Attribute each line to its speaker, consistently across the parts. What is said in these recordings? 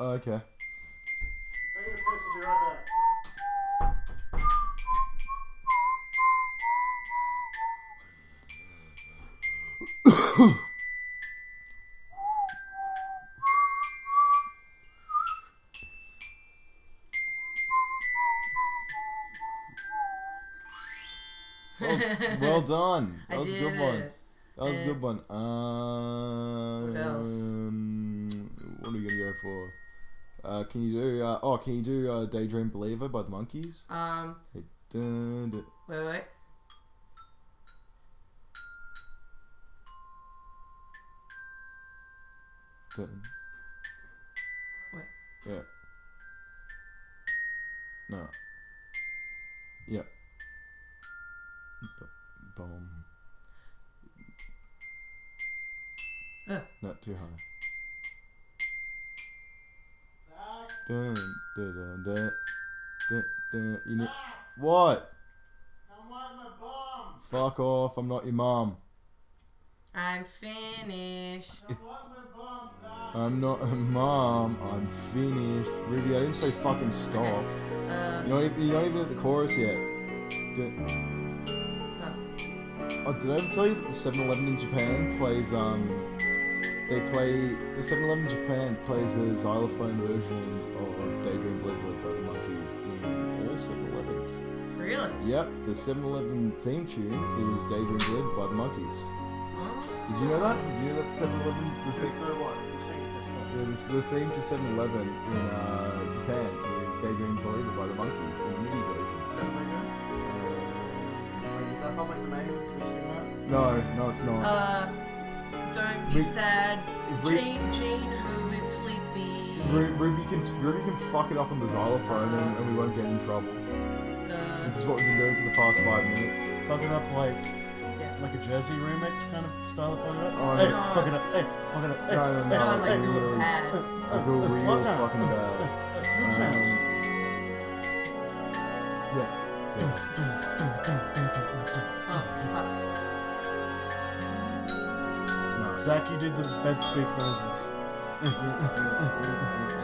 Speaker 1: Oh, okay.
Speaker 2: Taking a piss, I'll be right back.
Speaker 1: Well done. That
Speaker 3: I
Speaker 1: was a
Speaker 3: did
Speaker 1: good one.
Speaker 3: it.
Speaker 1: That was a good one.
Speaker 3: What else?
Speaker 1: What are we gonna go for? Can you do Daydream Believer by the Monkees? Hey, dun, dun.
Speaker 3: Wait.
Speaker 1: Dun.
Speaker 3: What?
Speaker 1: Yeah. No. Yeah. Boom. Not too high.
Speaker 2: Zach,
Speaker 1: Dun, dun, dun, dun, dun, dun. You need... What?
Speaker 2: come wipe my bum.
Speaker 1: Fuck off, I'm not your mom.
Speaker 3: I'm finished.
Speaker 2: Come wipe my bum, Zach.
Speaker 1: I'm not a mom, I'm finished. Ruby, I didn't say fucking stop. You're not even at the chorus yet. Did I ever tell you that the 7-Eleven in Japan plays, the 7-Eleven in Japan plays a xylophone version of Daydream Believer by the Monkees in all 7-Elevens.
Speaker 3: Really?
Speaker 1: Yep, the 7-Eleven theme tune is Daydream Believer by the Monkees. Did you know that? Did you know that 7-Eleven, the thing?
Speaker 2: No, what? You're singing this one.
Speaker 1: Yeah, the theme to 7-Eleven in Japan is Daydream Believer by the Monkees in the MIDI version.
Speaker 2: Is that good? Wait, is that public domain? Can we sing that?
Speaker 1: No, it's not.
Speaker 3: Don't be sad.
Speaker 1: if
Speaker 3: Jane, who is sleepy.
Speaker 1: Ruby can fuck it up on the xylophone and we won't get in trouble. Which is what we've been doing for the past 5 minutes.
Speaker 2: Fuck it up like
Speaker 3: Yeah.
Speaker 2: a Jersey remix kind of style of fuck it up.
Speaker 1: Oh,
Speaker 2: Hey,
Speaker 1: no.
Speaker 2: fuck it up. Hey, fuck it up. Hey,
Speaker 1: No,
Speaker 3: like do
Speaker 1: really.
Speaker 3: it bad.
Speaker 1: I do it real
Speaker 2: one time.
Speaker 1: fucking bad.
Speaker 2: Three channels.
Speaker 1: Yeah. No.
Speaker 2: Zach, you did the bed speak noises.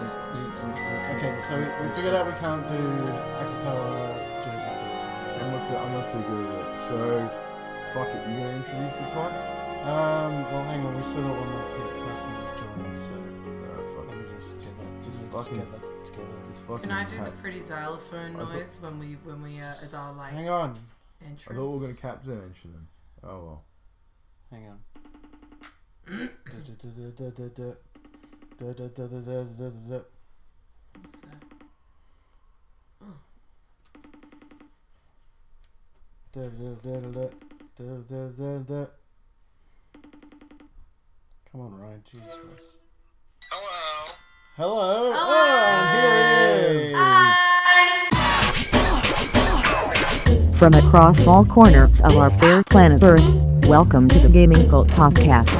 Speaker 2: Okay, so we figured out we can't do acapella Jersey.
Speaker 1: I'm not too good at it. So, fuck it. You gonna introduce this one?
Speaker 2: Well, hang on. We still don't want to hit person to join, so
Speaker 1: Fuck
Speaker 2: let
Speaker 1: it.
Speaker 2: me just get that.
Speaker 1: Just
Speaker 2: Just
Speaker 1: fucking-
Speaker 2: get that together.
Speaker 1: Just fucking.
Speaker 3: Can I do the pretty xylophone noise when we as our like
Speaker 2: Hang on.
Speaker 3: entrance?
Speaker 1: I thought we were gonna capture them. Oh well.
Speaker 2: Hang on.
Speaker 3: What's that?
Speaker 2: Come on, Ryan. Jesus Christ.
Speaker 4: Hello.
Speaker 2: Hello.
Speaker 3: Hi.
Speaker 2: Oh, here he is.
Speaker 5: From across all corners of our fair planet Earth, welcome to the Gaming Cult Podcast.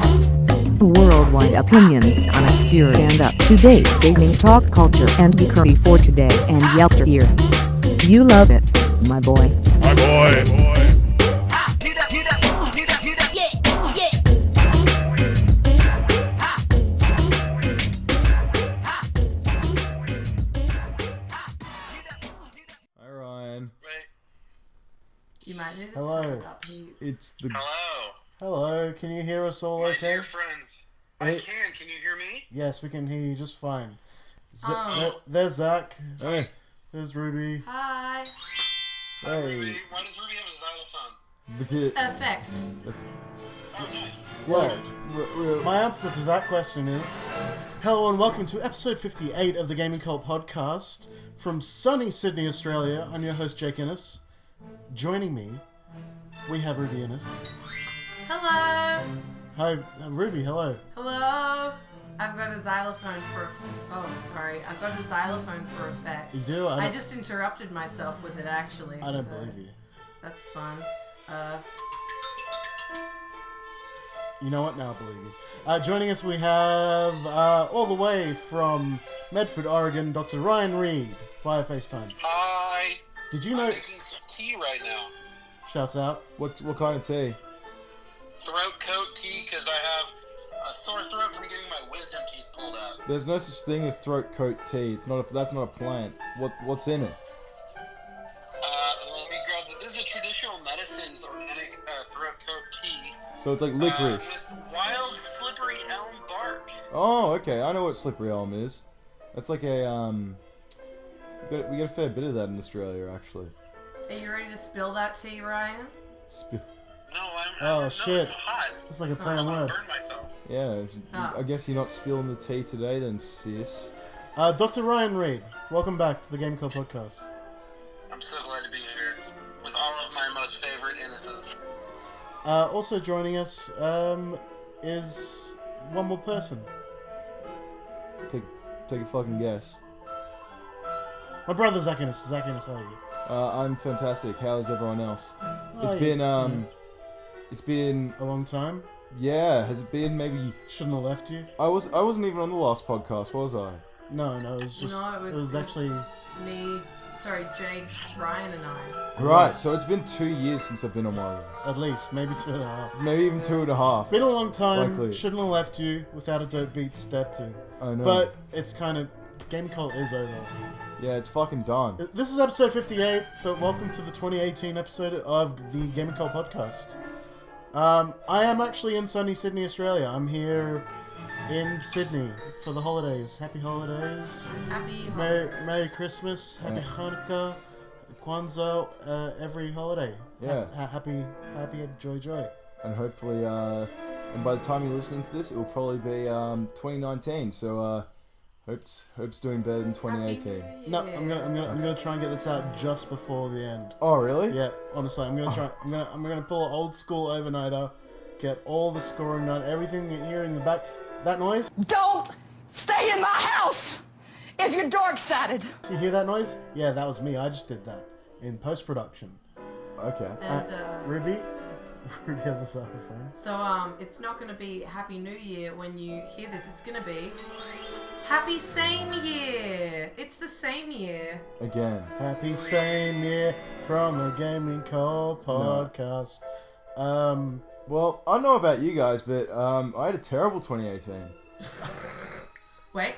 Speaker 5: Worldwide opinions on obscure and up-to-date gaming talk culture and geekery for today and yesteryear. You love it, my boy.
Speaker 4: My boy.
Speaker 1: Hi Ryan.
Speaker 4: Wait.
Speaker 3: You might need to
Speaker 2: Hello.
Speaker 3: turn it up.
Speaker 1: It's the.
Speaker 4: Hello.
Speaker 2: Hello. Can you hear us all
Speaker 4: My
Speaker 2: okay?
Speaker 4: dear friends. I
Speaker 1: Hey.
Speaker 4: can. Can you hear me?
Speaker 2: Yes, we can hear you just fine.
Speaker 3: Oh.
Speaker 2: There's Zach.
Speaker 1: Hey.
Speaker 2: There's Ruby.
Speaker 3: Hi.
Speaker 1: Hey.
Speaker 4: Ruby. Why does Ruby have a xylophone?
Speaker 1: The kid.
Speaker 3: Effect.
Speaker 4: Oh, nice.
Speaker 2: Well, my answer to that question is hello and welcome to episode 58 of the Gaming Cult Podcast from sunny Sydney, Australia. I'm your host, Jake Innes. Joining me, we have Ruby Innes.
Speaker 3: Hello.
Speaker 2: Hi, Ruby, hello.
Speaker 3: Hello. I've got a xylophone for. I've got a xylophone for effect.
Speaker 2: You do?
Speaker 3: I just interrupted myself with it actually.
Speaker 2: I don't
Speaker 3: so
Speaker 2: believe you.
Speaker 3: That's fun.
Speaker 2: You know what? Now I believe you. Joining us, we have all the way from Medford, Oregon, Dr. Ryan Reed via FaceTime.
Speaker 4: Hi.
Speaker 2: Did you
Speaker 4: I'm
Speaker 2: know?
Speaker 4: making some tea right now.
Speaker 2: Shouts out.
Speaker 1: What kind of tea?
Speaker 4: Throat coat tea because I have a sore throat from getting my wisdom teeth pulled out.
Speaker 1: There's no such thing as throat coat tea. It's not. That's not a plant. What's in it?
Speaker 4: Let me grab it. This is a traditional medicine's organic throat coat tea.
Speaker 1: So it's like licorice.
Speaker 4: With wild slippery elm bark.
Speaker 1: Oh, okay. I know what slippery elm is. That's like a We get a fair bit of that in Australia, actually.
Speaker 3: Are you ready to spill that tea, Ryan?
Speaker 4: No,
Speaker 2: Oh,
Speaker 4: no,
Speaker 2: shit.
Speaker 4: It's hot.
Speaker 2: It's like a play on
Speaker 4: I'm gonna
Speaker 2: words.
Speaker 4: burn myself.
Speaker 1: Yeah. I guess you're not spilling the tea today, then, sis.
Speaker 2: Dr. Ryan Reed, welcome back to the Game Club podcast.
Speaker 4: I'm so glad to be here. It's with all of my most favorite innocents.
Speaker 2: Also joining us is one more person.
Speaker 1: Take a fucking guess.
Speaker 2: My brother Zach Innes. Zach Innes, how are you?
Speaker 1: I'm fantastic. How's everyone else?
Speaker 2: Oh,
Speaker 1: It's been
Speaker 2: a long time.
Speaker 1: Yeah. Has it been maybe?
Speaker 2: Shouldn't have left you.
Speaker 1: I wasn't even on the last podcast, was I?
Speaker 2: No, it was just.
Speaker 3: No,
Speaker 2: it was actually.
Speaker 3: me. Sorry, Jake, Ryan, and I.
Speaker 1: Right. So it's been 2 years since I've been on my list.
Speaker 2: At least, maybe 2.5.
Speaker 1: Maybe even 2.5.
Speaker 2: Been a long time.
Speaker 1: Likely.
Speaker 2: Shouldn't have left you without a dope beat step to.
Speaker 1: I know.
Speaker 2: But it's kind of. Game Cult is over.
Speaker 1: Yeah, it's fucking done.
Speaker 2: This is episode 58, but welcome to the 2018 episode of the Gaming Cult podcast. I am actually in sunny Sydney, Australia. I'm here in Sydney for the holidays. Happy holidays.
Speaker 3: Happy
Speaker 2: Merry Christmas. Happy Hanukkah. Kwanzaa. Every holiday.
Speaker 1: Yeah.
Speaker 2: Happy, joy.
Speaker 1: And hopefully, and by the time you're listening to this, it will probably be 2019. So, hope's doing better than 2018.
Speaker 2: No, I'm gonna try and get this out just before the end.
Speaker 1: Oh, really?
Speaker 2: Yeah, honestly, I'm gonna try. I'm gonna pull an old school overnighter, get all the scoring done, everything you hear in the back. That noise?
Speaker 6: Don't stay in my house if you're dark-sided.
Speaker 2: So you hear that noise? Yeah, that was me. I just did that in post-production.
Speaker 1: Okay.
Speaker 3: And,
Speaker 2: Ruby has a xylophone.
Speaker 3: So, it's not going to be Happy New Year when you hear this. It's going to be Happy Same Year. It's the same year.
Speaker 1: Again.
Speaker 2: Happy same year from the Gaming Cult podcast.
Speaker 1: Well, I don't know about you guys, but I had a terrible 2018.
Speaker 3: Wait.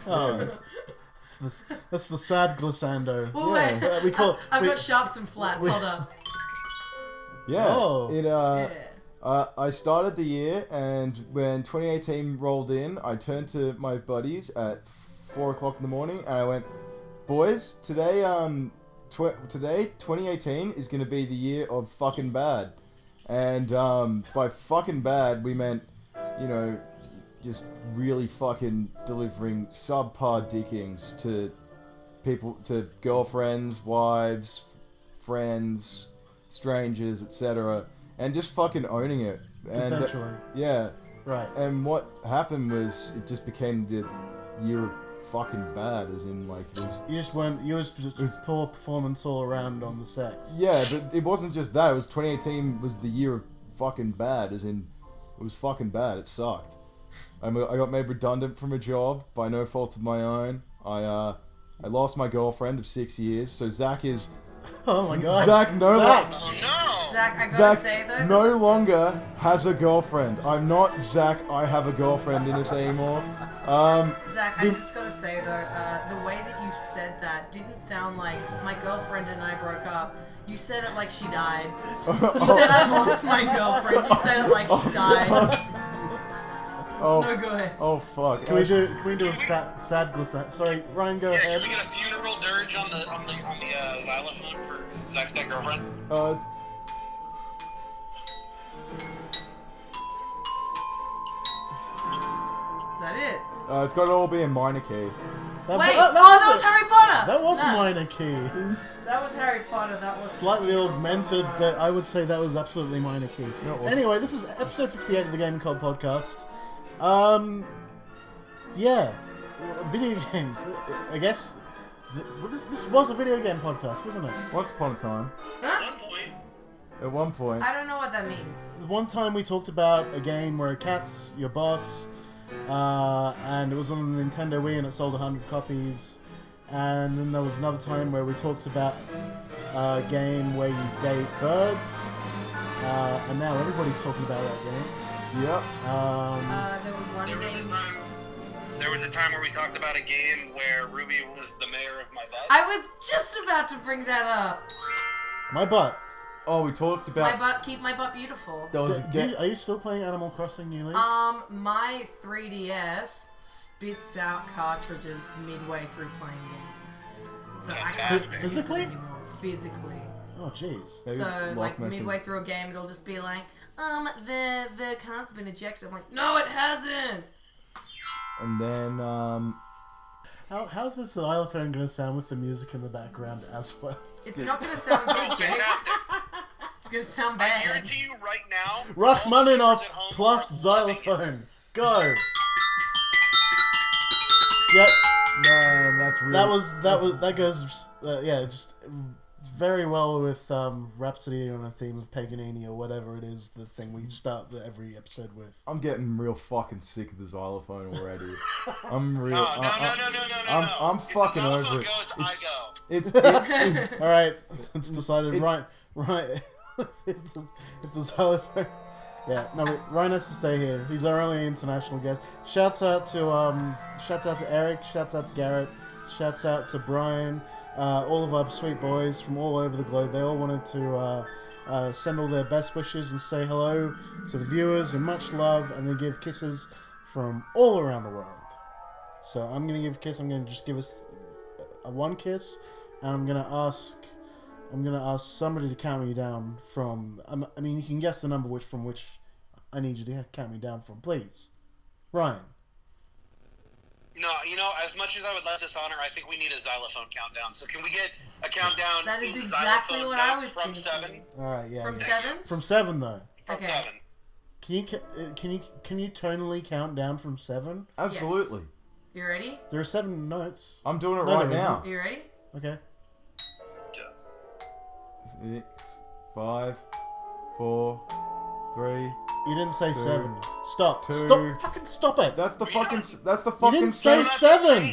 Speaker 2: Oh, that's the sad glissando.
Speaker 3: Well, wait.
Speaker 2: We call.
Speaker 3: I've
Speaker 2: we-
Speaker 3: got sharps and flats. Hold up.
Speaker 1: Yeah.
Speaker 2: Oh.
Speaker 1: I started the year, and when 2018 rolled in, I turned to my buddies at 4 o'clock in the morning, and I went, "Boys, today 2018 is going to be the year of fucking bad." And by fucking bad, we meant, just really fucking delivering subpar dickings to people, to girlfriends, wives, friends, strangers, etc., and just fucking owning it. And,
Speaker 2: Consensually.
Speaker 1: yeah.
Speaker 2: Right.
Speaker 1: And what happened was it just became the year of fucking bad, as in, like, it was...
Speaker 2: You was just poor performance all around on the sex.
Speaker 1: Yeah, but it wasn't just that. It was 2018 was the year of fucking bad, as in, it was fucking bad. It sucked. I got made redundant from a job by no fault of my own. I lost my girlfriend of 6 years, so Zach is...
Speaker 2: Oh my god.
Speaker 1: Zach
Speaker 4: Oh no!
Speaker 3: Zach, I gotta
Speaker 1: Zach
Speaker 3: say though.
Speaker 1: no longer has a girlfriend. I'm not Zach, I have a girlfriend in this anymore.
Speaker 3: Zach, I just gotta say though, the way that you said that didn't sound like my girlfriend and I broke up. You said it like she died. You said I lost my girlfriend. You said it like she died.
Speaker 1: Oh,
Speaker 3: No good.
Speaker 1: oh fuck.
Speaker 2: Can we do a sad glissando? Sorry, Ryan, go
Speaker 4: Yeah,
Speaker 2: ahead.
Speaker 4: can we get a funeral dirge on the xylophone for Zach's dead girlfriend?
Speaker 1: It's...
Speaker 3: Is that it?
Speaker 1: it's got to all be in minor key.
Speaker 2: That,
Speaker 3: Wait,
Speaker 2: that
Speaker 3: that was Harry Potter!
Speaker 2: That was
Speaker 3: No,
Speaker 2: minor key.
Speaker 3: That was Harry Potter, that was...
Speaker 2: Slightly augmented, but I would say that was absolutely minor key.
Speaker 1: No, it wasn't.
Speaker 2: Anyway, this is episode 58 of the Gaming Cult podcast. Yeah, video games. I guess this was a video game podcast, wasn't it?
Speaker 1: Once upon a time.
Speaker 4: At
Speaker 3: Huh?
Speaker 4: one point.
Speaker 1: At one point.
Speaker 3: I don't know what that means.
Speaker 2: One time we talked about a game where a cat's your boss, and it was on the Nintendo Wii and it sold 100 copies. And then there was another time where we talked about a game where you date birds, and now everybody's talking about that game.
Speaker 1: Yep.
Speaker 3: There was one
Speaker 4: There was a
Speaker 3: game.
Speaker 4: time. There was a time where we talked about a game where Ruby was the mayor of my butt.
Speaker 3: I was just about to bring that up.
Speaker 2: My butt.
Speaker 1: Oh, we talked
Speaker 3: My
Speaker 1: about.
Speaker 3: butt, keep my butt beautiful.
Speaker 1: There was a
Speaker 2: Are you still playing Animal Crossing New Leaf?
Speaker 3: My 3DS spits out cartridges midway through playing games. So I can't use it
Speaker 2: Physically?
Speaker 3: anymore. Physically.
Speaker 2: Oh, jeez.
Speaker 1: Maybe
Speaker 3: So
Speaker 1: lock
Speaker 3: like
Speaker 1: mechanism.
Speaker 3: midway through a game, it'll just be like, the card's been ejected. I'm like, no, it hasn't.
Speaker 1: And then
Speaker 2: How's this xylophone going to sound with the music in the background as well?
Speaker 3: It's not gonna sound good, Jake.
Speaker 4: Fantastic.
Speaker 3: It's gonna sound
Speaker 4: I
Speaker 3: bad.
Speaker 4: guarantee you right now. all the
Speaker 2: Rachmaninoff
Speaker 4: viewers at home
Speaker 2: plus
Speaker 4: are loving it.
Speaker 2: xylophone. Go. Yep.
Speaker 1: man, that's really.
Speaker 2: That goes just very well with Rhapsody on a theme of Paganini or whatever it is, the thing we start every episode with.
Speaker 1: I'm getting real fucking sick of the xylophone already. I'm real.
Speaker 4: No.
Speaker 1: I'm fucking
Speaker 4: if the
Speaker 1: over
Speaker 4: xylophone
Speaker 1: it.
Speaker 4: goes, I go.
Speaker 1: It's
Speaker 2: All right, it's decided. Right. if the xylophone, no, Ryan has to stay here. He's our only international guest. Shouts out to Eric. Shouts out to Garrett. Shouts out to Brian. All of our sweet boys from all over the globe. They all wanted to send all their best wishes and say hello to the viewers and much love, and then give kisses from all around the world. So I'm gonna give a kiss. I'm gonna just give us a one kiss, and I'm gonna ask somebody to count me down from. I mean, you can guess the number from which I need you to count me down from, please. Ryan.
Speaker 4: No, as much as I would love this honor, I think we need a xylophone countdown. So can we get a countdown?
Speaker 3: That is
Speaker 4: in
Speaker 3: exactly
Speaker 4: xylophone
Speaker 3: what I
Speaker 4: notes
Speaker 3: was
Speaker 4: from
Speaker 3: thinking.
Speaker 4: 7?
Speaker 2: All right, yeah.
Speaker 3: From
Speaker 2: yeah.
Speaker 3: 7?
Speaker 2: From 7 though.
Speaker 4: From
Speaker 3: Okay.
Speaker 4: 7.
Speaker 2: Can you tonally count down from 7?
Speaker 1: absolutely.
Speaker 3: You ready?
Speaker 2: There are 7 notes.
Speaker 1: I'm doing it
Speaker 2: No,
Speaker 1: right
Speaker 2: there
Speaker 1: now.
Speaker 3: You ready?
Speaker 2: Okay.
Speaker 1: 6, 5, 4, 3.
Speaker 2: You didn't say 7. Stop.
Speaker 1: 2.
Speaker 2: Stop. Fucking stop it.
Speaker 1: That's the fucking. That's the
Speaker 2: You
Speaker 1: fucking.
Speaker 2: didn't say
Speaker 1: same-
Speaker 2: 7.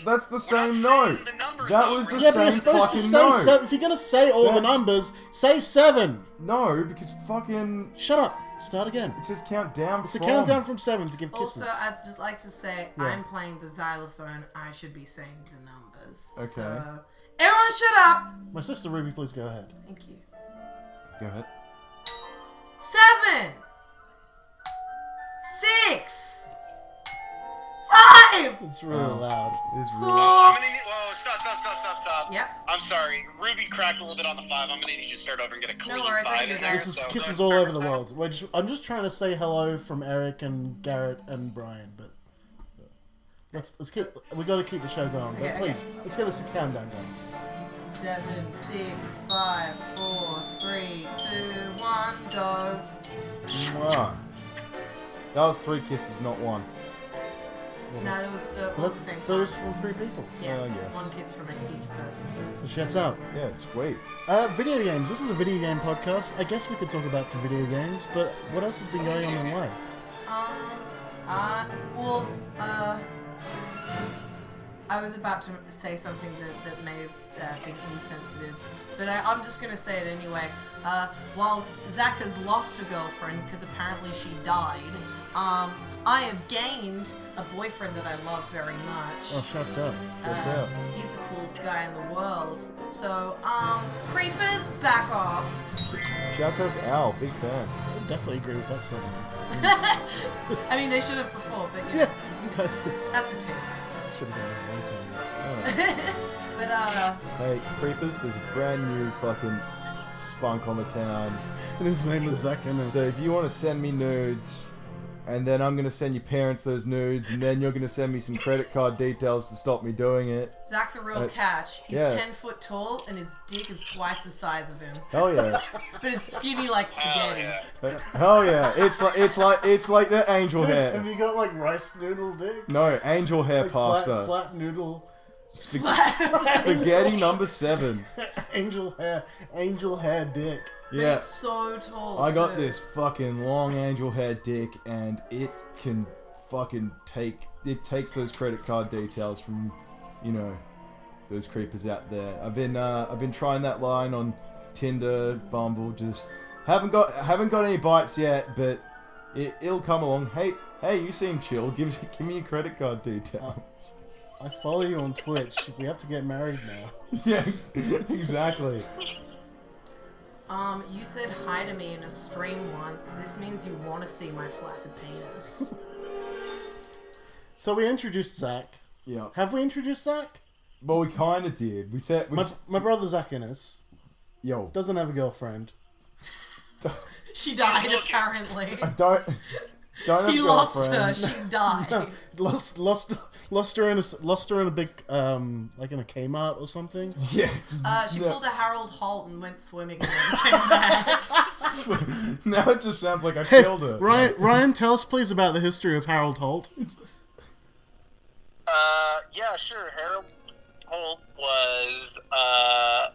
Speaker 1: That's the
Speaker 4: We're
Speaker 1: same
Speaker 4: not
Speaker 1: note.
Speaker 4: saying the numbers,
Speaker 1: That
Speaker 4: though,
Speaker 1: was the
Speaker 4: Reese.
Speaker 2: Yeah, but
Speaker 1: same
Speaker 2: you're supposed to
Speaker 1: fucking
Speaker 2: say
Speaker 1: note.
Speaker 2: 7. If you're gonna say all the
Speaker 1: Yeah.
Speaker 2: numbers, say 7.
Speaker 1: No, because fucking.
Speaker 2: Shut up. Start again.
Speaker 1: It says count down.
Speaker 2: It's a
Speaker 1: from.
Speaker 2: countdown from 7 to give kisses.
Speaker 3: Also, I'd just like to say,
Speaker 2: Yeah.
Speaker 3: I'm playing the xylophone. I should be saying the numbers.
Speaker 1: Okay.
Speaker 3: So, everyone shut up!
Speaker 2: My sister Ruby, please go ahead.
Speaker 3: Thank you.
Speaker 1: Go ahead.
Speaker 3: 7! 6! 5!
Speaker 2: It's really
Speaker 1: Oh.
Speaker 2: loud.
Speaker 1: It's
Speaker 3: Four!
Speaker 1: really.
Speaker 4: I'm gonna need. Whoa, stop.
Speaker 3: Yep.
Speaker 4: I'm sorry. Ruby cracked a little bit on the 5. I'm gonna need you to start over and get a clean
Speaker 3: worries, I
Speaker 4: 5
Speaker 3: can do
Speaker 4: in
Speaker 3: that.
Speaker 4: there.
Speaker 2: This is
Speaker 4: so
Speaker 2: kisses
Speaker 4: go
Speaker 2: all
Speaker 4: ahead,
Speaker 2: over the
Speaker 4: start
Speaker 2: world. I'm just trying to say hello from Eric and Garrett and Brian, but let's keep. We got to keep the show going. But
Speaker 3: Okay,
Speaker 2: please, let's get this countdown going.
Speaker 3: 7, 6, 5, 4, 3, 2, 1, go.
Speaker 1: Mwah. That was 3 kisses, not 1.
Speaker 2: Well,
Speaker 3: No,
Speaker 2: that's-
Speaker 3: it was
Speaker 2: well,
Speaker 3: all the
Speaker 2: that's-
Speaker 3: same
Speaker 2: so it was
Speaker 3: time.
Speaker 2: from 3 people.
Speaker 3: Yeah,
Speaker 1: I guess.
Speaker 3: 1 kiss from each person.
Speaker 2: So shouts out.
Speaker 1: Yeah, sweet.
Speaker 2: Video games. This is a video game podcast. I guess we could talk about some video games, but what else has been going on in life?
Speaker 3: I was about to say something that may have been insensitive, but I'm just going to say it anyway. While Zach has lost a girlfriend because apparently she died, I have gained a boyfriend that I love very much.
Speaker 2: Oh, shouts out.
Speaker 1: Shouts out.
Speaker 3: He's the coolest guy in the world. So, creepers, back off.
Speaker 1: Shouts out to Al, big fan.
Speaker 2: I definitely agree with that sentiment.
Speaker 3: I mean, they should have before, but
Speaker 2: Yeah, you guys
Speaker 3: that's the tip.
Speaker 2: should have done that a long time ago.
Speaker 3: But,
Speaker 1: Hey, creepers, there's a brand new fucking spunk on the town.
Speaker 2: And his name is Zach Ennis.
Speaker 1: So if you want to send me nudes, and then I'm going to send your parents those nudes, and then you're going to send me some credit card details to stop me doing it.
Speaker 3: Zach's a real
Speaker 1: That's-
Speaker 3: catch. He's
Speaker 1: yeah.
Speaker 3: 10 foot tall, and his dick is twice the size of him.
Speaker 1: Hell yeah.
Speaker 3: But it's skinny like
Speaker 4: Oh,
Speaker 3: spaghetti.
Speaker 4: yeah.
Speaker 1: Hell yeah. It's like the angel
Speaker 2: Have
Speaker 1: hair.
Speaker 2: you got like rice noodle dick?
Speaker 1: No, angel hair
Speaker 2: Like
Speaker 1: pasta.
Speaker 2: flat noodle,
Speaker 1: Spaghetti number 7.
Speaker 2: angel hair dick.
Speaker 3: But
Speaker 1: Yeah.
Speaker 3: he's so tall.
Speaker 1: I got
Speaker 3: too.
Speaker 1: this fucking long angel hair dick, and it can fucking takes those credit card details from, those creepers out there. I've been trying that line on Tinder, Bumble, just haven't got any bites yet, but It'll come along. Hey, you seem chill. Give me your credit card details.
Speaker 2: I follow you on Twitch. We have to get married now.
Speaker 1: Yeah, exactly.
Speaker 3: You said hi to me in a stream once. This means you want to see my flaccid penis.
Speaker 2: So we introduced Zach.
Speaker 1: Yeah.
Speaker 2: Have we introduced Zach?
Speaker 1: Well, we kind of did.
Speaker 2: My brother Zach Innes
Speaker 1: Yo.
Speaker 2: doesn't have a girlfriend.
Speaker 3: She died, apparently.
Speaker 1: I don't have
Speaker 3: He
Speaker 1: a
Speaker 3: lost
Speaker 1: girlfriend.
Speaker 3: her. She died.
Speaker 2: Lost her in a big like in a Kmart or something.
Speaker 1: Yeah.
Speaker 3: She
Speaker 1: No.
Speaker 3: pulled a Harold Holt and went swimming and then came back.
Speaker 1: Now it just sounds like I killed her.
Speaker 2: Ryan, tell us please about the history of Harold Holt.
Speaker 4: Yeah, sure. Harold Holt was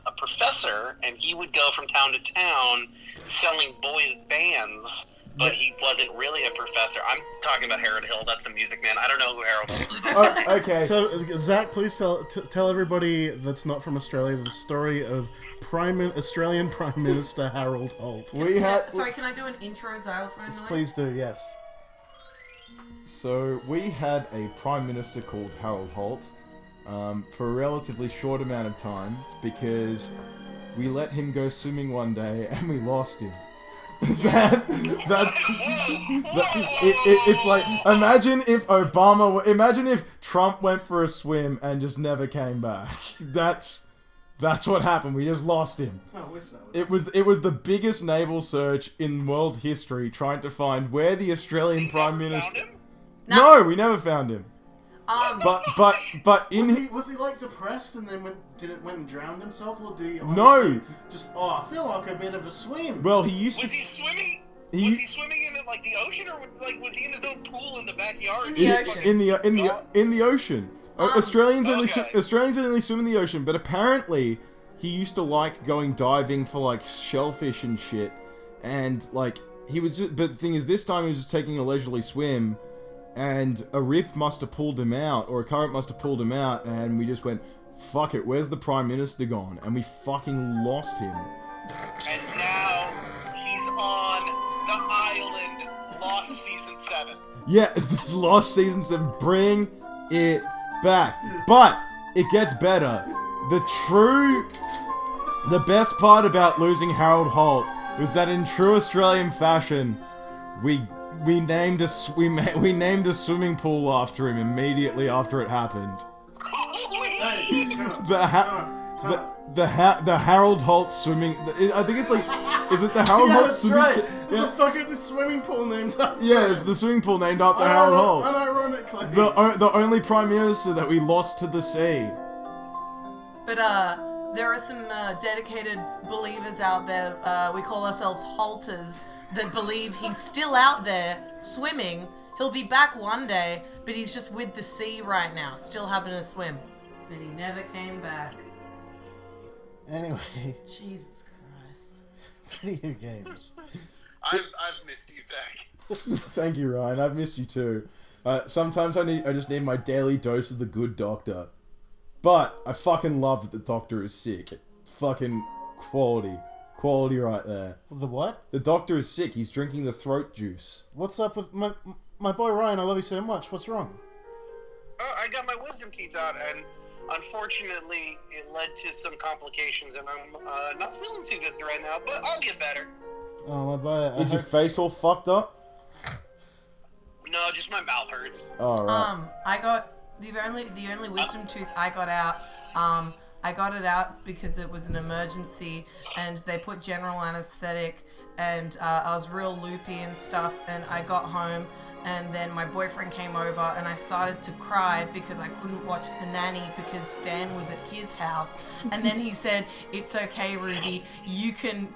Speaker 4: a professor, and he would go from town to town selling boys' bands, but he wasn't really a professor. I'm talking about Harold Hill. That's the music man. I don't know who Harold Holt is.
Speaker 1: Okay.
Speaker 2: So Zach, please tell everybody that's not from Australia the story of Australian Prime Minister Harold Holt.
Speaker 3: Sorry, can I do an intro xylophone noise?
Speaker 2: Please do, yes.
Speaker 1: So we had a prime minister called Harold Holt for a relatively short amount of time because we let him go swimming one day and we lost him. It's like imagine if Trump went for a swim and just never came back. That's what happened. We just lost him.
Speaker 2: I wish that was
Speaker 1: It was the biggest naval search in world history trying to find where the Australian prime minister.
Speaker 4: Found him?
Speaker 1: No, we never found him. But in
Speaker 2: was he like depressed and then went and drowned himself, or did he
Speaker 1: No.
Speaker 2: just I feel like a bit of a swim?
Speaker 1: well, he used
Speaker 4: Was
Speaker 1: to
Speaker 4: he swimming?
Speaker 1: He-
Speaker 4: Was he swimming in like the ocean, or was he in his own pool in the backyard?
Speaker 3: In the ocean.
Speaker 1: in the ocean. Australians only
Speaker 4: okay.
Speaker 1: Australians only swim in the ocean, but apparently he used to like going diving for like shellfish and shit, and like he was. But the thing is, this time he was just taking a leisurely swim. And a rift must have pulled him out, or a current must have pulled him out, and we just went, fuck it, where's the Prime Minister gone? And we fucking lost him.
Speaker 4: And now he's on the island, Lost Season 7.
Speaker 1: Yeah, lost season 7, bring it back. But, it gets better. The best part about losing Harold Holt was that in true Australian fashion, we named a swimming pool after him immediately after it happened. The Harold Holt swimming. I think it's like, is it the Harold Holt
Speaker 2: that's
Speaker 1: swimming?
Speaker 2: right. There's a fucking swimming pool named after
Speaker 1: Yeah, it's the swimming pool named after Harold Holt.
Speaker 2: Unironically.
Speaker 1: The only prime minister that we lost to the sea.
Speaker 3: But there are some dedicated believers out there. We call ourselves Holters, that believe he's still out there swimming. He'll be back one day, but he's just with the sea right now, still having a swim. And he never came back.
Speaker 2: Anyway,
Speaker 3: Jesus Christ.
Speaker 2: video games.
Speaker 4: I've missed you, Zach.
Speaker 1: Thank you, Ryan. I've missed you too. Sometimes I just need my daily dose of the good doctor. But I fucking love that the doctor is sick. Fucking quality right there.
Speaker 2: The what?
Speaker 1: The doctor is sick. He's drinking the throat juice.
Speaker 2: What's up with my boy Ryan? I love you so much. What's wrong?
Speaker 4: I got my wisdom teeth out, and unfortunately, it led to some complications, and I'm not feeling too good right now, but I'll get better.
Speaker 2: Oh my boy.
Speaker 1: Is your face all fucked up?
Speaker 4: No, just my mouth hurts.
Speaker 1: Oh, right.
Speaker 3: I got the only wisdom tooth I got out. I got it out because it was an emergency, and they put general anesthetic, and I was real loopy and stuff, and I got home, and then my boyfriend came over, and I started to cry because I couldn't watch The Nanny because Stan was at his house, and then he said, "It's okay, Ruby, you can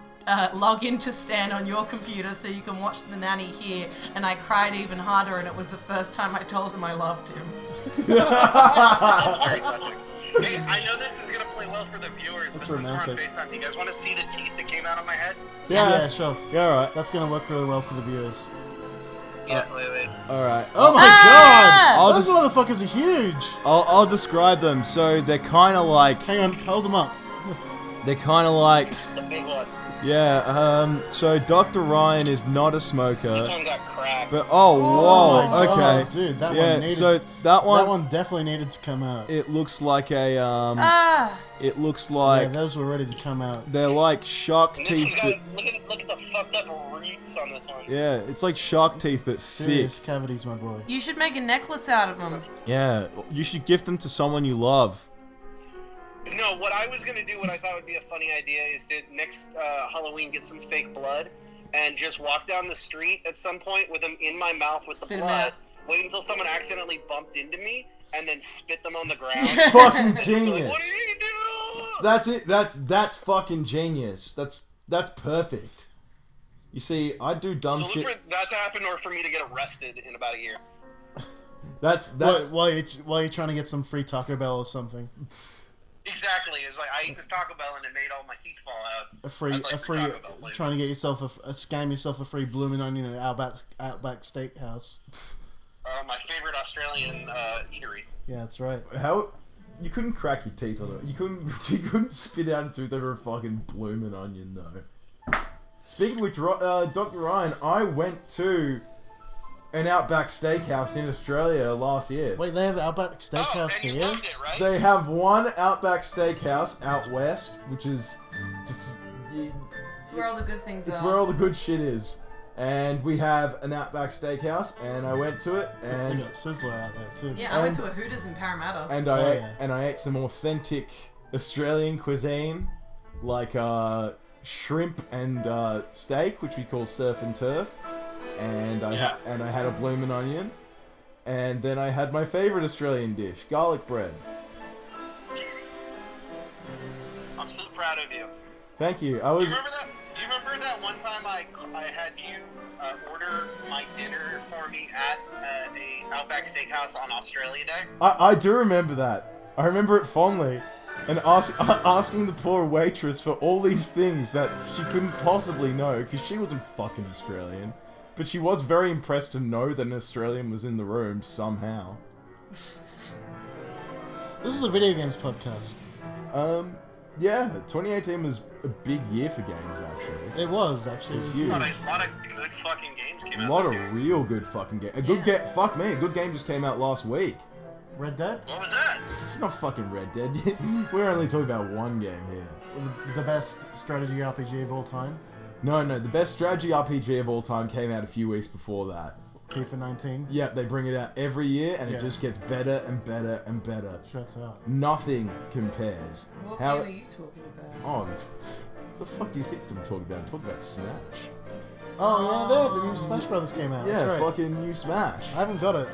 Speaker 3: log into Stan on your computer so you can watch The Nanny here," and I cried even harder, and it was the first time I told him I loved him.
Speaker 4: That's very touching. Hey, I know this is going to play well for the viewers, but since we're on
Speaker 2: romantic.
Speaker 4: FaceTime, do you guys want to see the teeth that came out of my head?
Speaker 2: Yeah, sure.
Speaker 1: Yeah, alright.
Speaker 2: That's gonna work really well for the viewers.
Speaker 4: Yeah, wait.
Speaker 1: Alright.
Speaker 2: Oh my god! Those motherfuckers are huge!
Speaker 1: I'll describe them. So they're kind of like...
Speaker 2: Hang on, hold them up.
Speaker 1: They're kind of like...
Speaker 4: The big one.
Speaker 1: Yeah, so Dr. Ryan is not a smoker.
Speaker 4: This one got cracked.
Speaker 1: But, oh,
Speaker 2: Oh my
Speaker 1: whoa,
Speaker 2: God,
Speaker 1: okay.
Speaker 2: dude, that
Speaker 1: yeah,
Speaker 2: one needed
Speaker 1: so
Speaker 2: to-
Speaker 1: that one,
Speaker 2: That one definitely needed to come out.
Speaker 1: it looks like a, it looks
Speaker 2: Yeah,
Speaker 1: like,
Speaker 2: those were ready to come out.
Speaker 1: they're like shark
Speaker 4: And this one's
Speaker 1: teeth,
Speaker 4: got,
Speaker 1: but,
Speaker 4: look at the fucked up roots on this one.
Speaker 1: yeah, it's like shark teeth, but thick.
Speaker 2: Serious cavities, my boy.
Speaker 3: You should make a necklace out of them.
Speaker 1: Yeah, you should gift them to someone you love.
Speaker 4: No, what I was gonna do, what I thought would be a funny idea, is to next Halloween get some fake blood and just walk down the street at some point with them in my mouth with
Speaker 3: Spit
Speaker 4: the
Speaker 3: 'em
Speaker 4: blood.
Speaker 3: out.
Speaker 4: Wait until someone accidentally bumped into me, and then spit them on the ground.
Speaker 1: Fucking
Speaker 4: Like,
Speaker 1: genius.
Speaker 4: what did you do?
Speaker 1: That's it. That's fucking genius. That's perfect. You see, I do dumb
Speaker 4: So look
Speaker 1: shit.
Speaker 4: for that to happen, or for me to get arrested in about a year.
Speaker 1: That's
Speaker 2: Why you trying to get some free Taco Bell or something?
Speaker 4: Exactly. It was like I ate this Taco Bell and it made all my teeth fall out. I'd like Taco Bell, please.
Speaker 2: Trying to get yourself scam yourself a free Bloomin' Onion at Outback Steakhouse.
Speaker 4: My favorite Australian eatery.
Speaker 2: Yeah, that's right.
Speaker 1: how you couldn't crack your teeth on it. You couldn't spit out a tooth over a fucking bloomin' onion though. Speaking of which, Dr. Ryan, I went to an Outback Steakhouse in Australia last year.
Speaker 2: Wait, they have Outback Steakhouse
Speaker 4: and you
Speaker 2: here?
Speaker 4: loved it, right?
Speaker 1: They have one Outback Steakhouse out west, which is
Speaker 3: It's where all the good things
Speaker 1: it's
Speaker 3: are.
Speaker 1: where all the good shit is. And we have an Outback Steakhouse, and I went to it,
Speaker 2: They
Speaker 1: and
Speaker 2: got Sizzler out there too.
Speaker 3: Yeah, I went to a Hooters in Parramatta.
Speaker 1: and I ate some authentic Australian cuisine, like shrimp and steak, which we call surf and turf, and I had a bloomin' onion, and then I had my favorite Australian dish, garlic bread.
Speaker 4: I'm so proud of you.
Speaker 1: Thank you. I
Speaker 4: Do
Speaker 1: was
Speaker 4: you remember that one time I had you order my dinner for me at a Outback Steakhouse on Australia Day?
Speaker 1: I do remember that. I remember it fondly. And asking the poor waitress for all these things that she couldn't possibly know, because she wasn't fucking Australian. But she was very impressed to know that an Australian was in the room somehow.
Speaker 2: This is a video games podcast.
Speaker 1: Yeah, 2018 was a big year for games, actually.
Speaker 2: It was actually.
Speaker 1: It's
Speaker 2: It was
Speaker 1: huge.
Speaker 4: A lot of good fucking games came
Speaker 1: A
Speaker 4: out
Speaker 1: lot
Speaker 4: this
Speaker 1: of
Speaker 4: year.
Speaker 1: real good fucking game. A good game. Fuck me, a good game just came out last week.
Speaker 2: Red Dead,
Speaker 4: What was that?
Speaker 1: It's not fucking Red Dead. We're only talking about one game here.
Speaker 2: the best strategy RPG of all time.
Speaker 1: No, the best strategy RPG of all time came out a few weeks before that.
Speaker 2: FIFA 19.
Speaker 1: Yeah, they bring it out every year, and
Speaker 2: Yeah.
Speaker 1: it just gets better and better and better.
Speaker 2: Shuts out.
Speaker 1: Nothing compares.
Speaker 3: What
Speaker 1: How?
Speaker 3: game are you talking about?
Speaker 1: Oh, the fuck do you think I'm talking about? I'm talking about Smash.
Speaker 2: Oh yeah, there, the new Smash Brothers came out.
Speaker 1: Yeah,
Speaker 2: That's right.
Speaker 1: fucking new Smash.
Speaker 2: I haven't got it.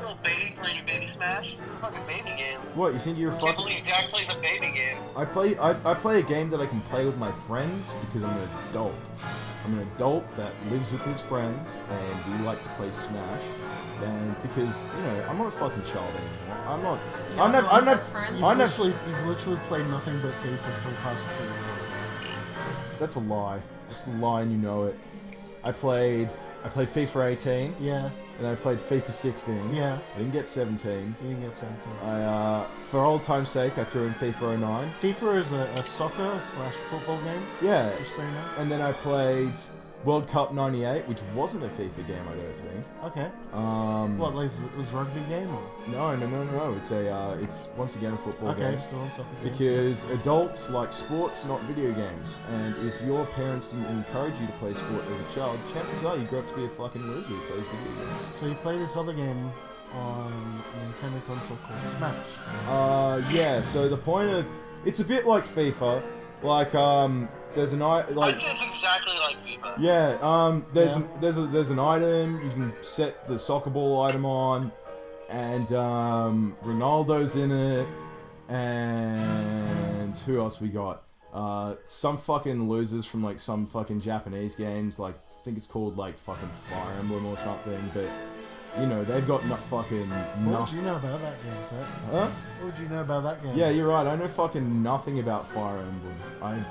Speaker 4: Little baby playing a baby Smash. It's a fucking baby game.
Speaker 1: What, you think you're
Speaker 4: Can't
Speaker 1: fucking...
Speaker 4: believe Zach plays a baby game.
Speaker 1: I play a game that I can play with my friends because I'm an adult. I'm an adult that lives with his friends, and we like to play Smash. And because, you know, I'm not a fucking child anymore. I'm not... I'm not... I'm not...
Speaker 3: Friends?
Speaker 1: I'm not...
Speaker 2: You've literally played nothing but FIFA for the past 3 years.
Speaker 1: That's a lie. That's a lie, and you know it. I played FIFA 18,
Speaker 2: Yeah,
Speaker 1: and I played FIFA 16.
Speaker 2: yeah.
Speaker 1: I didn't get 17.
Speaker 2: You didn't get 17.
Speaker 1: For old time's sake, I threw in FIFA 09.
Speaker 2: FIFA is a soccer/football game.
Speaker 1: Yeah,
Speaker 2: Just so you know.
Speaker 1: and then I played World Cup 98, which wasn't a FIFA game, I don't think.
Speaker 2: Okay.
Speaker 1: Um,
Speaker 2: What, like, was rugby game or?
Speaker 1: No. It's once again a football
Speaker 2: Okay,
Speaker 1: game.
Speaker 2: still on soccer games.
Speaker 1: Because adults like sports, not video games. And if your parents didn't encourage you to play sport as a child, chances are you grow up to be a fucking loser who plays video games.
Speaker 2: So you play this other game on a Nintendo console called Smash.
Speaker 1: Yeah, so the point of... It's a bit like FIFA. Like, there's an...
Speaker 4: I'd
Speaker 1: Like,
Speaker 4: say it's exactly like FIFA.
Speaker 1: yeah,
Speaker 2: Yeah.
Speaker 1: there's an item, you can set the soccer ball item on, and, Ronaldo's in it, and who else we got? Some fucking losers from, like, some fucking Japanese games, like, I think it's called, like, fucking Fire Emblem or something, but, you know, they've got fucking
Speaker 2: What would
Speaker 1: nothing.
Speaker 2: you know about that game, Zach?
Speaker 1: Huh?
Speaker 2: What would you know about that game?
Speaker 1: Yeah, you're right, I know fucking nothing about Fire Emblem. I've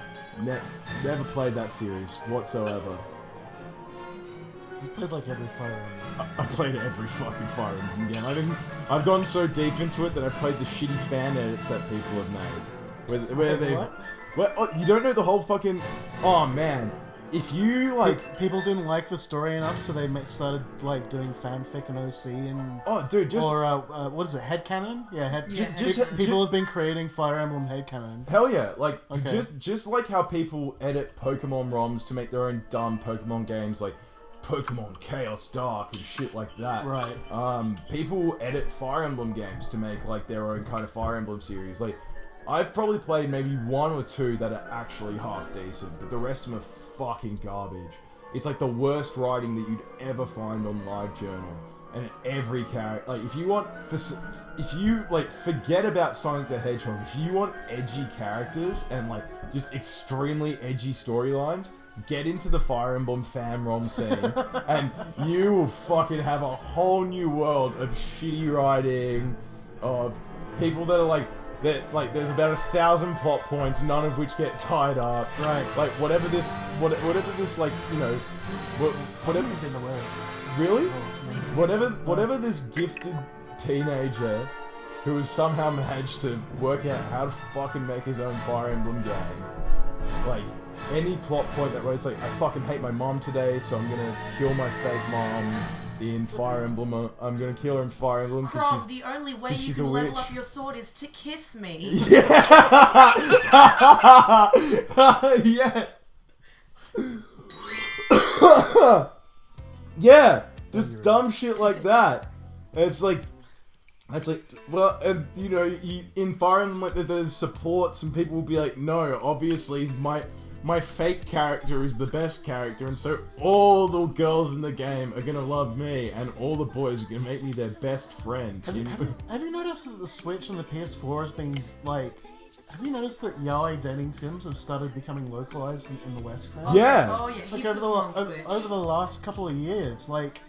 Speaker 1: never played that series whatsoever.
Speaker 2: You played like every Fire Emblem.
Speaker 1: I played every fucking Fire Emblem game. I've gotten so deep into it that I played the shitty fan edits that people have made. where they
Speaker 2: What?
Speaker 1: you don't know the whole fucking. Oh man, if you like.
Speaker 2: People didn't like the story enough, so they started like doing fanfic and OC and.
Speaker 1: Oh, dude, just.
Speaker 2: Or what is it? Headcanon? Yeah,
Speaker 1: ju-
Speaker 2: people have been creating Fire Emblem headcanon.
Speaker 1: Hell yeah, like
Speaker 2: Okay.
Speaker 1: just like how people edit Pokemon ROMs to make their own dumb Pokemon games, like Pokemon Chaos Dark and shit like that.
Speaker 2: Right.
Speaker 1: People edit Fire Emblem games to make like their own kind of Fire Emblem series. Like, I've probably played maybe one or two that are actually half decent, but the rest of them are fucking garbage. It's like the worst writing that you'd ever find on LiveJournal. And every character, like, if you like forget about Sonic the Hedgehog, if you want edgy characters and like just extremely edgy storylines, get into the Fire Emblem fan ROM scene, and you will fucking have a whole new world of shitty writing, of people that are like, there's about 1,000 plot points, none of which get tied up.
Speaker 2: Right.
Speaker 1: Like whatever this like, you know, whatever.
Speaker 2: I've been aware.
Speaker 1: Really? Whatever this gifted teenager who has somehow managed to work out how to fucking make his own Fire Emblem game, like, any plot point that where it's like, I fucking hate my mom today, so I'm gonna kill my fake mom in Fire Emblem. I'm gonna kill her in Fire Emblem because
Speaker 3: Crom, the only way you
Speaker 1: she's a
Speaker 3: can level
Speaker 1: witch.
Speaker 3: up your sword is to kiss me.
Speaker 1: Yeah. Yeah, just dumb shit like that. And it's like, well, and you know, in Fire Emblem, like, there's supports, and people will be like, no, obviously my fake character is the best character, and so all the girls in the game are gonna love me, and all the boys are gonna make me their best friend.
Speaker 2: Have you noticed that the Switch and the PS4 has been like? Have you noticed that yaoi dating sims have started becoming localized in the West now?
Speaker 1: Yeah.
Speaker 3: Oh yeah,
Speaker 2: Like
Speaker 3: heaps of them on Switch.
Speaker 2: over the last couple of years, like,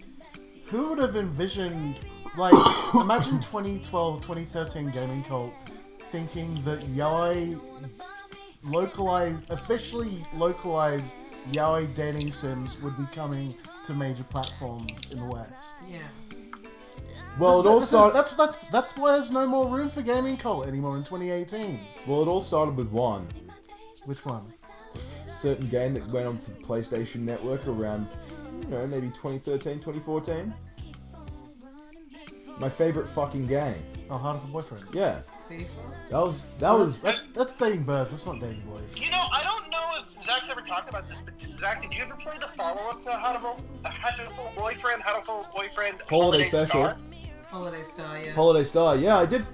Speaker 2: who would have envisioned, like, imagine 2012, 2013 Gaming Cult thinking that yaoi officially localized yaoi dating sims would be coming to major platforms in the West.
Speaker 3: Yeah.
Speaker 1: Well, it all started.
Speaker 2: That's why there's no more room for Gaming Cult anymore in 2018.
Speaker 1: Well, it all started with one
Speaker 2: Which one?
Speaker 1: certain game that went onto the PlayStation Network around, you know, maybe 2013, 2014. My favorite fucking game.
Speaker 2: Oh, Heart of a Boyfriend.
Speaker 1: Yeah,
Speaker 3: FIFA.
Speaker 1: that was.
Speaker 2: That's dating birds. That's not dating boys.
Speaker 4: You know, I don't know if Zach's ever talked about this, but Zach, did you ever play the follow-up to Hatoful Boyfriend,
Speaker 1: Holiday Special.
Speaker 4: Star?
Speaker 3: Holiday Star, yeah.
Speaker 1: Holiday Star. Yeah, I did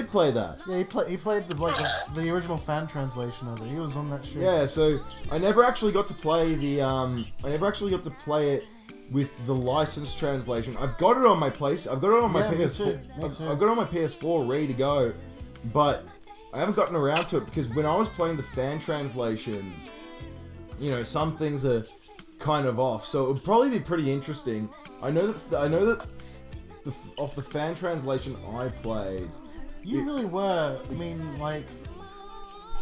Speaker 1: play that.
Speaker 2: Yeah, he played the original fan translation of it. He was on that shit.
Speaker 1: Yeah, so I never actually got to play it with the licensed translation. I've got it on my place. I've got it on my
Speaker 2: Yeah, me
Speaker 1: PS4.
Speaker 2: too, me
Speaker 1: I've
Speaker 2: too.
Speaker 1: got it on my PS4 ready to go, but I haven't gotten around to it because when I was playing the fan translations, you know, some things are kind of off. So it would probably be pretty interesting. I know that off the fan translation I played.
Speaker 2: You really were. I mean, like,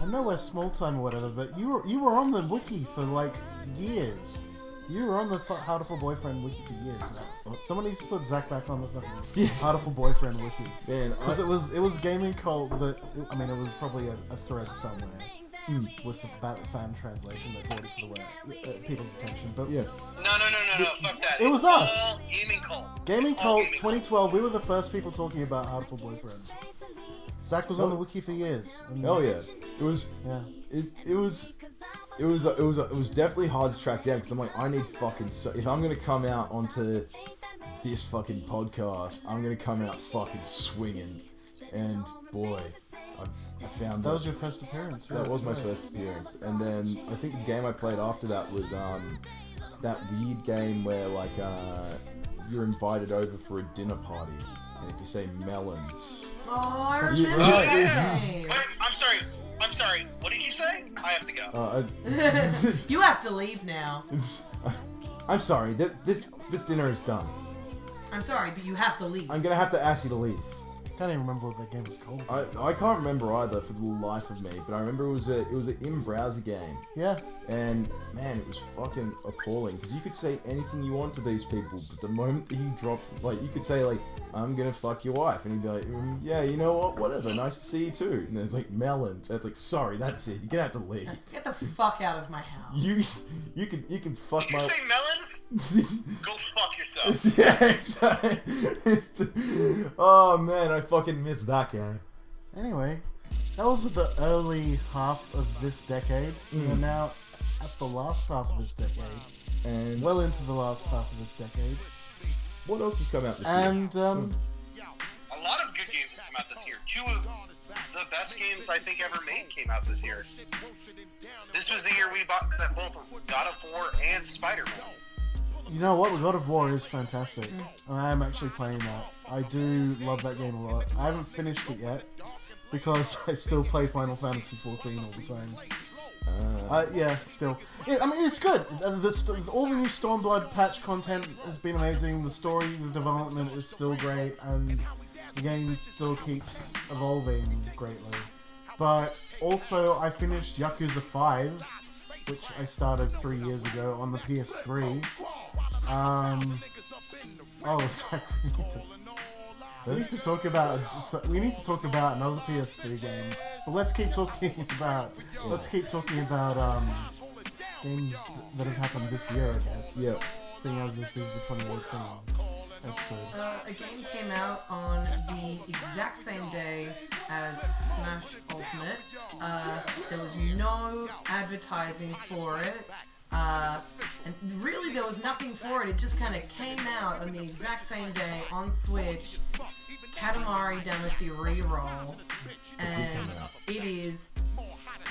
Speaker 2: I know we're small time or whatever, but you were on the wiki for like years. You were on the Heartful Boyfriend wiki for years now. Someone needs to put Zach back on the fucking Heartful Boyfriend wiki.
Speaker 1: Man,
Speaker 2: Because it was Gaming Cult that, I mean, it was probably a thread somewhere with about the fan translation that brought it to the people's attention. But
Speaker 1: yeah.
Speaker 4: No, fuck that.
Speaker 2: It was
Speaker 4: It's
Speaker 2: us.
Speaker 4: all Gaming Cult.
Speaker 2: Gaming
Speaker 4: All
Speaker 2: Cult
Speaker 4: Gaming
Speaker 2: 2012, we were the first people talking about Heartful Boyfriend. Zach was on the wiki for years. And
Speaker 1: Hell yeah. It was.
Speaker 2: Yeah.
Speaker 1: It was definitely hard to track down because I'm like, I need fucking. If I'm gonna come out onto this fucking podcast, I'm gonna come out fucking swinging. And boy, I found
Speaker 2: That was your first appearance. Yeah,
Speaker 1: that was my
Speaker 2: that's right.
Speaker 1: first appearance. And then I think the game I played after that was that weird game where like you're invited over for a dinner party, and if you say melons.
Speaker 3: Oh, I
Speaker 2: That's
Speaker 3: remember
Speaker 2: right.
Speaker 3: that game.
Speaker 4: Wait, I'm sorry. What did you say? I have to go.
Speaker 3: You have to leave now.
Speaker 1: I'm sorry. This dinner is done.
Speaker 3: I'm sorry, but you have to leave.
Speaker 1: I'm gonna have to ask you to leave.
Speaker 2: Can't even remember what that game was called.
Speaker 1: I can't remember either for the life of me, but I remember it was an in-browser game.
Speaker 2: Yeah.
Speaker 1: And man, it was fucking appalling because you could say anything you want to these people, but the moment that he dropped, like, you could say like, "I'm gonna fuck your wife," and he'd be like, "Yeah, you know what? Whatever. Nice to see you too." And then it's like melons. And it's like, "Sorry, that's it. You're gonna have to leave."
Speaker 3: Get the fuck out of my house.
Speaker 1: You can fuck
Speaker 4: Did
Speaker 1: my.
Speaker 4: you say melons? Go fuck yourself.
Speaker 1: Yeah, exactly. Oh man, I fucking missed that game.
Speaker 2: Anyway, that was the early half of this decade. We're now at the last half of this decade.
Speaker 1: And
Speaker 2: Well into the last half of this decade.
Speaker 1: what else has come out this year?
Speaker 2: And,
Speaker 4: A lot of good games have come out this year. Two of the best games I think ever made came out this year. This was the year we bought both God of War and Spider-Man.
Speaker 2: you know what? God of War is fantastic. I am actually playing that. I do love that game a lot. I haven't finished it yet because I still play Final Fantasy 14 all the time. Yeah, still. Yeah, I mean, it's good. All the new Stormblood patch content has been amazing. The story, the development is still great, and the game still keeps evolving greatly. But also, I finished Yakuza 5, which I started 3 years ago on the PS3. Zach, we need to talk about another PS3 game. But let's keep talking about games that have happened this year, I guess.
Speaker 1: Yeah.
Speaker 2: Seeing as this is the 2018 episode.
Speaker 3: A game came out on the exact same day as Smash Ultimate. There was no advertising for it. And really there was nothing for it. It just kind of came out on the exact same day on Switch. Katamari Damacy Reroll. And it is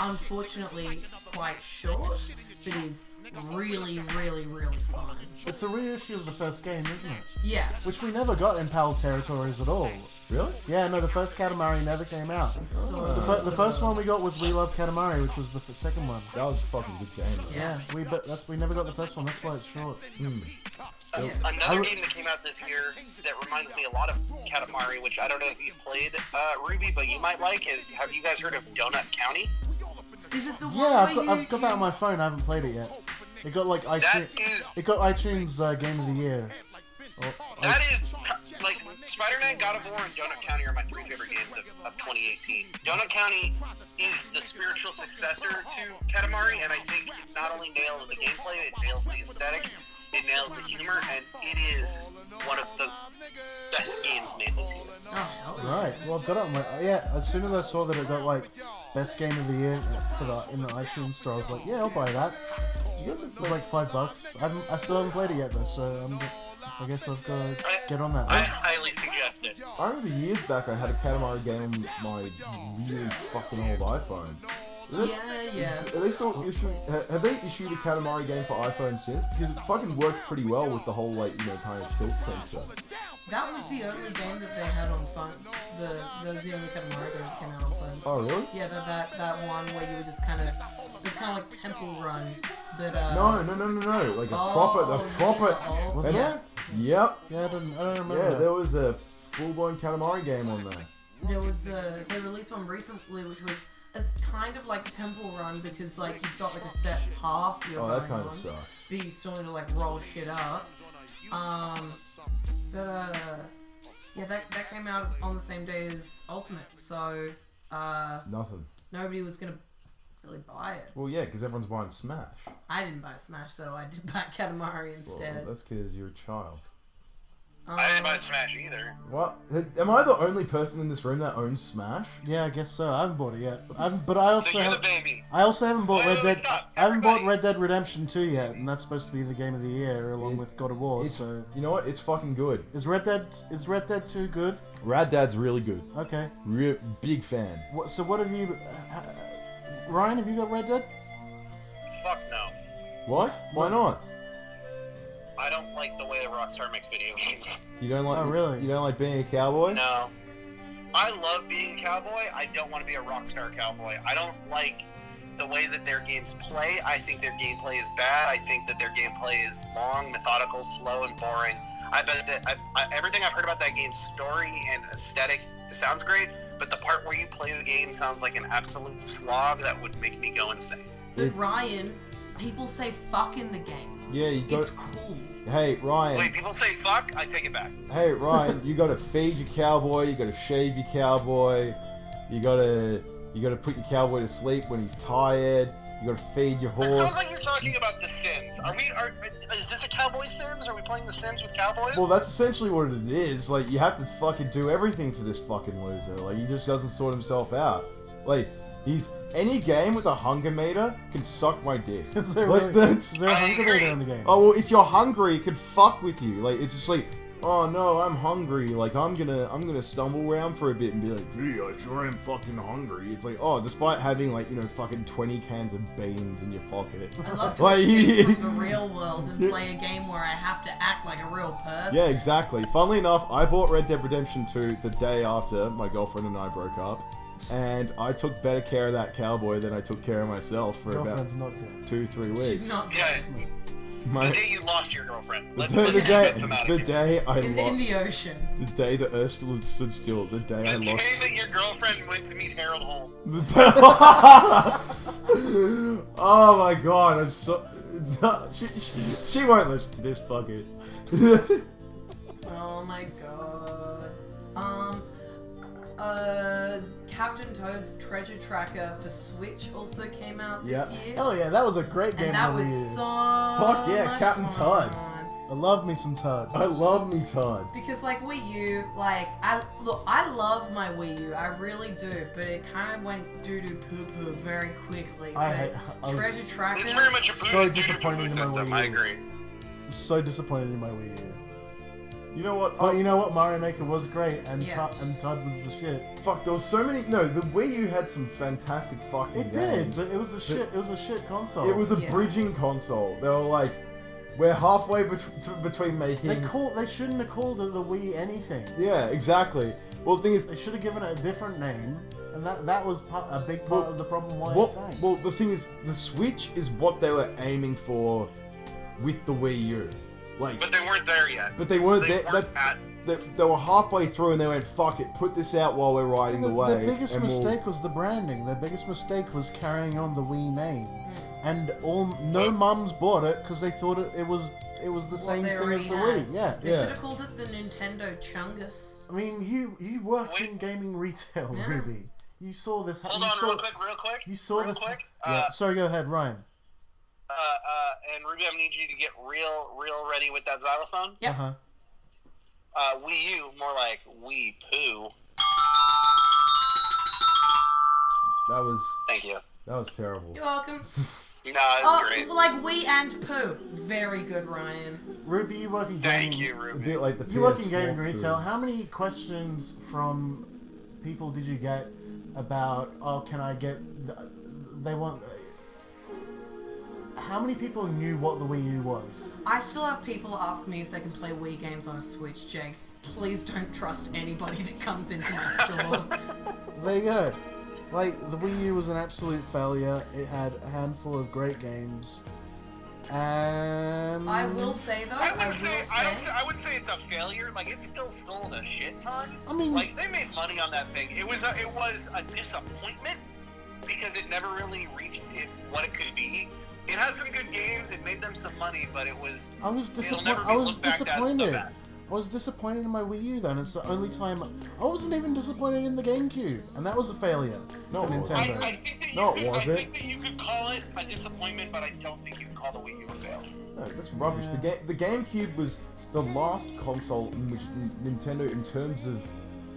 Speaker 3: unfortunately quite short, but is really, really, really fun.
Speaker 2: It's a reissue of the first game, isn't it?
Speaker 3: Yeah.
Speaker 2: Which we never got in PAL territories at all.
Speaker 1: Really?
Speaker 2: Yeah, no, the first Katamari never came out. The first one we got was We Love Katamari, which was the second one.
Speaker 1: That was a fucking good game. Though.
Speaker 3: Yeah.
Speaker 2: We never got the first one. That's why it's short.
Speaker 4: Another game that came out this year that reminds me a lot of Katamari, which I don't know if you've played, Ruby, but you might like, is, have you guys heard of Donut County?
Speaker 3: Is it the one
Speaker 2: Yeah,
Speaker 3: where
Speaker 2: I've got that on my phone. I haven't played it yet. It got like iTunes. It got iTunes Game of the Year.
Speaker 4: That is, like, Spider-Man, God of War, and Donut County are my three favorite games of 2018. Donut County is the spiritual successor to Katamari, and I think it not only nails the gameplay, it nails the aesthetic, it nails the humor, and it is one of the best games made this year.
Speaker 3: Oh, hell yeah.
Speaker 2: Right. Well, I've got it on my. Yeah. As soon as I saw that it got like best game of the year in the iTunes store, I was like, yeah, I'll buy that. It was like $5. I still haven't played it yet though, so I guess I've got to get on that.
Speaker 4: I highly suggest it.
Speaker 1: I remember years back I had a Katamari game on my really fucking old iPhone.
Speaker 3: Yeah.
Speaker 1: Are they still issuing? Have they issued a Katamari game for iPhone since? Because it fucking worked pretty well with the whole kind of tilt sensor.
Speaker 3: That was the only game that they had on phones. That was the only Katamari game that came out on phones.
Speaker 1: Oh really?
Speaker 3: Yeah, that one where you were just kind of, it was kind of like Temple Run, but
Speaker 1: No. Like the proper.
Speaker 2: Was
Speaker 3: yeah.
Speaker 1: Yep.
Speaker 2: Yeah, I don't remember.
Speaker 1: Yeah,
Speaker 2: that.
Speaker 1: there was a full-blown Katamari game on there.
Speaker 3: There was they released one recently which was it's kind of like Temple Run because like you've got like a set path you're
Speaker 1: Oh,
Speaker 3: going
Speaker 1: that kind
Speaker 3: on,
Speaker 1: of sucks.
Speaker 3: but you still need to like roll shit up. Yeah, that came out on the same day as Ultimate, so
Speaker 1: Nothing.
Speaker 3: nobody was gonna really buy it.
Speaker 1: Well, yeah, because everyone's buying Smash.
Speaker 3: I didn't buy Smash though. I did buy Katamari instead.
Speaker 1: Well, that's because you're a child.
Speaker 4: I didn't buy Smash either.
Speaker 1: What? Am I the only person in this room that owns Smash?
Speaker 2: Yeah, I guess so. I haven't bought it yet. But I also
Speaker 4: So you're the
Speaker 2: have.
Speaker 4: baby.
Speaker 2: I also haven't bought
Speaker 4: Wait,
Speaker 2: Red Dead.
Speaker 4: stop.
Speaker 2: I haven't bought
Speaker 4: Everybody.
Speaker 2: Red Dead Redemption 2 yet, and that's supposed to be the game of the year along with God of War.
Speaker 1: It's,
Speaker 2: So
Speaker 1: you know what? It's fucking good.
Speaker 2: is Red Dead 2 good?
Speaker 1: Rad Dad's really good.
Speaker 2: Okay.
Speaker 1: Big fan.
Speaker 2: What have you? Ryan, have you got Red Dead?
Speaker 4: Fuck no.
Speaker 1: What? Why not?
Speaker 4: I don't like the way that Rockstar makes video games.
Speaker 1: You don't like?
Speaker 2: Oh, really?
Speaker 1: You don't like being a cowboy?
Speaker 4: No. I love being a cowboy. I don't want to be a Rockstar cowboy. I don't like the way that their games play. I think their gameplay is bad. I think that their gameplay is long, methodical, slow, and boring. I bet that everything I've heard about that game's story and aesthetic It sounds great, but the part where you play the game sounds like an absolute slog that would make me go insane.
Speaker 3: But Ryan, people say fuck in the game.
Speaker 1: Yeah, you got.
Speaker 3: It's cool.
Speaker 1: Hey Ryan.
Speaker 4: Wait, people say fuck? I take it back.
Speaker 1: Hey Ryan, you gotta feed your cowboy. You gotta shave your cowboy. You gotta put your cowboy to sleep when he's tired. You gotta feed your
Speaker 4: It
Speaker 1: horse.
Speaker 4: sounds like you're talking about The Sims. Is this a cowboy Sims? Are we playing The Sims with cowboys?
Speaker 1: Well, that's essentially what it is. Like, you have to fucking do everything for this fucking loser. Like, he just doesn't sort himself out. Like, any game with a hunger meter can suck my dick.
Speaker 2: Is there,
Speaker 1: Like,
Speaker 2: really,
Speaker 1: that's-
Speaker 2: is there a hunger meter in the game?
Speaker 1: Oh, well, if you're hungry, it could fuck with you. Like, it's just like, oh no, I'm hungry. Like, I'm gonna stumble around for a bit and be like, gee, I sure am fucking hungry. It's like, oh, despite having, like, you know, fucking 20 cans of beans in your pocket.
Speaker 3: I love to
Speaker 1: Like,
Speaker 3: escape from the real world and play a game where I have to act like a real person.
Speaker 1: Yeah, exactly. Funnily enough, I bought Red Dead Redemption 2 the day after my girlfriend and I broke up. And I took better care of that cowboy than I took care of myself for
Speaker 2: Girlfriend's
Speaker 1: about
Speaker 2: not dead.
Speaker 1: 2-3 weeks.
Speaker 3: She's not
Speaker 4: Yeah,
Speaker 1: My-
Speaker 4: the day you lost your girlfriend. Let's
Speaker 1: the
Speaker 4: get
Speaker 1: day,
Speaker 4: them out of
Speaker 1: the
Speaker 4: here.
Speaker 1: day I
Speaker 3: in
Speaker 1: lost,
Speaker 3: the ocean.
Speaker 1: the day the earth stood still, the day I
Speaker 4: The day
Speaker 1: lost.
Speaker 4: that your girlfriend went to meet Harold Holmes.
Speaker 1: Oh my god, I'm so. She won't listen to this, fuck it.
Speaker 3: Oh my god. Captain Toad's Treasure Tracker for Switch also came out this year.
Speaker 2: Hell yeah, that was a great game.
Speaker 3: And that
Speaker 2: on
Speaker 3: was
Speaker 2: Wii U.
Speaker 3: so
Speaker 1: Fuck yeah,
Speaker 3: much
Speaker 1: Captain
Speaker 3: fun.
Speaker 1: Toad.
Speaker 2: I love me some Toad.
Speaker 1: I love me Todd.
Speaker 3: Because like Wii U, like I love my Wii U, I really do, but it kind of went doo-doo poo-poo very quickly.
Speaker 2: I was
Speaker 3: Treasure Tracker.
Speaker 4: It's very much a
Speaker 2: So
Speaker 4: boo
Speaker 2: disappointed in my
Speaker 4: system.
Speaker 2: Wii
Speaker 4: I
Speaker 2: U.
Speaker 4: agree.
Speaker 2: so disappointed in my Wii U.
Speaker 1: You know what?
Speaker 2: But you know what? Mario Maker was great, and
Speaker 3: Yeah.
Speaker 2: Todd was the shit.
Speaker 1: Fuck, there was so many. No, the Wii U had some fantastic fucking
Speaker 2: It
Speaker 1: games.
Speaker 2: did, but it was a shit. It was a shit console.
Speaker 1: It was a
Speaker 3: Yeah.
Speaker 1: bridging console. They were like, we're halfway between making.
Speaker 2: They shouldn't have called it the Wii anything.
Speaker 1: Yeah, exactly. Well, the thing is,
Speaker 2: They should have given it a different name, and that was a big part of the problem why it tanked.
Speaker 1: well, the thing is, the Switch is what they were aiming for with the Wii U. Like,
Speaker 4: But they weren't there yet.
Speaker 1: but they weren't
Speaker 4: They
Speaker 1: there.
Speaker 4: weren't at.
Speaker 1: They were halfway through and they went, fuck it, put this out while we're riding the wave.
Speaker 2: Their biggest
Speaker 1: and we'll-
Speaker 2: mistake was the branding. Their biggest mistake was carrying on the Wii name, and no mums bought it because they thought it was the same
Speaker 3: they
Speaker 2: thing
Speaker 3: already
Speaker 2: as the
Speaker 3: had.
Speaker 2: Wii. Yeah.
Speaker 3: They
Speaker 1: Yeah.
Speaker 3: should have called it the Nintendo Chungus.
Speaker 2: I mean, you work in
Speaker 4: Wait.
Speaker 2: gaming retail,
Speaker 3: Yeah.
Speaker 2: Ruby. You saw this.
Speaker 4: Hold
Speaker 2: you
Speaker 4: on,
Speaker 2: saw,
Speaker 4: real quick.
Speaker 2: You saw
Speaker 4: real
Speaker 2: this.
Speaker 4: quick.
Speaker 2: Yeah. Sorry, go ahead, Ryan.
Speaker 4: And Ruby, I need you to get real ready with that xylophone.
Speaker 3: Yep.
Speaker 2: Uh huh.
Speaker 4: Wii U, more like Wii Poo. Thank you.
Speaker 1: That was terrible.
Speaker 3: You're welcome.
Speaker 4: No, it's great.
Speaker 3: Like Wii and Pooh. Very good, Ryan.
Speaker 2: Ruby, you work in
Speaker 4: Thank
Speaker 2: gaming.
Speaker 4: you,
Speaker 1: A
Speaker 4: Ruby.
Speaker 1: bit like the
Speaker 2: You work in
Speaker 1: PS4
Speaker 2: gaming
Speaker 1: too.
Speaker 2: retail. How many questions from people did you get about? Oh, can I get? They want. How many people knew what the Wii U was?
Speaker 3: I still have people ask me if they can play Wii games on a Switch, Jake. Please don't trust anybody that comes into my store.
Speaker 2: There you go. Like, the Wii U was an absolute failure. It had a handful of great games. And...
Speaker 3: I will say though,
Speaker 4: I
Speaker 3: I will
Speaker 4: would
Speaker 3: say,
Speaker 4: I would say it's a failure. Like, it still sold a shit ton.
Speaker 2: I mean-
Speaker 4: like, they made money on that thing. It was a disappointment because it never really reached what it could be. It had some good games. It made them some money, but it was.
Speaker 2: I was
Speaker 4: It'll never
Speaker 2: disappointed.
Speaker 4: be
Speaker 2: I was
Speaker 4: looked back as the
Speaker 2: disappointed.
Speaker 4: best.
Speaker 2: I was disappointed in my Wii U then. It's the only time... I wasn't even disappointed in the GameCube. And that was a failure
Speaker 1: No,
Speaker 2: for
Speaker 1: it wasn't.
Speaker 2: Nintendo.
Speaker 4: I think that you
Speaker 1: No,
Speaker 4: could,
Speaker 1: was
Speaker 4: I
Speaker 1: it?
Speaker 4: think that you could call it a disappointment, but I don't think you can call the Wii U a failure.
Speaker 1: No, that's rubbish. The GameCube was the last console in which Nintendo, in terms of,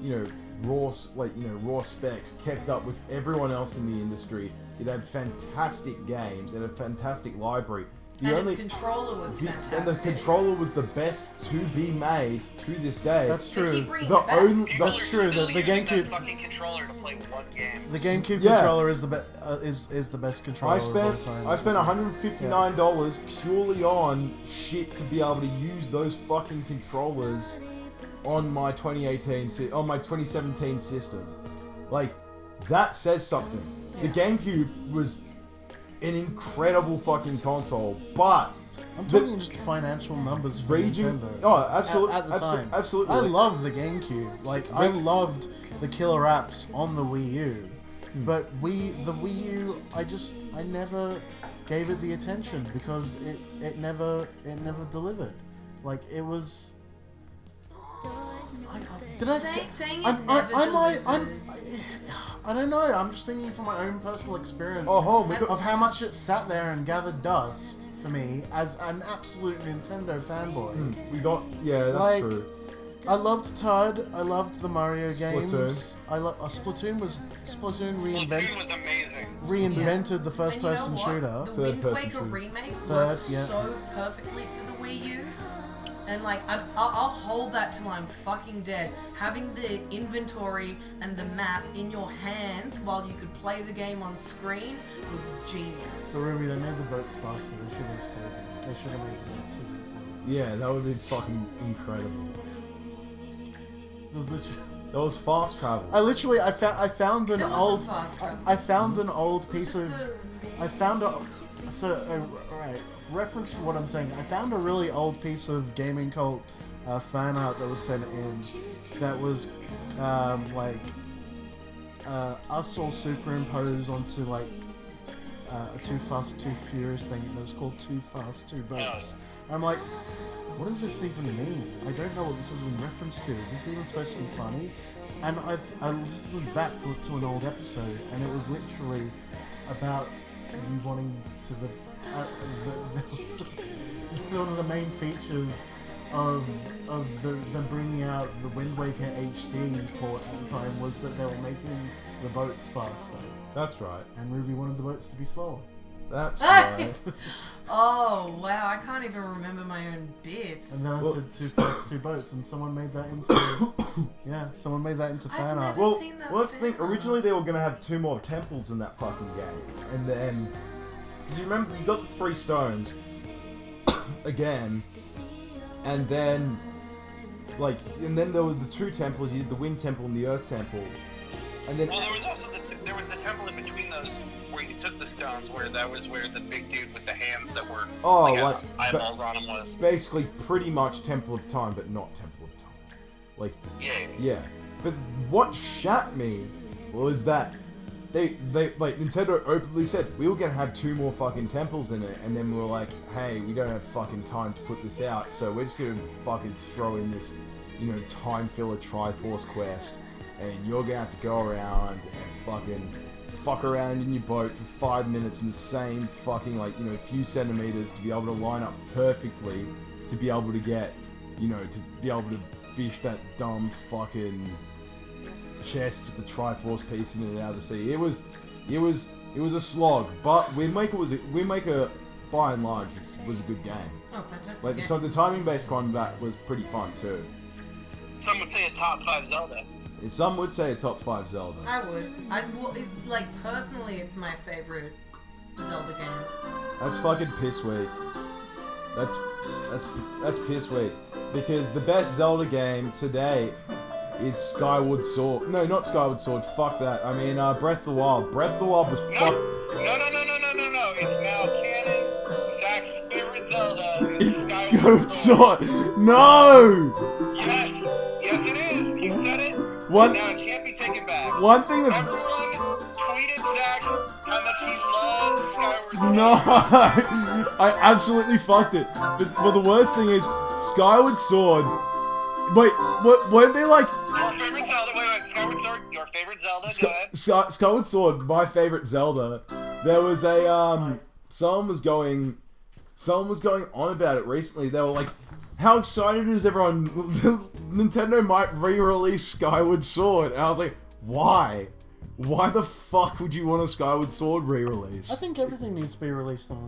Speaker 1: you know, raw specs, kept up with everyone else in the industry. It had fantastic games. It had a fantastic library.
Speaker 3: and its controller was fantastic.
Speaker 1: And the controller was the best to be made to this day.
Speaker 2: That's
Speaker 3: They
Speaker 2: true.
Speaker 3: keep bringing
Speaker 1: The
Speaker 3: it back.
Speaker 1: only
Speaker 4: People
Speaker 2: That's
Speaker 4: are
Speaker 2: true,
Speaker 4: still
Speaker 2: the
Speaker 4: using
Speaker 2: GameCube-
Speaker 4: that fucking controller to play one game.
Speaker 2: The GameCube
Speaker 1: Yeah.
Speaker 2: controller is the best controller
Speaker 1: I
Speaker 2: of all
Speaker 1: spent
Speaker 2: time.
Speaker 1: I spent $159 purely on shit to be able to use those fucking controllers on my 2017 system. Like, that says something. The GameCube was an incredible fucking console, but
Speaker 2: I'm talking just financial numbers for
Speaker 1: Raging.
Speaker 2: Nintendo.
Speaker 1: Oh, absolutely.
Speaker 2: At the time.
Speaker 1: Absolutely.
Speaker 2: I loved the GameCube. Like, I loved the killer apps on the Wii U. But the Wii U, I never gave it the attention because it never delivered. Like, it was...
Speaker 3: Saying it never delivered.
Speaker 2: I don't know. I'm just thinking from my own personal experience
Speaker 1: Oh,
Speaker 2: of how much it sat there and gathered dust for me as an absolute Nintendo fanboy.
Speaker 1: we got. Yeah, that's
Speaker 2: Like,
Speaker 1: true.
Speaker 2: I loved Todd. I loved the Mario games.
Speaker 1: Splatoon.
Speaker 2: Splatoon
Speaker 4: Splatoon was amazing.
Speaker 2: reinvented the
Speaker 3: And
Speaker 2: first
Speaker 3: you know
Speaker 2: person
Speaker 3: what?
Speaker 2: shooter.
Speaker 3: The
Speaker 1: Third
Speaker 3: Wind
Speaker 1: person
Speaker 3: Waker
Speaker 1: shooter.
Speaker 3: remake
Speaker 2: Third,
Speaker 3: works
Speaker 2: yeah.
Speaker 3: so perfectly for the Wii U. And like, I'll hold that till I'm fucking dead. Having the inventory and the map in your hands while you could play the game on screen was genius.
Speaker 2: But Ruby, they made the boats faster. They should have slowed them. They should have made the boats even slower.
Speaker 1: Yeah, that would be fucking incredible.
Speaker 2: There was literally...
Speaker 1: That was fast travel.
Speaker 2: I found an
Speaker 3: It wasn't
Speaker 2: old
Speaker 3: fast travel.
Speaker 2: I found an old piece of
Speaker 3: Just
Speaker 2: I found a right reference to what I'm saying. I found a really old piece of Gaming Cult fan art that was sent in that was like us all superimposed onto like a Too Fast Too Furious thing, and it was called Too Fast Too Boats. I'm like, what does this even mean? I don't know what this is in reference to. Is this even supposed to be funny? And I listened back to an old episode, and it was literally about you wanting to one of the main features of them bringing out the Wind Waker HD port at the time was that they were making the boats faster,
Speaker 1: That's right.
Speaker 2: and Ruby wanted the boats to be slower.
Speaker 1: That's right.
Speaker 3: Oh wow, I can't even remember my own bits.
Speaker 2: And then I said Too Fast Two Boats, and someone made that into someone made that into fan art.
Speaker 3: never
Speaker 1: Well,
Speaker 3: seen that
Speaker 1: let's think.
Speaker 3: film.
Speaker 1: Originally, they were gonna have 2 more temples in that fucking game, and then because you remember you got the 3 stones again, and then there were the 2 temples. You did the Wind Temple and the Earth Temple, and then
Speaker 4: Well, there was also there was the temple in between those where you took the stones, where that was where the big dude with the hands that were
Speaker 1: like
Speaker 4: eyeballs on him was.
Speaker 1: basically pretty much Temple of Time, but not Temple of Time. Like,
Speaker 4: Yeah.
Speaker 1: But what shat me was that they like Nintendo openly said we were gonna have 2 more fucking temples in it, and then we were like, hey, we don't have fucking time to put this out, so we're just gonna fucking throw in this, time filler Triforce quest, and you're gonna have to go around and fucking fuck around in your boat for 5 minutes in the same fucking few centimeters to be able to line up perfectly to be able to get, to be able to fish that dumb fucking chest with the Triforce piece in and out of the sea. It was a slog, but Windmaker by and large was a good game.
Speaker 3: Oh, fantastic.
Speaker 1: Like so the timing based combat was pretty fun too.
Speaker 4: Some would say a top 5 Zelda.
Speaker 1: Some would say a top 5 Zelda.
Speaker 3: I would. Personally, it's my favorite Zelda game.
Speaker 1: That's fucking piss weak. That's piss weak. Because the best Zelda game today is Skyward Sword. No, not Skyward Sword. Fuck that. I mean, Breath of the Wild. Breath of the Wild was fuck.
Speaker 4: No. It's now canon. Zach's favorite Zelda is
Speaker 1: Skyward Sword. No.
Speaker 4: Yes, it is. You said it.
Speaker 1: One-
Speaker 4: And now it can't be taken back.
Speaker 1: One thing that's
Speaker 4: Everyone tweeted Zach how much he loves Skyward Sword.
Speaker 1: no. I absolutely fucked it. But the worst thing is Skyward Sword. Wait, what? Weren't they like?
Speaker 4: Your favorite Zelda? Wait. Skyward Sword. Your favorite Zelda? Go ahead.
Speaker 1: Skyward Sword, my favorite Zelda. There was a someone was going on about it recently. They were like, "How excited is everyone? Nintendo might re-release Skyward Sword." And I was like, "Why? Why the fuck would you want a Skyward Sword re-release?"
Speaker 2: I think everything needs to be re-released on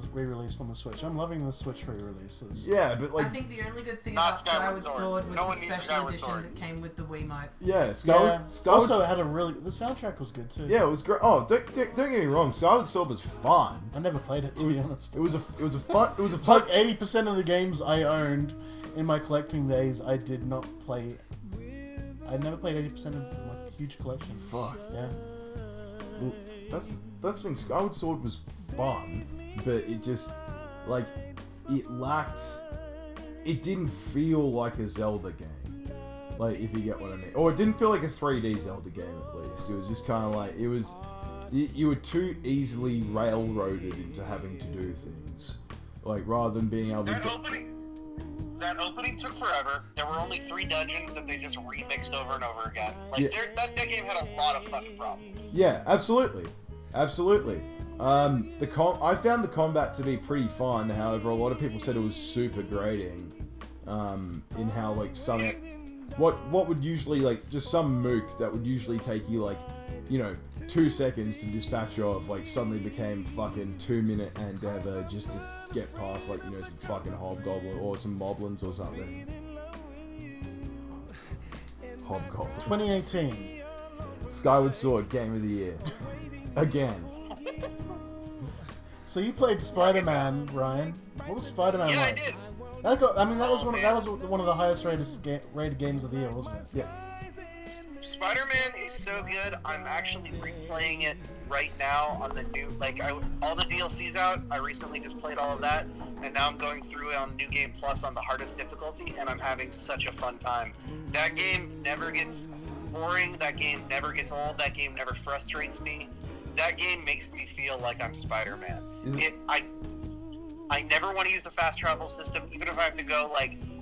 Speaker 2: the Switch. I'm loving the Switch re-releases.
Speaker 1: Yeah, but like,
Speaker 3: I think the only good thing
Speaker 4: Not
Speaker 3: about Skyward
Speaker 4: Skyward
Speaker 3: Sword
Speaker 4: Sword.
Speaker 3: was
Speaker 4: No
Speaker 3: the
Speaker 4: one needs
Speaker 3: special
Speaker 4: Skyward
Speaker 3: edition
Speaker 4: Sword.
Speaker 3: that came with the Wiimote.
Speaker 1: yeah, Skyward.
Speaker 2: Also, it had the soundtrack was good too.
Speaker 1: Yeah, it was great. Oh, don't get me wrong. Skyward Sword was fun.
Speaker 2: I never played it to be honest.
Speaker 1: It was a fun.
Speaker 2: Like 80% of the games I owned in my collecting days, I did not play. I never played 80% of my huge collection.
Speaker 1: Fuck.
Speaker 2: Yeah.
Speaker 1: That's the thing. Skyward Sword was fun, but it just like it didn't feel like a Zelda game. Like, if you get what I mean. Or it didn't feel like a 3D Zelda game, at least. It was just kind of like, you were too easily railroaded into having to do things. Like, rather than being able to...
Speaker 4: That opening took forever. There were only 3 dungeons that they just remixed over and over again. Like,
Speaker 1: Yeah.
Speaker 4: that game had a lot of fucking problems.
Speaker 1: Yeah, absolutely. Absolutely. I found the combat to be pretty fun. However, a lot of people said it was super grating. In how, like, what would usually, like, just some mook that would usually take you, like, 2 seconds to dispatch of, like, suddenly became fucking 2-minute endeavor just to get past, like, some fucking hobgoblin or some moblins or something. Hobgoblin.
Speaker 2: 2018.
Speaker 1: Skyward Sword, Game of the Year. Again.
Speaker 2: So you played Spider-Man, Ryan. What was Spider-Man
Speaker 4: Yeah, I
Speaker 2: like?
Speaker 4: did.
Speaker 2: That was one of the highest rated games of the year, wasn't it?
Speaker 1: Yeah.
Speaker 4: Spider-Man is so good. I'm actually replaying it right now on the new, all the DLC's out. I recently just played all of that, and now I'm going through it on New Game Plus on the hardest difficulty, and I'm having such a fun time. That game never gets boring. That game never gets old. That game never frustrates me. That game makes me feel like I'm Spider-Man. I never want to use the fast travel system, even if I have to go,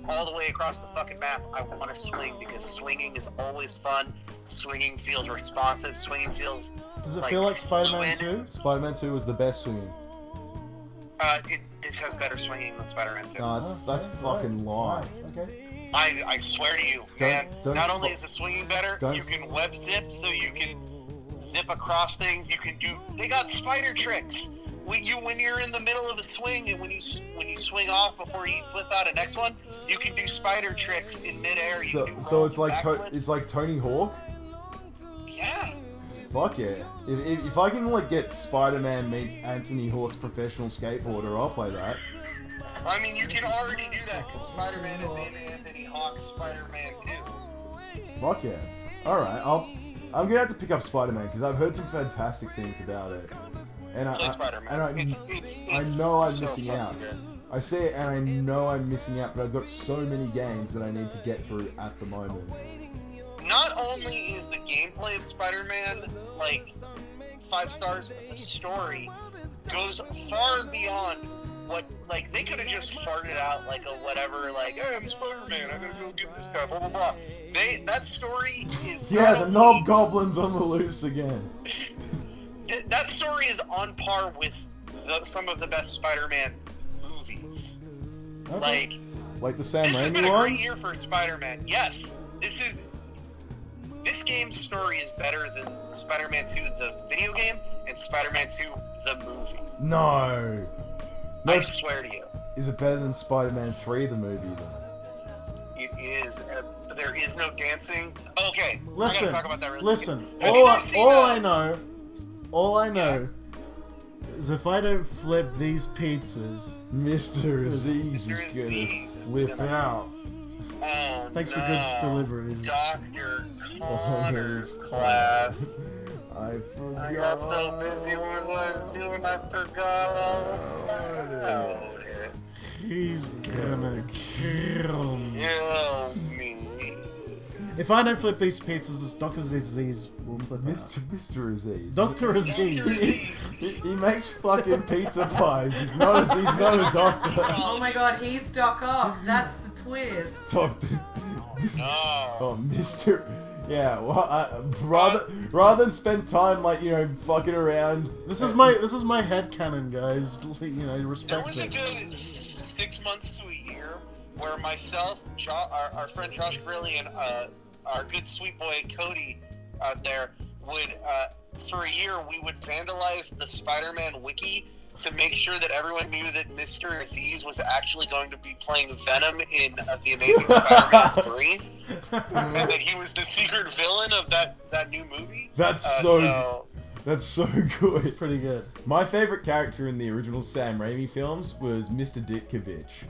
Speaker 4: all the way across the fucking map. I want to swing, because swinging is always fun. Swinging feels responsive. Swinging feels...
Speaker 2: Does it feel like Spider-Man
Speaker 4: fluid.
Speaker 2: 2?
Speaker 1: Spider-Man 2 was the best swinging.
Speaker 4: This has better swinging than Spider-Man 2.
Speaker 1: No, that's fucking lie.
Speaker 2: Okay.
Speaker 4: I swear to you, man.
Speaker 1: don't
Speaker 4: Not only is the swinging better,
Speaker 1: don't-
Speaker 4: you can web zip, so you can zip across things. You can do... They got spider tricks. When you're in the middle of a swing, and when you swing off before you flip out a next one, you can do spider tricks in midair. You can do
Speaker 1: So
Speaker 4: rolls
Speaker 1: it's like
Speaker 4: backflips.
Speaker 1: it's like Tony Hawk.
Speaker 4: Yeah.
Speaker 1: Fuck yeah! If I can get Spider-Man meets Anthony Hawk's professional skateboarder, I'll play that.
Speaker 4: I mean, you can already do that, because Spider-Man is in Anthony Hawk's Spider-Man 2.
Speaker 1: Fuck yeah! All right, I'm gonna have to pick up Spider-Man because I've heard some fantastic things about it. And
Speaker 4: Play Spider-Man.
Speaker 1: I
Speaker 4: It's
Speaker 1: know I'm
Speaker 4: so
Speaker 1: missing
Speaker 4: fucking
Speaker 1: out.
Speaker 4: good.
Speaker 1: I say it, and I know I'm missing out, but I've got so many games that I need to get through at the moment.
Speaker 4: Not only is the gameplay of Spider-Man 5 stars, the story goes far beyond what they could have just farted out a whatever, hey, I'm Spider-Man, I gotta go get this guy, blah blah blah. That story is
Speaker 1: Yeah,
Speaker 4: not
Speaker 1: the
Speaker 4: only-
Speaker 1: knob goblin's on the loose again.
Speaker 4: That story is on par with some of the best Spider-Man movies.
Speaker 2: Okay.
Speaker 1: Like the Sam
Speaker 4: This has been
Speaker 1: Raimi
Speaker 4: a great
Speaker 1: ones.
Speaker 4: year for Spider-Man. Yes, this game's story is better than Spider-Man 2, the video game, and Spider-Man 2, the movie.
Speaker 1: No.
Speaker 4: I swear to you,
Speaker 1: Is it better than Spider-Man 3, the movie, though?
Speaker 4: it is. There is no dancing. Okay,
Speaker 2: Listen,
Speaker 4: I'm gonna talk about that really
Speaker 2: listen.
Speaker 4: quick. Have you guys seen,
Speaker 2: All I know is if I don't flip these pizzas,
Speaker 1: Mr. Aziz
Speaker 4: Mr.
Speaker 1: is gonna
Speaker 4: Aziz
Speaker 1: flip
Speaker 4: is gonna-
Speaker 1: out.
Speaker 4: Oh,
Speaker 2: Thanks for
Speaker 4: no.
Speaker 2: good delivery.
Speaker 4: Dr. Connor's class.
Speaker 1: I forgot.
Speaker 4: I got so busy with what I was doing, I forgot all about it.
Speaker 2: he's gonna kill me.
Speaker 4: Kill me.
Speaker 2: If I don't flip these pizzas, Dr. Aziz will flip out.
Speaker 1: Mr. Aziz.
Speaker 2: Dr. Aziz.
Speaker 1: He makes fucking pizza pies. He's not a doctor.
Speaker 3: Oh my god, he's Doc Ock. That's the twist.
Speaker 1: Doctor.
Speaker 4: No.
Speaker 1: Oh, Mr. Yeah, well, rather than spend time fucking around.
Speaker 2: This is my headcanon, guys.
Speaker 4: There
Speaker 2: Respect
Speaker 4: was a
Speaker 2: it.
Speaker 4: good 6 months to a year where myself, our friend Josh Grilly, and our good sweet boy Cody out there would, for a year, we would vandalize the Spider-Man wiki to make sure that everyone knew that Mr. Aziz was actually going to be playing Venom in The Amazing Spider-Man 3, and that he was the secret villain of that new movie.
Speaker 1: That's That's so good.
Speaker 2: Pretty good.
Speaker 1: My favorite character in the original Sam Raimi films was Mr. Ditkovich.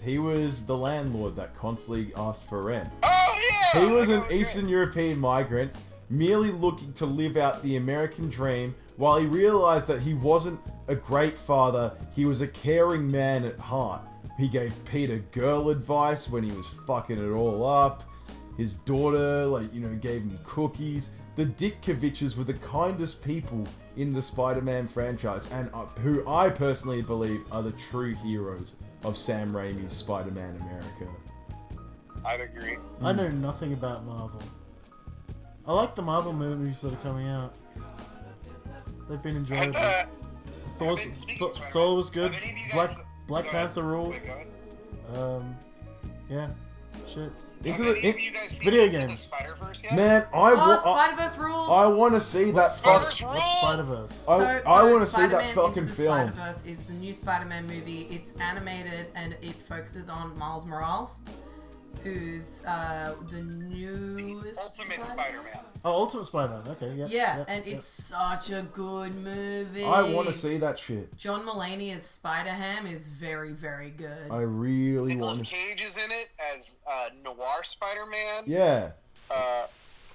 Speaker 1: He was the landlord that constantly asked for rent.
Speaker 4: Oh yeah!
Speaker 1: He was
Speaker 4: I
Speaker 1: an
Speaker 4: know, yeah.
Speaker 1: Eastern European migrant, merely looking to live out the American dream While he realized that he wasn't a great father, he was a caring man at heart. He gave Peter girl advice when he was fucking it all up. His daughter, gave him cookies. The Ditkoviches were the kindest people in the Spider-Man franchise, and who I personally believe are the true heroes of Sam Raimi's Spider-Man America.
Speaker 4: I'd agree.
Speaker 2: I know nothing about Marvel. I like the Marvel movies that are coming out. They've been enjoyable. Thor was good. Black Panther ruled. Yeah. Shit. Video games.
Speaker 4: Spider-Verse yet?
Speaker 1: Man,
Speaker 3: Spider-Verse rules.
Speaker 1: I want to see that
Speaker 4: Spider-Verse rules?
Speaker 2: Spider-Verse.
Speaker 1: I want to see that
Speaker 3: Spider-Man
Speaker 1: fucking
Speaker 3: Into the
Speaker 1: film.
Speaker 3: Spider-Verse is the new Spider-Man movie. It's animated and it focuses on Miles Morales, who's the newest
Speaker 4: Ultimate Spider-Man.
Speaker 2: Oh, Ultimate Spider-Man. Okay, yeah.
Speaker 3: Yeah, and it's such a good movie.
Speaker 1: I want to see that shit.
Speaker 3: John Mulaney as Spider-Ham is very, very good.
Speaker 1: I really want
Speaker 4: Nicolas
Speaker 1: to.
Speaker 4: Cage is in it as Noir Spider-Man.
Speaker 1: Yeah.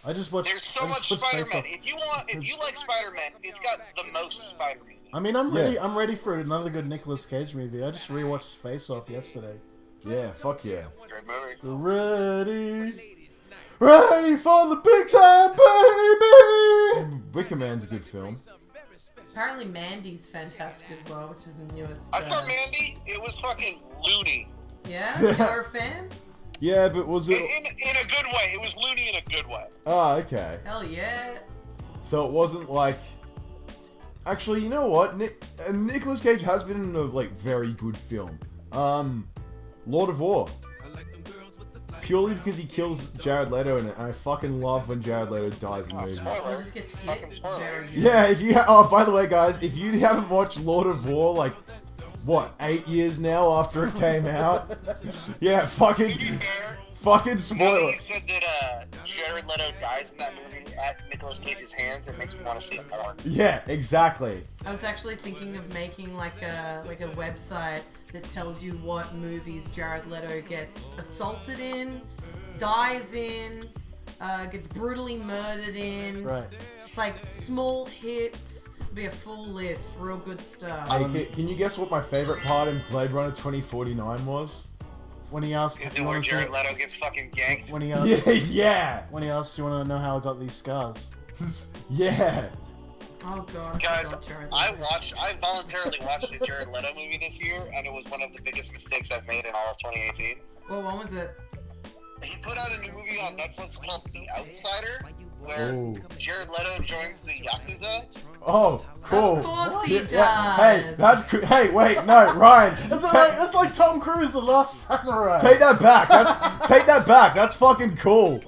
Speaker 2: I just watched.
Speaker 4: There's so much Spider-Man.
Speaker 2: Face
Speaker 4: If you like Spider-Man, it's got the most Spider-Man.
Speaker 2: I mean, I'm ready. I'm ready for another good Nicolas Cage movie. I just rewatched Face Off yesterday.
Speaker 1: Yeah, fuck yeah.
Speaker 4: Good movie.
Speaker 1: Ready for the big time, baby! Wicker Man's a good film.
Speaker 3: Apparently Mandy's fantastic as well, which is the newest.
Speaker 4: I saw Mandy. It was fucking loony.
Speaker 3: Yeah? You're a fan?
Speaker 1: Yeah, but was it...
Speaker 4: In a good way. It was loony in a good way.
Speaker 1: Oh, okay.
Speaker 3: Hell yeah.
Speaker 1: So it wasn't like... Actually, you know what? Nicolas Cage has been in a, very good film. Lord of War. Purely because he kills Jared Leto in it, and I fucking love when Jared Leto dies in movies.
Speaker 3: He just gets
Speaker 4: Fucking
Speaker 3: hit.
Speaker 4: spoilers.
Speaker 3: Very good.
Speaker 1: Yeah, if you... Oh, by the way, guys, if you haven't watched Lord of War, 8 years now after it came out? Yeah, fucking...
Speaker 4: To be fair,
Speaker 1: Fucking
Speaker 4: now that
Speaker 1: spoiler.
Speaker 4: you said that Jared Leto dies in that movie at Nicolas Cage's hands, it makes me want to see it more.
Speaker 1: Yeah, exactly.
Speaker 3: I was actually thinking of making a website that tells you what movies Jared Leto gets assaulted in, dies in, gets brutally murdered in.
Speaker 2: Right.
Speaker 3: Just small hits. Be a full list. Real good stuff.
Speaker 1: Hey, can you guess what my favorite part in Blade Runner 2049 was?
Speaker 2: When he asked,
Speaker 4: Is it where Jared Leto gets fucking ganked?
Speaker 2: when he asked,
Speaker 1: Yeah.
Speaker 2: when he asked, you want to know how I got these scars?
Speaker 1: Yeah.
Speaker 3: Oh god.
Speaker 4: Guys,
Speaker 3: forgot Jared
Speaker 4: I
Speaker 3: Leto.
Speaker 4: voluntarily watched the Jared Leto movie this year, and it was one of the biggest mistakes I've made in all of 2018.
Speaker 3: What one was it?
Speaker 4: He put out a new movie on Netflix called The Outsider, where
Speaker 1: Ooh.
Speaker 4: Jared Leto joins the Yakuza.
Speaker 1: Oh, cool.
Speaker 3: Of course he does.
Speaker 1: Hey, that's cool. Hey, wait, no, Ryan.
Speaker 2: That's like Tom Cruise, The Last Samurai.
Speaker 1: Take that back. Take that back. That's fucking cool.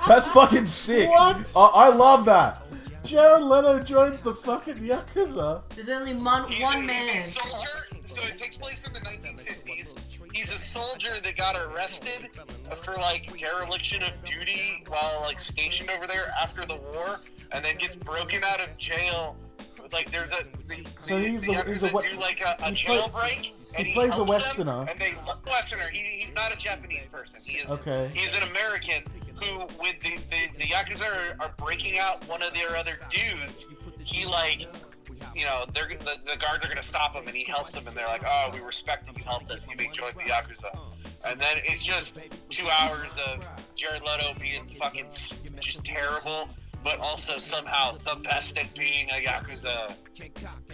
Speaker 1: That's fucking sick.
Speaker 2: What?
Speaker 1: I love that.
Speaker 2: Jared Leto joins the fucking Yakuza.
Speaker 3: There's only one
Speaker 4: He's a
Speaker 3: man.
Speaker 4: soldier, so it takes place in the 1950s. He's a soldier that got arrested for dereliction of duty while stationed over there after the war, and then gets broken out of jail. There's
Speaker 2: he's a
Speaker 4: jailbreak. And
Speaker 2: he plays a
Speaker 4: helps
Speaker 2: Westerner.
Speaker 4: them, and they Westerner. He's not a Japanese person. He is.
Speaker 2: Okay.
Speaker 4: He's an American who, with the Yakuza are breaking out one of their other dudes. He the guards are gonna stop him, and he helps them, and they're like, "Oh, we respect that you helped us. You may join the Yakuza." And then it's just 2 hours of Jared Leto being fucking just terrible, but also somehow the best at being a Yakuza.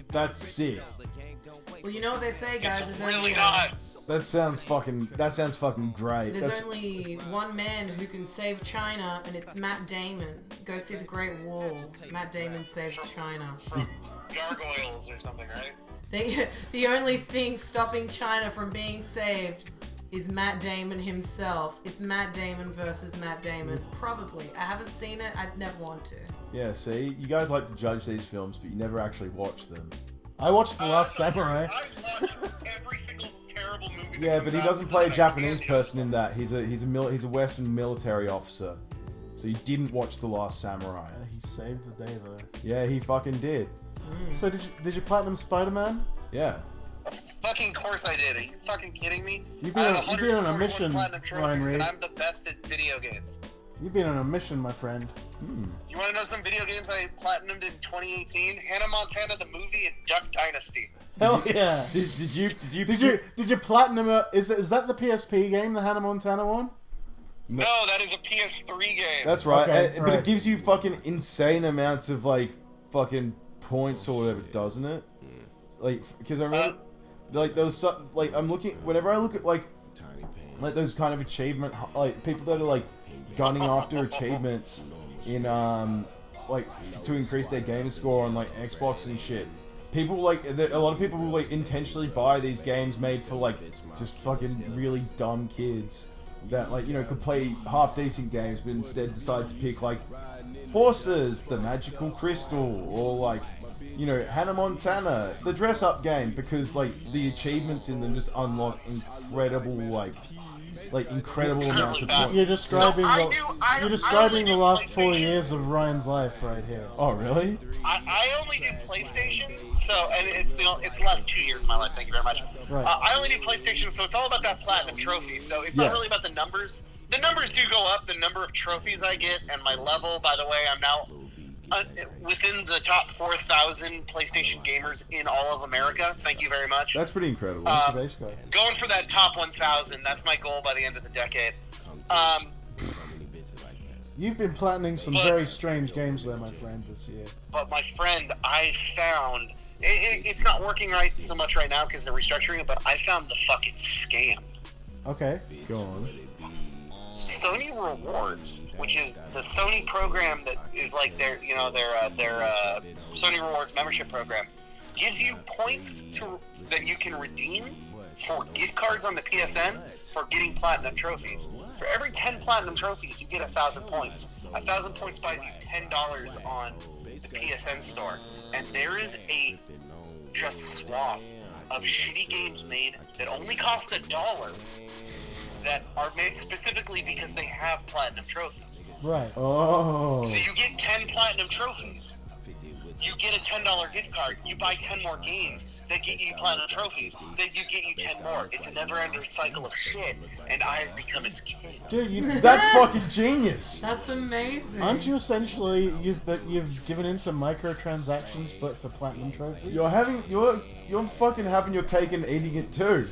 Speaker 1: That's sick.
Speaker 3: Well, you know what they say, guys.
Speaker 4: It's
Speaker 3: There's
Speaker 4: really
Speaker 3: only,
Speaker 4: not.
Speaker 1: That sounds fucking great.
Speaker 3: There's only one man who can save China, and it's Matt Damon. Go see The Great Wall. Matt Damon saves China.
Speaker 4: From gargoyles or something, right?
Speaker 3: The only thing stopping China from being saved is Matt Damon himself. It's Matt Damon versus Matt Damon. Probably. I haven't seen it. I'd never want to.
Speaker 1: Yeah, see, you guys like to judge these films, but you never actually watch them.
Speaker 2: I watched The Last
Speaker 4: That's
Speaker 2: Samurai.
Speaker 4: true. I've watched every single terrible movie.
Speaker 1: Yeah,
Speaker 4: that
Speaker 1: but he
Speaker 4: comes out
Speaker 1: doesn't
Speaker 4: since
Speaker 1: play a
Speaker 4: the
Speaker 1: Japanese
Speaker 4: 1980s.
Speaker 1: person in that. He's a Western military officer. So you didn't watch The Last Samurai.
Speaker 2: He saved the day though.
Speaker 1: Yeah, he fucking did.
Speaker 2: So did you platinum Spider-Man?
Speaker 1: Yeah.
Speaker 4: Fucking course I did. Are you fucking kidding me?
Speaker 2: You've been
Speaker 4: I have
Speaker 2: on a
Speaker 4: 141
Speaker 2: mission,
Speaker 4: platinum trophies,
Speaker 2: Ryan Reed.
Speaker 4: and I'm the best at video games.
Speaker 2: You've been on a mission, my friend.
Speaker 4: You want to know some video games I platinumed in 2018? Hannah Montana the movie and Duck Dynasty.
Speaker 2: Hell yeah! Did you platinum? Is that the PSP game, the Hannah Montana one?
Speaker 4: No, that is a PS3 game.
Speaker 1: That's right.
Speaker 2: Okay,
Speaker 1: But it gives you fucking insane amounts of like fucking points or whatever, doesn't it? Like, because I remember, like there was some, like I'm looking whenever I look at like those kind of achievement, like people that are like gunning after achievements in like to increase their game score on like Xbox and shit. People like a lot of people will like intentionally buy these games made for like just fucking really dumb kids that like, you know, could play half decent games but instead decide to pick like Horses, the Magical Crystal, or like, you know, Hannah Montana, the dress up game, because like the achievements in them just unlock incredible incredible amounts of points.
Speaker 2: You're describing
Speaker 4: I
Speaker 2: the
Speaker 4: do
Speaker 2: last 4
Speaker 4: PlayStation.
Speaker 2: years of Ryan's life right here.
Speaker 1: Oh really?
Speaker 4: I only do PlayStation, so and it's the last 2 years of my life. Thank you very much.
Speaker 2: Right.
Speaker 4: I only do PlayStation, so it's all about that platinum trophy. So it's not really about the numbers. The numbers do go up. The number of trophies I get and my level. By the way, I'm now within the top 4,000 PlayStation gamers in all of America. Thank you very much.
Speaker 1: That's pretty incredible.
Speaker 2: Base guy.
Speaker 4: Going for that top 1,000. That's my goal by the end of the decade.
Speaker 2: You've been platinuming some very strange games there, my friend, this year.
Speaker 4: But my friend, I found it's not working right so much right now because they're restructuring it. But I found the fucking scam.
Speaker 2: Okay.
Speaker 1: Go on.
Speaker 4: Sony Rewards, which is the Sony program that is like their Sony Rewards membership program, gives you points that you can redeem for gift cards on the PSN for getting platinum trophies. For every 10 platinum trophies, you get 1,000 points. 1,000 points buys you $10 on the PSN store, and there is a just swath of shitty games made that only cost $1. That are made specifically because they have platinum trophies.
Speaker 2: Right.
Speaker 1: Oh.
Speaker 4: So you get 10 platinum trophies. You get a $10 gift card. You buy 10 more games. They get you platinum trophies. Then you get you 10 more. It's a never-ending cycle of shit, and I have become its king.
Speaker 2: Dude,
Speaker 1: That's fucking genius.
Speaker 3: That's amazing.
Speaker 2: aren't you essentially you've given into microtransactions but for platinum trophies?
Speaker 1: You're fucking having your cake and eating it too.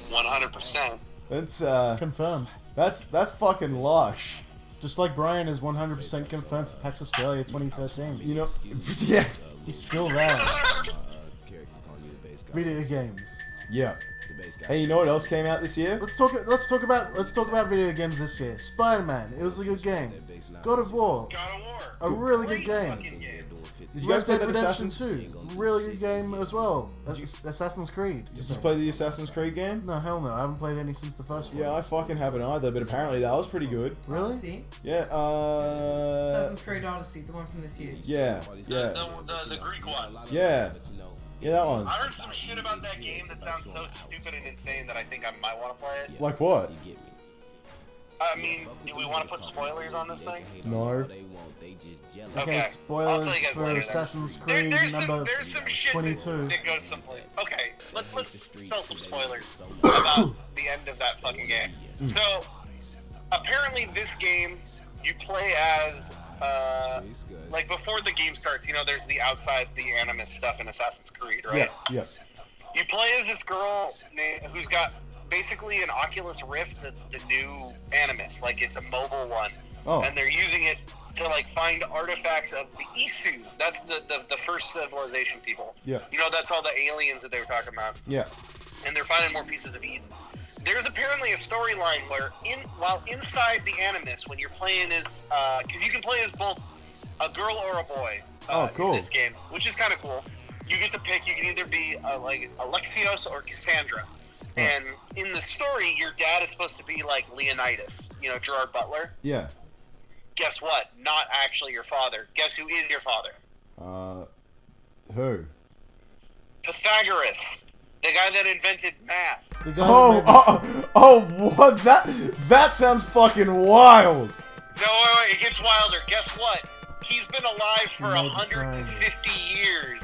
Speaker 4: 100%.
Speaker 1: That's
Speaker 2: Confirmed.
Speaker 1: that's fucking lush.
Speaker 2: Just like Brian is 100% confirmed for PAX Australia 2013.
Speaker 1: You know, yeah,
Speaker 2: He's still there. Video games.
Speaker 1: yeah. Hey, you know what else came out this year?
Speaker 2: Let's talk about video games this year. Spider-Man. It was a good game. God of War.
Speaker 4: God of War.
Speaker 2: A really good
Speaker 4: Great
Speaker 2: game.
Speaker 4: fucking game.
Speaker 1: Did you guys play
Speaker 2: Red Dead
Speaker 1: that
Speaker 2: Redemption
Speaker 1: Assassin's?
Speaker 2: 2. Really good game as well. Assassin's Creed.
Speaker 1: Did you play the Assassin's Creed game?
Speaker 2: No, hell no. I haven't played any since the first one.
Speaker 1: Yeah, I fucking haven't either, but apparently that was pretty good.
Speaker 2: Really?
Speaker 3: Odyssey?
Speaker 1: Yeah,
Speaker 3: Assassin's Creed Odyssey, the one from this year.
Speaker 1: yeah, yeah,
Speaker 4: The Greek one.
Speaker 1: yeah, yeah, that one.
Speaker 4: I heard some shit about that game that sounds so stupid and insane that I think I might want to play it.
Speaker 1: Like what?
Speaker 4: I mean, do we want to put spoilers on this thing?
Speaker 1: No.
Speaker 2: Okay,
Speaker 4: I'll
Speaker 2: spoilers
Speaker 4: tell you guys
Speaker 2: for
Speaker 4: later then.
Speaker 2: Assassin's Creed
Speaker 4: There's
Speaker 2: number
Speaker 4: some shit
Speaker 2: 22.
Speaker 4: that goes someplace. Okay, let's sell some spoilers about the end of that fucking game. So, apparently this game, you play as, like before the game starts, you know, there's the outside, the Animus stuff in Assassin's Creed, right?
Speaker 1: Yeah, yeah.
Speaker 4: You play as this girl who's got basically an Oculus Rift that's the new Animus, like it's a mobile one.
Speaker 1: Oh.
Speaker 4: And they're using it to like find artifacts of the Isus. That's the first civilization people.
Speaker 1: Yeah.
Speaker 4: You know, that's all the aliens that they were talking about.
Speaker 1: Yeah.
Speaker 4: And they're finding more pieces of Eden. There's apparently a storyline where while inside the Animus, when you're playing as, because you can play as both a girl or a boy
Speaker 1: cool.
Speaker 4: in this game, which is kind of cool. You get to pick. You can either be like Alexios or Cassandra. And in the story, your dad is supposed to be like Leonidas, you know, Gerard Butler.
Speaker 1: Yeah.
Speaker 4: Guess what? Not actually your father. Guess who is your father?
Speaker 1: Who?
Speaker 4: Pythagoras, the guy that invented math.
Speaker 2: The guy that made
Speaker 1: What? That sounds fucking wild.
Speaker 4: No, wait, it gets wilder. Guess what? He's been alive for 150 years.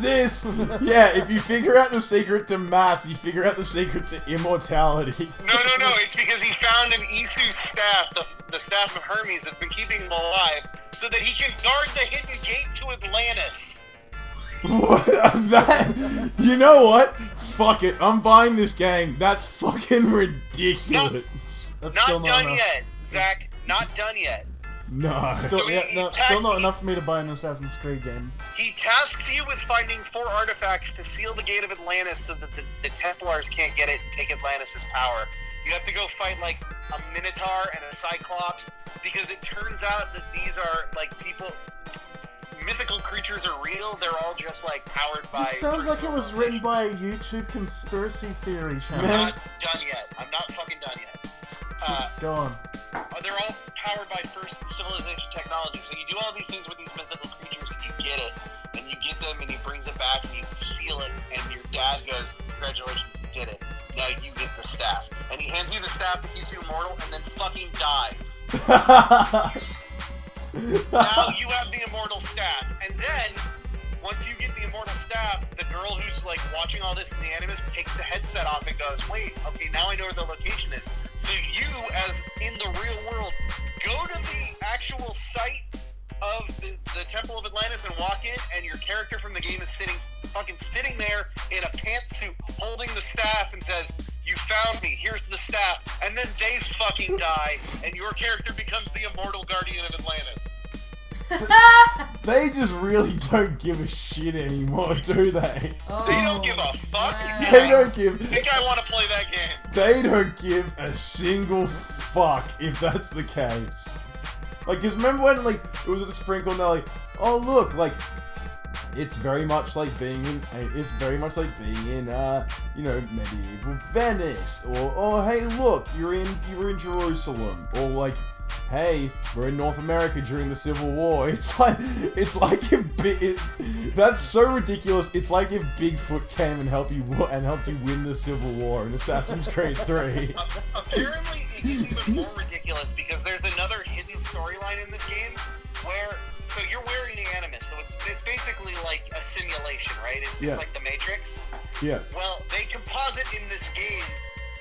Speaker 1: This, yeah, if you figure out the secret to math, you figure out the secret to immortality.
Speaker 4: No, it's because he found an Isu staff, the staff of Hermes, that's been keeping him alive, so that he can guard the hidden gate to Atlantis.
Speaker 1: That, you know what? Fuck it, I'm buying this game. That's fucking ridiculous.
Speaker 2: That's
Speaker 4: Not
Speaker 2: still
Speaker 4: done
Speaker 2: enough.
Speaker 4: yet, Zach. Not done yet.
Speaker 1: No.
Speaker 2: Still,
Speaker 4: So
Speaker 2: still not enough for me to buy an Assassin's Creed game.
Speaker 4: He tasks you with finding 4 artifacts to seal the gate of Atlantis so that the Templars can't get it and take Atlantis' power. You have to go fight like a Minotaur and a Cyclops, because it turns out that these are like people. Mythical creatures are real. They're all just like powered by.
Speaker 2: This sounds like it was written by a YouTube conspiracy theory channel.
Speaker 4: I'm not done yet. I'm not fucking done yet.
Speaker 2: Go on.
Speaker 4: They're all powered by first civilization technology. So you do all these things with these mythical creatures, and you get it, and you get them, and he brings it back, and you seal it, and your dad goes, "Congratulations, you did it. Now you get the staff." And he hands you the staff that keeps you immortal, and then fucking dies. Now you have the immortal staff, and then once you get the immortal staff, the girl who's like watching all this in the Animus takes the headset off and goes, "Wait, okay, now I know where the location is." So you, as in the real world, go to the actual site of the Temple of Atlantis and walk in, and your character from the game is sitting there in a pantsuit holding the staff and says, "You found me, here's the staff," and then they fucking die, and your character becomes the immortal guardian of Atlantis.
Speaker 1: They just really don't give a shit anymore, do they?
Speaker 4: They don't give a fuck.
Speaker 3: Yeah.
Speaker 1: They don't give.
Speaker 4: I think I want to play that game.
Speaker 1: They don't give a single fuck if that's the case. Like, cause remember when like it was a sprinkle and they're like, "Oh look, like it's very much like being in, you know, medieval Venice," or "Oh hey look, you're in Jerusalem," or like, "Hey, we're in North America during the Civil War." It's like if that's so ridiculous. It's like if Bigfoot came and helped you win the Civil War in Assassin's Creed 3.
Speaker 4: Apparently, it gets even more ridiculous because there's another hidden storyline in this game where, so you're wearing the Animus, so it's basically like a simulation, right? It's like the Matrix.
Speaker 1: Yeah.
Speaker 4: Well, they composite in this game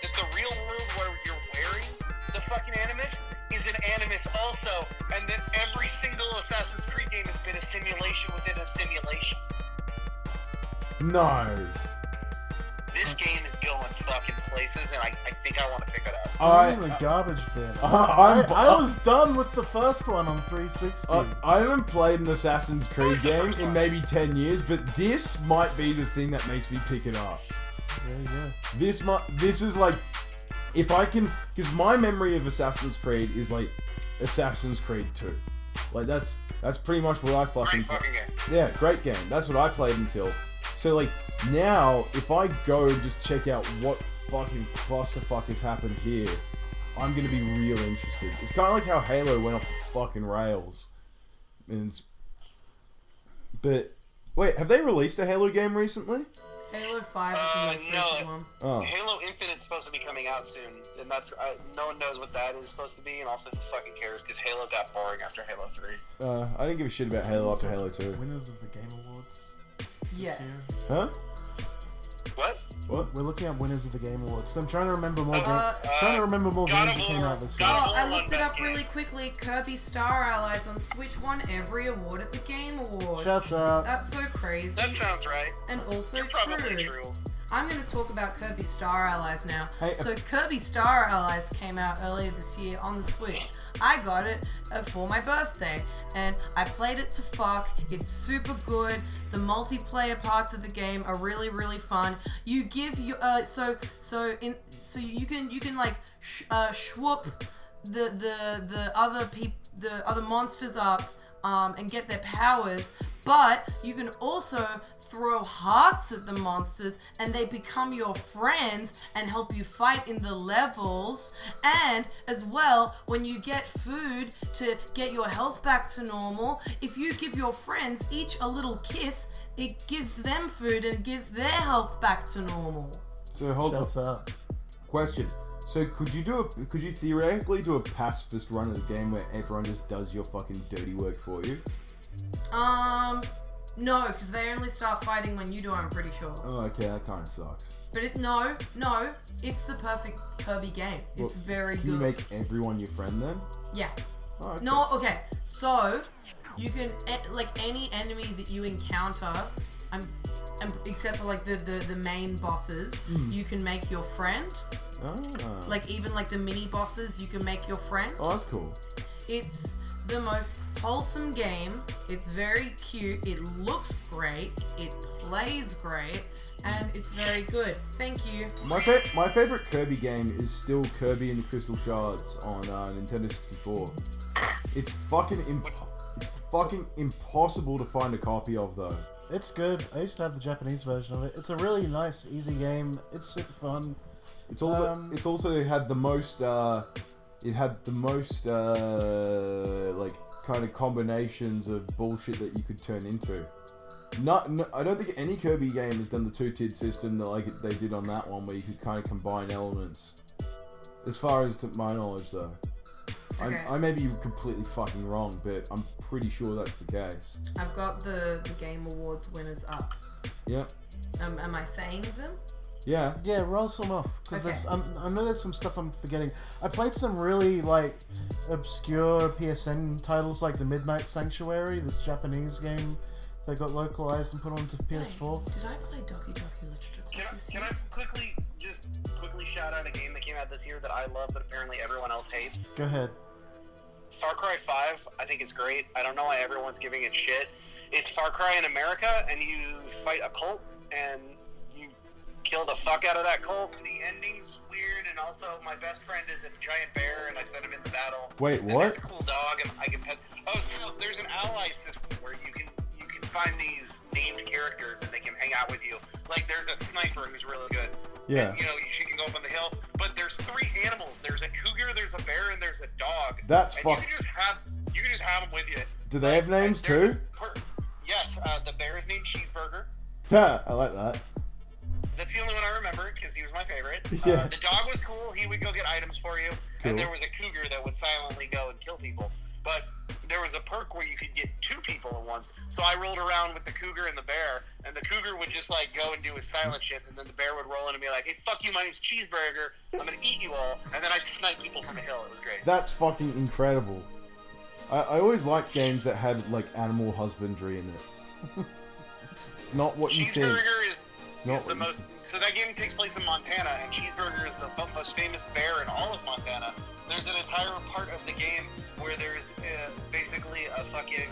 Speaker 4: that the real world where you're wearing the fucking Animus is an Animus also, and then every single Assassin's Creed game has been a simulation within a simulation.
Speaker 1: No.
Speaker 4: This game is going fucking places, and I think I want to pick it up.
Speaker 2: I'm in the garbage bin. I was done with the first one on 360.
Speaker 1: I haven't played an Assassin's Creed game in maybe 10 years, but this might be the thing that makes me pick it up.
Speaker 2: Yeah.
Speaker 1: This is like, if I can, because my memory of Assassin's Creed is like Assassin's Creed 2. Like that's pretty much what I fucking
Speaker 4: game.
Speaker 1: Yeah, great game. That's what I played until. So like now, if I go and just check out what fucking clusterfuck has happened here, I'm gonna be real interested. It's kind of like how Halo went off the fucking rails. But wait, have they released a Halo game recently?
Speaker 3: Halo 5 is the most recent one.
Speaker 1: Oh.
Speaker 4: Halo Infinite's supposed to be coming out soon, and that's no one knows what that is supposed to be, and also who fucking cares because Halo got boring after Halo 3.
Speaker 1: I didn't give a shit about Halo after Halo 2.
Speaker 2: Winners of the Game Awards.
Speaker 3: Yes.
Speaker 1: Huh?
Speaker 4: What?
Speaker 1: What?
Speaker 2: We're looking at winners of the Game Awards. So I'm trying to remember more.
Speaker 4: God
Speaker 2: games that
Speaker 4: of
Speaker 2: came
Speaker 4: War.
Speaker 2: out this year.
Speaker 3: Oh, I
Speaker 4: War
Speaker 3: looked it
Speaker 4: best
Speaker 3: up
Speaker 4: game.
Speaker 3: really quickly. Kirby Star Allies on Switch won every award at the Game Awards.
Speaker 2: Shut up.
Speaker 3: That's so crazy.
Speaker 4: That sounds right.
Speaker 3: And also
Speaker 4: You're probably true.
Speaker 3: I'm going to talk about Kirby Star Allies now.
Speaker 1: Hey,
Speaker 3: So Kirby Star Allies came out earlier this year on the Switch. I got it for my birthday, and I played it to fuck. It's super good. The multiplayer parts of the game are really, really fun. You give you so you can like swoop the other monsters up and get their powers, but you can also throw hearts at the monsters and they become your friends and help you fight in the levels. And as well, when you get food to get your health back to normal, if you give your friends each a little kiss, it gives them food and gives their health back to normal.
Speaker 1: So hold on.
Speaker 2: Shut up.
Speaker 1: Question. So could you theoretically do a pacifist run of the game where everyone just does your fucking dirty work for you?
Speaker 3: No, because they only start fighting when you do, I'm pretty sure.
Speaker 1: Oh, okay, that kind of sucks.
Speaker 3: But no, it's the perfect Kirby game. It's very
Speaker 1: Can
Speaker 3: good.
Speaker 1: you make everyone your friend then?
Speaker 3: Yeah.
Speaker 1: Oh, okay.
Speaker 3: No, okay. So, you can, like, any enemy that you encounter, except for, like, the main bosses, you can make your friend.
Speaker 1: Ah.
Speaker 3: Like, even, like, the mini bosses, you can make your friend.
Speaker 1: Oh, that's cool.
Speaker 3: It's the most wholesome game. It's very cute. It looks great. It plays great. And it's very good. Thank you.
Speaker 1: My favorite Kirby game is still Kirby and the Crystal Shards on Nintendo 64. It's fucking impossible to find a copy of though.
Speaker 2: It's good. I used to have the Japanese version of it. It's a really nice, easy game. It's super fun.
Speaker 1: It's also had the most like kind of combinations of bullshit that you could turn into. I don't think any Kirby game has done the two-tiered system that like they did on that one, where you could kind of combine elements. As far as to my knowledge, though,
Speaker 3: Okay.
Speaker 1: I may be completely fucking wrong, but I'm pretty sure that's the case.
Speaker 3: I've got the Game Awards winners up.
Speaker 1: Yeah.
Speaker 3: Am I saying them?
Speaker 1: Yeah.
Speaker 2: Yeah, roll some off, because
Speaker 3: Okay.
Speaker 2: I know there's some stuff I'm forgetting. I played some really like obscure PSN titles, like the Midnight Sanctuary, this Japanese game that got localized and put onto PS4.
Speaker 3: Wait, did I play Doki Doki Literature Club this year?
Speaker 4: Can I quickly shout out a game that came out this year that I love, but apparently everyone else hates?
Speaker 2: Go ahead.
Speaker 4: Far Cry 5, I think it's great. I don't know why everyone's giving it shit. It's Far Cry in America, and you fight a cult, and you kill the fuck out of that cult. The ending's weird, and also my best friend is a giant bear, and I sent him into battle.
Speaker 1: Wait,
Speaker 4: And
Speaker 1: what?
Speaker 4: there's a cool dog, and I can pet. Oh, so there's an ally system where you can find these named characters, and they can hang out with you. Like, there's a sniper who's really good.
Speaker 1: Yeah.
Speaker 4: And, she can go up on the hill. But there's 3 animals. There's a cougar, there's a bear, and there's a dog.
Speaker 1: That's
Speaker 4: and
Speaker 1: fuck.
Speaker 4: You can just have them with you.
Speaker 1: Do they have names too?
Speaker 4: There's yes, the bear is named Cheeseburger.
Speaker 1: I like that.
Speaker 4: That's the only one I remember because he was my favorite.
Speaker 1: Yeah.
Speaker 4: The dog was cool. He would go get items for you.
Speaker 1: Cool.
Speaker 4: And there was a cougar that would silently go and kill people. But there was a perk where you could get 2 people at once. So I rolled around with the cougar and the bear, and the cougar would just like go and do his silent shit, and then the bear would roll in and be like, "Hey, fuck you, my name's Cheeseburger. I'm gonna eat you all." And then I'd snipe people from a hill. It was great.
Speaker 1: That's fucking incredible. I always liked games that had like animal husbandry in it. It's not what you think.
Speaker 4: Cheeseburger is
Speaker 1: not
Speaker 4: the
Speaker 1: what you
Speaker 4: most. So that game takes place in Montana, and Cheeseburger is the most famous bear in all of Montana. There's an entire part of the game where there's basically a fucking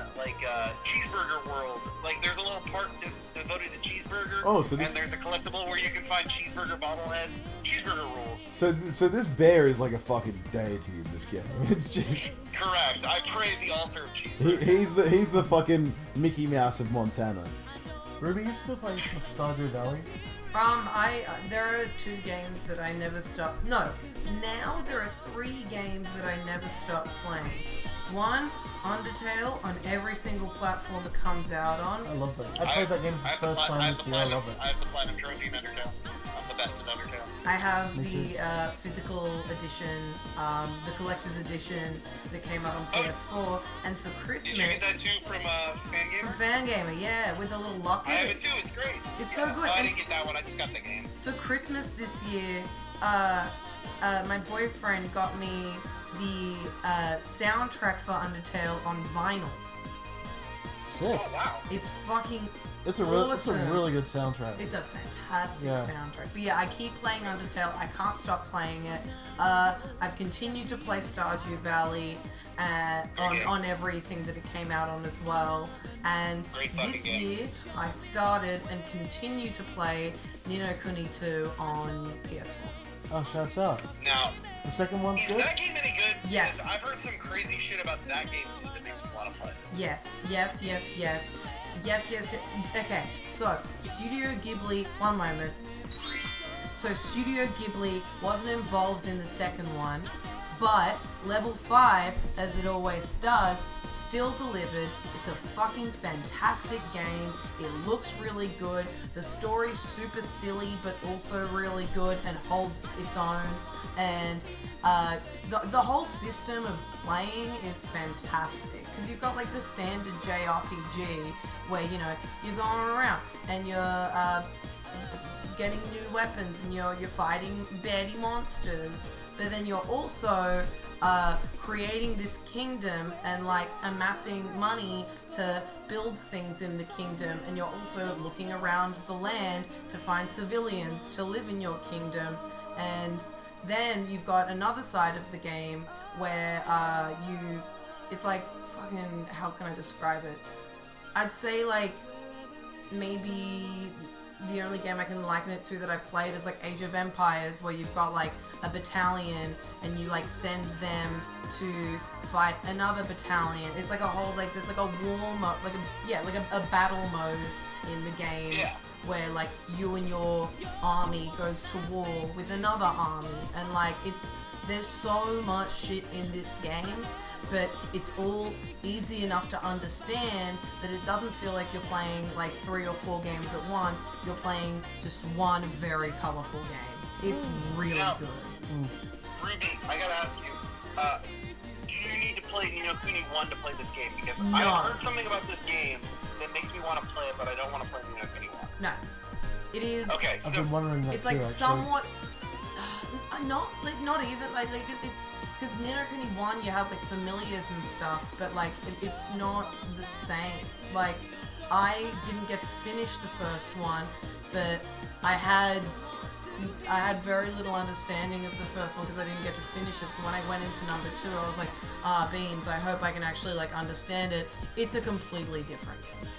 Speaker 4: cheeseburger world. Like there's a little part devoted to cheeseburger.
Speaker 1: Oh, so this-
Speaker 4: and there's a collectible where you can find cheeseburger bobbleheads. Cheeseburger rules.
Speaker 1: So this bear is like a fucking deity in this game. It's just
Speaker 4: Correct. I pray the altar of cheeseburger.
Speaker 1: he's the fucking Mickey Mouse of Montana.
Speaker 2: Ruby, you still playing Stardew Valley?
Speaker 3: There are 2 games that I never stopped. No, now there are 3 games that I never stopped playing. 1, Undertale on every single platform it comes out on.
Speaker 2: I love that. I played that game for the first time this year. I love it.
Speaker 4: I have the platinum trophy in Undertale. I'm the best in Undertale.
Speaker 3: I have
Speaker 2: Me too.
Speaker 3: the physical edition, the collector's edition that came out on PS4, and for Christmas.
Speaker 4: Did you get that too from
Speaker 3: From
Speaker 4: Fangamer?
Speaker 3: Fangamer, yeah, with a little locket.
Speaker 4: I have it too. It's great.
Speaker 3: It's so good.
Speaker 4: Oh, I didn't get that one. I just got the game.
Speaker 3: For Christmas this year, my boyfriend got me the soundtrack for Undertale on vinyl.
Speaker 2: Sick.
Speaker 4: Oh wow.
Speaker 3: It's fucking
Speaker 2: It's a
Speaker 3: awesome.
Speaker 2: really good soundtrack.
Speaker 3: It's a fantastic
Speaker 2: Yeah.
Speaker 3: soundtrack. But yeah, I keep playing Undertale. I can't stop playing it. I've continued to play Stardew Valley on everything that it came out on as well. And
Speaker 4: Great fucking
Speaker 3: this
Speaker 4: game.
Speaker 3: year, I started and continue to play Ni no Kuni 2 on PS4.
Speaker 2: Oh, shouts out.
Speaker 4: Now,
Speaker 2: The second one's
Speaker 4: is
Speaker 2: good?
Speaker 4: that game any good?
Speaker 3: Yes.
Speaker 4: Because I've heard some crazy shit about that game too that makes me want to play.
Speaker 3: Yes. Okay, so Studio Ghibli, one moment. So Studio Ghibli wasn't involved in the second one, But level 5, as it always does, still delivered. It's a fucking fantastic game. It looks really good. The story's super silly, but also really good and holds its own. And the whole system of playing is fantastic. Because you've got like the standard JRPG where, you know, you're going around and you're getting new weapons and you're fighting baddie monsters. But then you're also creating this kingdom and like amassing money to build things in the kingdom, and you're also looking around the land to find civilians to live in your kingdom. And then you've got another side of the game where it's like fucking, how can I describe it? I'd say like maybe the only game I can liken it to that I've played is like Age of Empires, where you've got like a battalion and you like send them to fight another battalion. It's like a whole like there's like a war mode, like a battle mode in the game.
Speaker 4: Yeah.
Speaker 3: Where like you and your army goes to war with another army, and like there's so much shit in this game, but it's all easy enough to understand that it doesn't feel like you're playing like 3 or 4 games at once. You're playing just one very colorful game. It's really good.
Speaker 4: Ruby, I gotta ask you, do you need to play Ni no Kuni 1 to play this game? Because
Speaker 3: No.
Speaker 4: I've heard something about this game that makes me want to play it, but I don't want to play Ni no Kuni 1.
Speaker 3: No, it is.
Speaker 4: Okay,
Speaker 2: I've
Speaker 4: so
Speaker 2: been wondering that
Speaker 3: It's
Speaker 2: too,
Speaker 3: like
Speaker 2: actually.
Speaker 3: somewhat not even like it's because Ni no Kuni 1 you have like familiars and stuff, but like it's not the same. Like I didn't get to finish the first one, but I had very little understanding of the first one because I didn't get to finish it. So when I went into number 2, I was like, beans, I hope I can actually like understand it. It's a completely different game.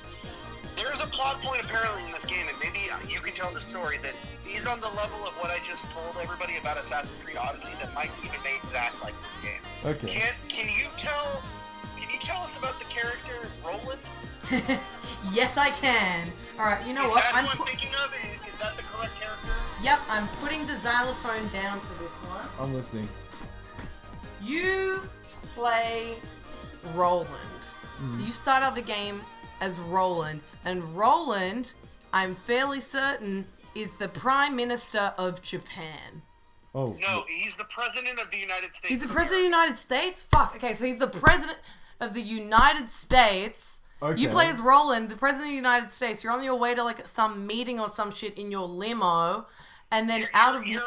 Speaker 4: there's a plot point apparently in this game, and maybe you can tell the story that is on the level of what I just told everybody about Assassin's Creed Odyssey that might even make Zack like this game.
Speaker 1: Okay.
Speaker 4: Can you tell us about the character Roland?
Speaker 3: Yes, I can. All right, you know
Speaker 4: Is
Speaker 3: what?
Speaker 4: that who I'm thinking of? Is that the correct character?
Speaker 3: Yep, I'm putting the xylophone down for this one.
Speaker 1: I'm listening.
Speaker 3: You play Roland. You start out the game as Roland, and Roland, I'm fairly certain, is the Prime Minister of Japan.
Speaker 1: Oh.
Speaker 4: No, he's the president of the United States.
Speaker 3: He's the
Speaker 4: of
Speaker 3: President of the
Speaker 4: America.
Speaker 3: United States? Fuck, okay, so he's the President of the United States.
Speaker 1: Okay.
Speaker 3: You play as Roland, the President of the United States. You're on your way to like some meeting or some shit in your limo, and then out of
Speaker 4: You're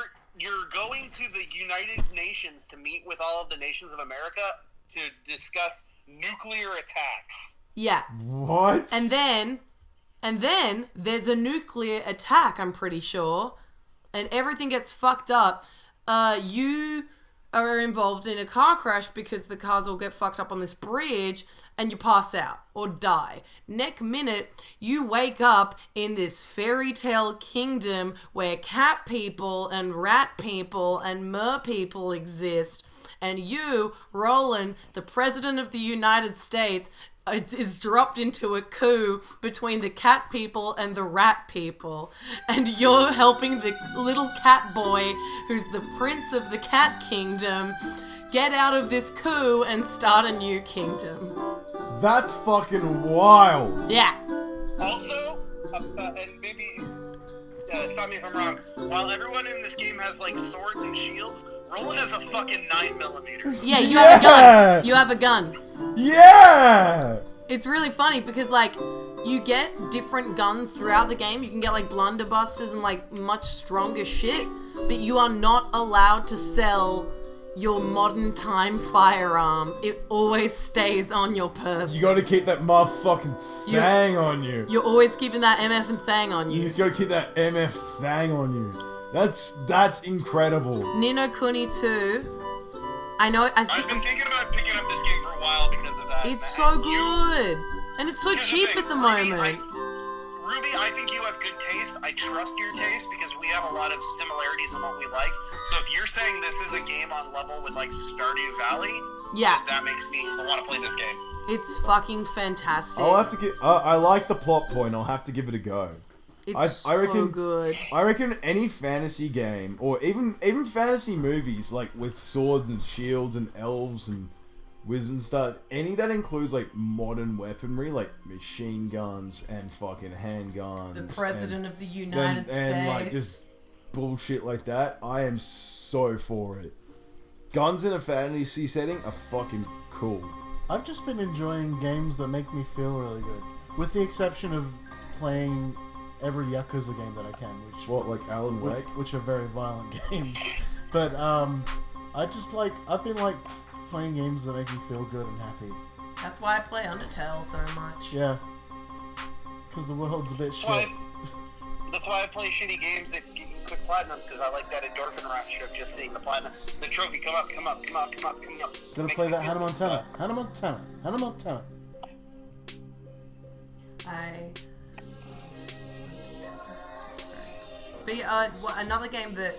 Speaker 4: going to the United Nations to meet with all of the nations of America to discuss nuclear attacks.
Speaker 3: yeah.
Speaker 1: What?
Speaker 3: And then there's a nuclear attack, I'm pretty sure, and everything gets fucked up. You are involved in a car crash because the cars all get fucked up on this bridge and you pass out or die. Next minute, you wake up in this fairy tale kingdom where cat people and rat people and mer people exist. And you, Roland, the President of the United States, is dropped into a coup between the cat people and the rat people, and you're helping the little cat boy, who's the prince of the cat kingdom, get out of this coup and start a new kingdom.
Speaker 1: That's fucking wild.
Speaker 3: Yeah.
Speaker 4: Also, and maybe stop me if I'm wrong, while everyone in this game has like swords and shields, Roland has a fucking 9mm.
Speaker 3: Yeah, you have a gun. You have a gun.
Speaker 1: Yeah!
Speaker 3: It's really funny because, like, you get different guns throughout the game. You can get, like, blunderbusters and, like, much stronger shit, but you are not allowed to sell your modern time firearm. It always stays on your person.
Speaker 1: You gotta keep that motherfucking thang on you.
Speaker 3: You're always keeping that MF and thang on
Speaker 1: You
Speaker 3: you.
Speaker 1: gotta keep that MF thang on you. That's incredible.
Speaker 3: Ni no Kuni 2. I
Speaker 4: I've been thinking about picking up this game for a while because of that.
Speaker 3: it's so good. And it's so
Speaker 4: Here's the
Speaker 3: cheap
Speaker 4: thing,
Speaker 3: at the
Speaker 4: Ruby,
Speaker 3: moment.
Speaker 4: Ruby, I think you have good taste. I trust your taste because we have a lot of similarities in what we like. So if you're saying this is a game on level with like Stardew Valley,
Speaker 3: Yeah.
Speaker 4: that makes me want to play this game.
Speaker 3: It's fucking fantastic.
Speaker 1: I'll have to get. I like the plot point. I'll have to give it a go.
Speaker 3: It's
Speaker 1: I reckon-
Speaker 3: so good.
Speaker 1: I reckon any fantasy game, or even fantasy movies, like with swords and shields and elves and wizards and stuff, any that includes like modern weaponry, like machine guns and fucking handguns.
Speaker 3: The President of the
Speaker 1: and,
Speaker 3: United States.
Speaker 1: and like just bullshit like that, I am so for it. Guns in a fantasy setting are fucking cool.
Speaker 2: I've just been enjoying games that make me feel really good, with the exception of playing every Yakuza game that I can,
Speaker 1: What, like Alan Wake?
Speaker 2: which are very violent games. But I've been like playing games that make me feel good and happy.
Speaker 3: That's why I play Undertale so much.
Speaker 2: Yeah, because the world's a bit shit.
Speaker 4: That's why I play shitty games that get you quick platinums, because I like that endorphin rush of just seeing the platinum, the trophy come up.
Speaker 2: Gotta
Speaker 4: Makes
Speaker 2: play
Speaker 4: me
Speaker 2: that
Speaker 4: feel good.
Speaker 2: Hannah Montana.
Speaker 3: But another game that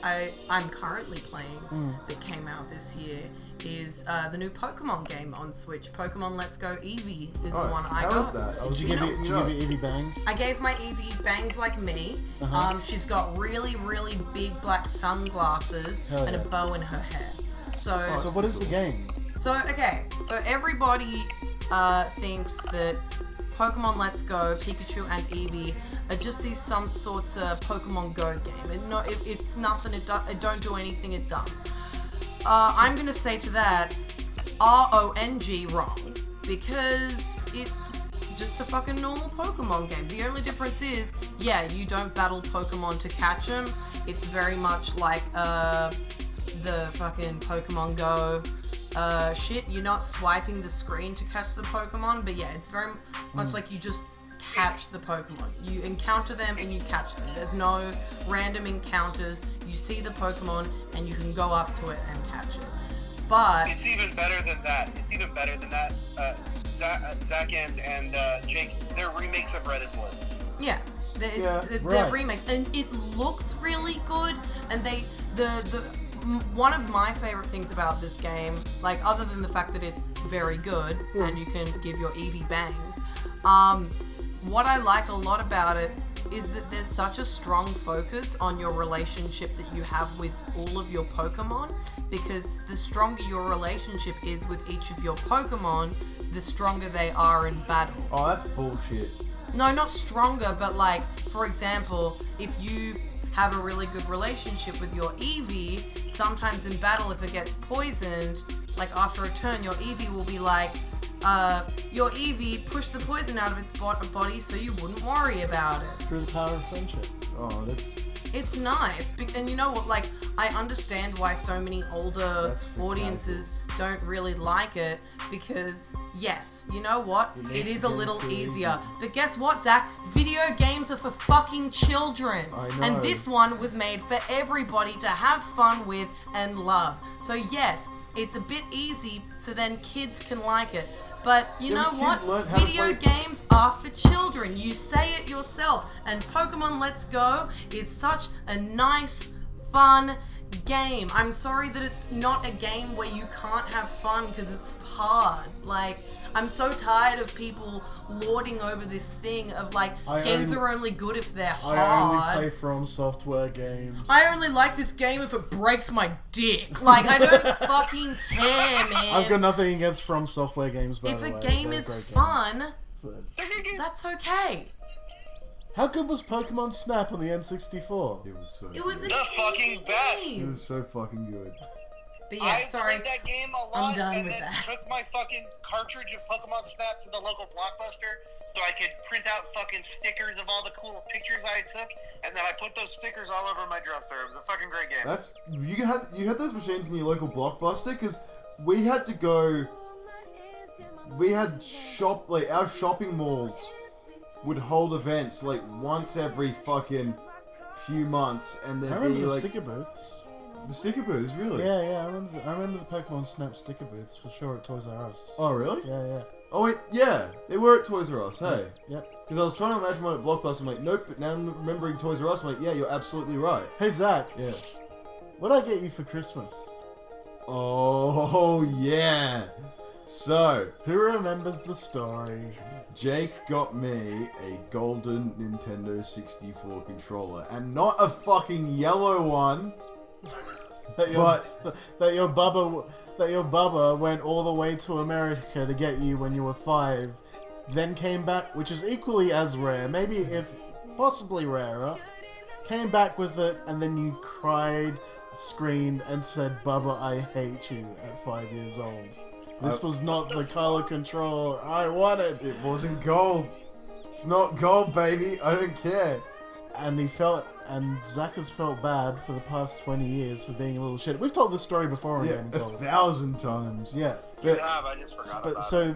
Speaker 3: I'm currently playing that came out this year is the new Pokemon game on Switch. Pokemon Let's Go Eevee is the one I got.
Speaker 1: How is that?
Speaker 2: Did you give it Eevee bangs?
Speaker 3: I gave my Eevee bangs like me. She's got really, really big black sunglasses
Speaker 2: Hell
Speaker 3: and a
Speaker 2: yeah.
Speaker 3: bow in her hair. So
Speaker 2: what is the game?
Speaker 3: So everybody thinks that Pokemon Let's Go, Pikachu and Eevee are just these some sorts of Pokemon Go game. It's nothing. It don't do anything. It done. I'm gonna say to that, RONG wrong, because it's just a fucking normal Pokemon game. The only difference is, yeah, you don't battle Pokemon to catch them. It's very much like the fucking Pokemon Go shit. You're not swiping the screen to catch the Pokemon, but yeah, it's very much like you just catch the Pokemon. You encounter them and you catch them. There's no random encounters. You see the Pokemon and you can go up to it and catch it. But
Speaker 4: It's even better than that. Zach and Jake, they're remakes of Red and Blue.
Speaker 3: yeah, they're
Speaker 2: right.
Speaker 3: remakes, and it looks really good. And one of my favorite things about this game, like other than the fact that it's very good and you can give your Eevee bangs, what I like a lot about it is that there's such a strong focus on your relationship that you have with all of your Pokemon, because the stronger your relationship is with each of your Pokemon, the stronger they are in battle.
Speaker 1: Oh, that's bullshit.
Speaker 3: No, not stronger, but like, for example, if you have a really good relationship with your Eevee, sometimes in battle, if it gets poisoned, like after a turn, your Eevee will be like, your Eevee pushed the poison out of its body so you wouldn't worry about it.
Speaker 2: Through the power of friendship.
Speaker 1: Oh, that's...
Speaker 3: It's nice, and you know what, like, I understand why so many older
Speaker 1: That's fantastic.
Speaker 3: audiences don't really like it, because, yes, you know what, it is a little easier. But guess what, Zach? Video games are for fucking children.
Speaker 1: I know.
Speaker 3: And this one was made for everybody to have fun with and love. So yes, it's a bit easy, so then kids can like it. But you
Speaker 1: Yeah,
Speaker 3: know
Speaker 1: but
Speaker 3: what?
Speaker 1: kids learn how to
Speaker 3: Video
Speaker 1: play-
Speaker 3: games are for children. You say it yourself. And Pokemon Let's Go is such a nice, fun game. I'm sorry that it's not a game where you can't have fun because it's hard. Like, I'm so tired of people lording over this thing of like, games are only good if they're hard.
Speaker 2: I only play From Software games.
Speaker 3: I only like this game if it breaks my dick. Like, I don't fucking care, man.
Speaker 2: I've got nothing against From Software games, by
Speaker 3: If
Speaker 2: the
Speaker 3: a
Speaker 2: way.
Speaker 3: game
Speaker 2: They're
Speaker 3: is
Speaker 2: great
Speaker 3: fun,
Speaker 2: games. But
Speaker 3: that's okay.
Speaker 2: how good was Pokemon Snap on the N64?
Speaker 1: It was so
Speaker 3: It was an
Speaker 4: The fucking
Speaker 3: easy
Speaker 4: best.
Speaker 1: It
Speaker 3: game.
Speaker 1: was so fucking good.
Speaker 3: But yeah,
Speaker 4: I
Speaker 3: sorry.
Speaker 4: played that game a
Speaker 3: I'm
Speaker 4: lot,
Speaker 3: done
Speaker 4: and
Speaker 3: with
Speaker 4: then
Speaker 3: that.
Speaker 4: took my fucking cartridge of Pokemon Snap to the local Blockbuster so I could print out fucking stickers of all the cool pictures I took, and then I put those stickers all over my dresser. It was a fucking great game.
Speaker 1: That's you had those machines in your local Blockbuster, because we had to go. We had our shopping malls would hold events like once every fucking few months, and
Speaker 2: I
Speaker 1: there'd
Speaker 2: remember
Speaker 1: be
Speaker 2: the
Speaker 1: like
Speaker 2: sticker booths.
Speaker 1: the sticker booths, really.
Speaker 2: Yeah, I remember the Pokemon Snap sticker booths for sure at Toys R Us.
Speaker 1: Oh, really?
Speaker 2: Yeah.
Speaker 1: Oh wait, yeah, they were at Toys R Us. Hey,
Speaker 2: Yep.
Speaker 1: because I was trying to imagine one at Blockbuster. I'm like, nope. But now I'm remembering Toys R Us. I'm like, yeah, you're absolutely right.
Speaker 2: Hey Zach,
Speaker 1: Yeah.
Speaker 2: what'd I get you for Christmas?
Speaker 1: Oh yeah. So
Speaker 2: Who remembers the story?
Speaker 1: Jake got me a golden Nintendo 64 controller, and not a fucking yellow one.
Speaker 2: that your bubba went all the way to America to get you when you were 5, then came back, which is equally as rare, maybe if possibly rarer, came back with it, and then you cried, screamed, and said, "Bubba, I hate you" at 5 years old. This was not the color controller I wanted.
Speaker 1: It wasn't gold. It's not gold, baby. I don't care.
Speaker 2: And Zach has felt bad for the past 20 years for being a little shit. We've told this story before on
Speaker 1: Yeah,
Speaker 2: Gaming Cult.
Speaker 1: 1,000 times.
Speaker 2: Yeah.
Speaker 4: You have, I just forgot
Speaker 2: But
Speaker 4: about
Speaker 2: so
Speaker 4: it.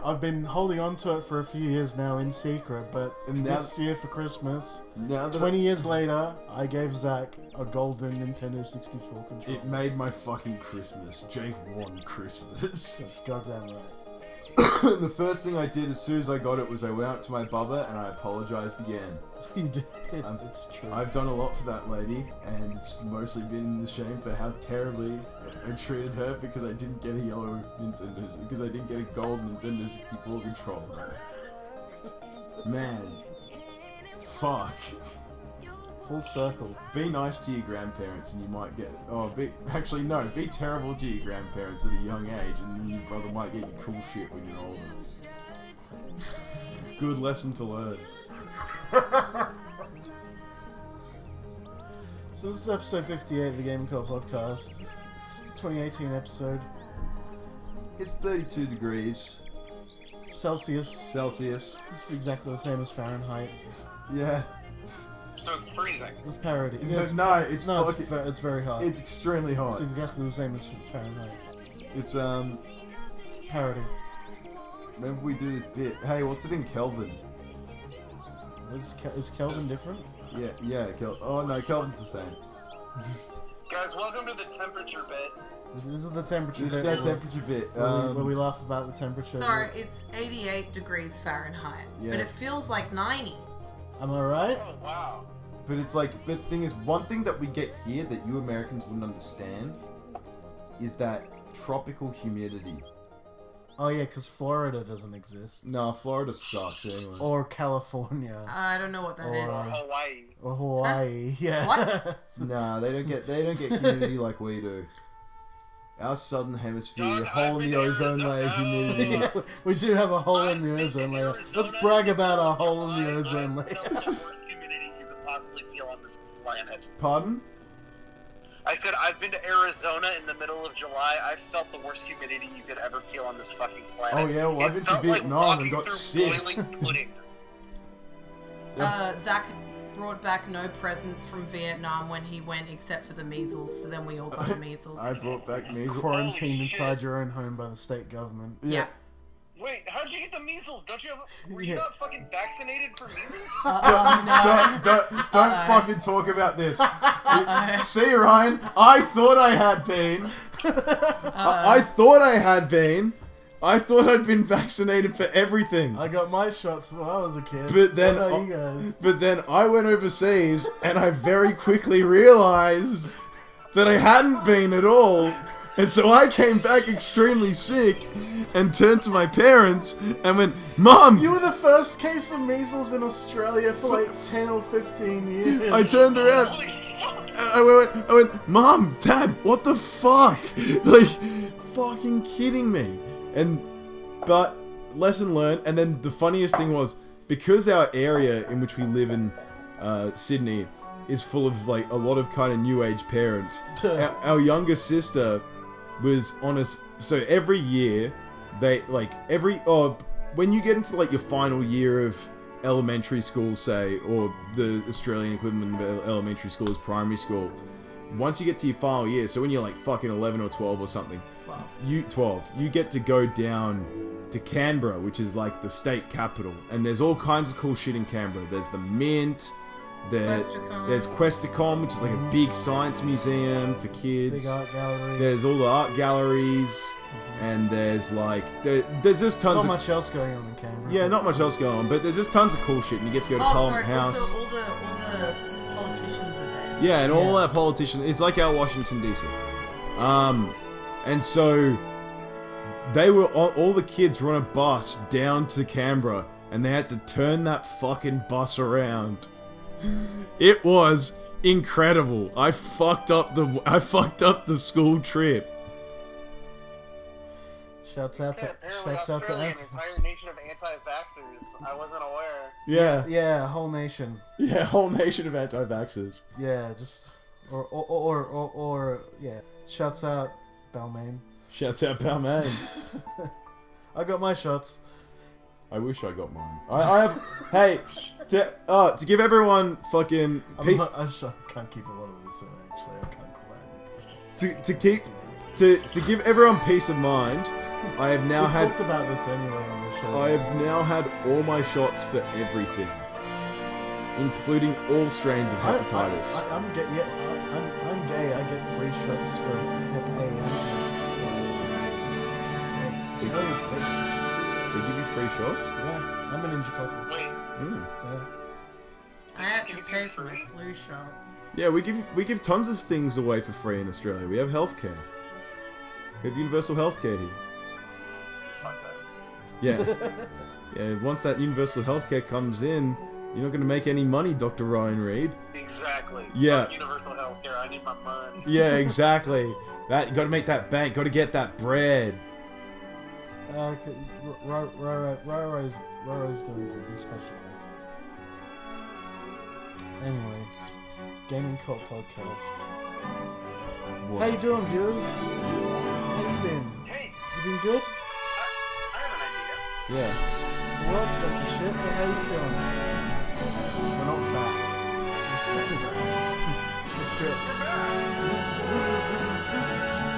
Speaker 2: I've been holding on to it for a few years now in secret, but
Speaker 1: And now-
Speaker 2: this year for Christmas,
Speaker 1: Now that
Speaker 2: 20 years later, I gave Zach a golden Nintendo 64 controller.
Speaker 1: it made my fucking Christmas. Jake won Christmas.
Speaker 2: That's goddamn right.
Speaker 1: The first thing I did as soon as I got it was I went up to my bubba and I apologized again.
Speaker 2: He did.
Speaker 1: I'm-
Speaker 2: It's true.
Speaker 1: I've done a lot for that lady, and it's mostly been the shame for how terribly I treated her because I didn't get a yellow Nintendo, because I didn't get a gold Nintendo 64 controller. Man. Fuck.
Speaker 2: Full circle.
Speaker 1: Be nice to your grandparents and you might get... be terrible to your grandparents at a young age and then your brother might get you cool shit when you're older. Good lesson to learn.
Speaker 2: So this is episode 58 of the Gaming Cult podcast. It's the 2018 episode.
Speaker 1: It's 32 degrees
Speaker 2: Celsius.
Speaker 1: Celsius.
Speaker 2: It's exactly the same as Fahrenheit.
Speaker 1: Yeah.
Speaker 4: So it's freezing.
Speaker 2: It's parody.
Speaker 1: No, it's fucking-
Speaker 2: it's very hot.
Speaker 1: It's extremely
Speaker 2: It's
Speaker 1: hot.
Speaker 2: exactly the same as Fahrenheit.
Speaker 1: It's
Speaker 2: It's parody.
Speaker 1: maybe we do this bit. Hey, what's it in Kelvin?
Speaker 2: Is Kelvin different?
Speaker 1: Yeah, oh no, Kelvin's the same.
Speaker 4: Guys, welcome to the temperature bit.
Speaker 2: This is the temperature.
Speaker 1: This is
Speaker 2: bit
Speaker 1: our
Speaker 2: where-
Speaker 1: temperature bit.
Speaker 2: where we laugh about the temperature.
Speaker 3: Sorry, it's 88 degrees Fahrenheit,
Speaker 1: Yeah.
Speaker 3: but it feels like 90.
Speaker 2: Am I right?
Speaker 4: Oh, wow.
Speaker 1: But it's like, but the thing is, one thing that we get here that you Americans wouldn't understand is that tropical humidity.
Speaker 2: Oh yeah, because Florida doesn't exist.
Speaker 1: Nah, Florida sucks anyway.
Speaker 2: Or California.
Speaker 3: I don't know what that
Speaker 2: Or-
Speaker 3: is.
Speaker 4: Hawaii.
Speaker 2: Or Hawaii. Yeah.
Speaker 3: What?
Speaker 1: Nah, they don't get humidity like we do. Our southern hemisphere,
Speaker 4: Dog,
Speaker 1: hole
Speaker 4: I've
Speaker 1: in the
Speaker 4: been to
Speaker 1: ozone layer
Speaker 4: Arizona.
Speaker 1: humidity.
Speaker 2: We do have a hole in
Speaker 4: I've
Speaker 2: the
Speaker 4: been
Speaker 2: ozone
Speaker 4: to
Speaker 2: layer.
Speaker 4: Arizona
Speaker 2: Let's brag about our
Speaker 4: in
Speaker 2: hole in the
Speaker 4: July.
Speaker 2: ozone
Speaker 4: I
Speaker 2: layer.
Speaker 4: felt the worst humidity you could possibly feel on this planet.
Speaker 1: Pardon?
Speaker 4: I said I've been to Arizona in the middle of July. I felt the worst humidity you could ever feel on this fucking planet.
Speaker 1: Oh, yeah, well, I've
Speaker 4: It
Speaker 1: been to
Speaker 4: felt like
Speaker 1: Vietnam and
Speaker 4: walking
Speaker 1: got
Speaker 4: through
Speaker 1: sick.
Speaker 4: boiling pudding.
Speaker 3: Zach brought back no presents from Vietnam when he went except for the measles, so then we all got measles.
Speaker 1: I brought back measles.
Speaker 2: Quarantined
Speaker 4: Holy shit.
Speaker 2: inside your own home by the state government.
Speaker 3: yeah.
Speaker 4: Wait, how'd you get the measles? Don't you have? Were
Speaker 2: Yeah.
Speaker 4: you not fucking vaccinated for measles?
Speaker 1: Don't fucking talk about this. See, Ryan, I thought I had been. I thought I had been. I thought I'd been vaccinated for everything.
Speaker 2: I got my shots when I was a kid.
Speaker 1: But then,
Speaker 2: What about you guys?
Speaker 1: but then I went overseas and I very quickly realized that I hadn't been at all. And so I came back extremely sick and turned to my parents and went, Mom!
Speaker 2: You were the first case of measles in Australia for like 10 or 15 years.
Speaker 1: I turned around.
Speaker 4: Holy fuck!
Speaker 1: I went, Mom, Dad, what the fuck? Like, fucking kidding me. But lesson learned. And then the funniest thing was, because our area in which we live in Sydney is full of like a lot of kind of new age parents. Our younger sister was on us. So every year, when you get into like your final year of elementary school, say, or the Australian equivalent of elementary school is primary school. Once you get to your final year, so when you're like fucking 11 or 12 or something,
Speaker 3: 12.
Speaker 1: you get to go down to Canberra, which is like the state capital, and there's all kinds of cool shit in Canberra. There's the Mint, there's Questacon, which is like a big science museum for kids.
Speaker 2: Big art gallery.
Speaker 1: There's all the art galleries, and there's like there's just tons
Speaker 2: Not
Speaker 1: of
Speaker 2: much else going on in Canberra.
Speaker 1: yeah, not much else going on, but there's just tons of cool shit, and you get to go to
Speaker 3: Oh,
Speaker 1: Parliament
Speaker 3: sorry.
Speaker 1: House.
Speaker 3: Also, all the politicians are there.
Speaker 1: Yeah, and all
Speaker 2: Yeah.
Speaker 1: our politicians, it's like our Washington DC. And so all the kids were on a bus down to Canberra, and they had to turn that fucking bus around. It was incredible. I fucked up the school trip.
Speaker 2: Shouts out to
Speaker 4: Apparently
Speaker 2: Ant.
Speaker 4: Australia, an entire nation of anti-vaxxers. I wasn't aware.
Speaker 1: Yeah,
Speaker 2: whole nation.
Speaker 1: yeah, whole nation of anti-vaxxers.
Speaker 2: Yeah, just or yeah. Shouts out Balmain.
Speaker 1: Shouts out Balmain.
Speaker 2: I got my shots.
Speaker 1: I wish I got mine. I have. Hey, to give everyone fucking.
Speaker 2: I can't keep a lot of this in, actually. I can't call that.
Speaker 1: To give everyone peace of mind, I have now
Speaker 2: We've
Speaker 1: had.
Speaker 2: talked about this anyway on the show.
Speaker 1: I have now had all my shots for everything, including all strains of hepatitis.
Speaker 2: I'm gay. Yeah, I'm gay. I get free shots for Hep A and Hep B. It's great. Australia's great.
Speaker 1: They give you free shots?
Speaker 2: Yeah, I'm an Ninjakoku.
Speaker 4: Wait,
Speaker 2: Yeah.
Speaker 3: I have to pay for my flu shots.
Speaker 1: Yeah, we give tons of things away for free in Australia. We have healthcare. We have universal healthcare here.
Speaker 4: fuck that.
Speaker 1: Yeah. Yeah, once that universal healthcare comes in, you're not going to make any money, Dr. Ryan Reed.
Speaker 4: Exactly.
Speaker 1: Yeah.
Speaker 4: Fuck universal healthcare. I need my money.
Speaker 1: Yeah, exactly. You got to make that bank, got to get that bread.
Speaker 2: Roro's doing good. He's specialized. Anyway, Gaming Cult Podcast.
Speaker 1: What?
Speaker 2: How you doing, viewers? How you been?
Speaker 4: Hey,
Speaker 2: You been good?
Speaker 4: I have an idea.
Speaker 1: Yeah.
Speaker 2: The world's got to shit, but how you feeling? We're not back. Let's go.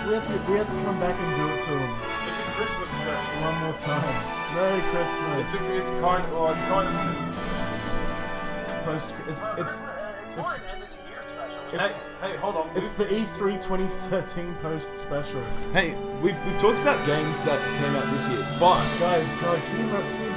Speaker 2: We had to come back and do it to him
Speaker 7: It's a Christmas special.
Speaker 2: one more time. Merry Christmas.
Speaker 7: It's kind of Christmas.
Speaker 2: It's
Speaker 4: It's more an end of the year special.
Speaker 2: It's
Speaker 7: Hey, hold on.
Speaker 2: it's the E3 2013 post special.
Speaker 1: Hey, we've talked about games that came out this year, but
Speaker 2: Guys, God, can you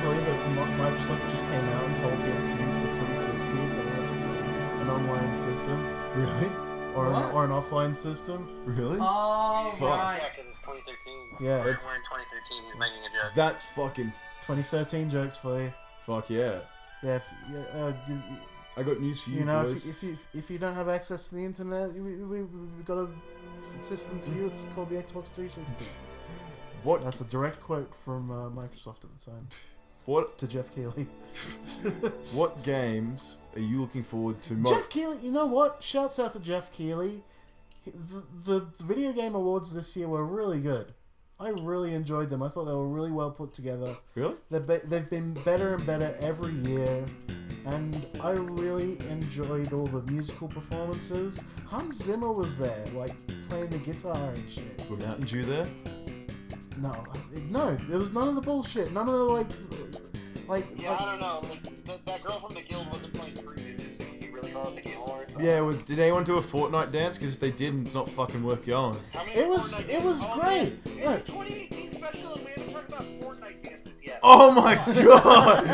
Speaker 2: believe that Microsoft just came out and told people to use the 360 if they wanted to play an online system?
Speaker 1: really?
Speaker 2: Or
Speaker 3: What?
Speaker 2: an offline system?
Speaker 1: Really?
Speaker 3: Oh,
Speaker 1: Fuck.
Speaker 3: right.
Speaker 4: Yeah, because it's 2013.
Speaker 2: Yeah,
Speaker 4: We're
Speaker 2: it's
Speaker 4: in 2013. He's making a joke.
Speaker 1: That's fucking
Speaker 2: 2013 jokes for you.
Speaker 1: fuck yeah.
Speaker 2: Yeah,
Speaker 1: I got news for you,
Speaker 2: you know,
Speaker 1: boys.
Speaker 2: if you don't have access to the internet, we got a system for you. It's called the Xbox 360.
Speaker 1: What
Speaker 2: That's a direct quote from Microsoft at the time
Speaker 1: what
Speaker 2: to Jeff Keighley.
Speaker 1: what games are you looking forward to most?
Speaker 2: Jeff Keighley, you know what? Shouts out to Jeff Keighley. The video game awards this year were really good. I really enjoyed them. I thought they were really well put together.
Speaker 1: Really?
Speaker 2: They've been better and better every year, and I really enjoyed all the musical performances. Hans Zimmer was there, like playing the guitar and shit.
Speaker 1: Were Mountain Dew there?
Speaker 2: No, there was none of the bullshit. None of the
Speaker 4: Yeah, I don't know. Like, that girl from the guild wasn't playing pretty good. So you really call it the guild award?
Speaker 1: Yeah, did anyone do a Fortnite dance? Because if they didn't, it's not fucking worth going.
Speaker 4: How many
Speaker 2: It was
Speaker 4: Fortnite
Speaker 2: great.
Speaker 4: It's
Speaker 2: Yeah.
Speaker 4: a 2018 special, and we haven't talked about Fortnite dances yet.
Speaker 1: Oh my god!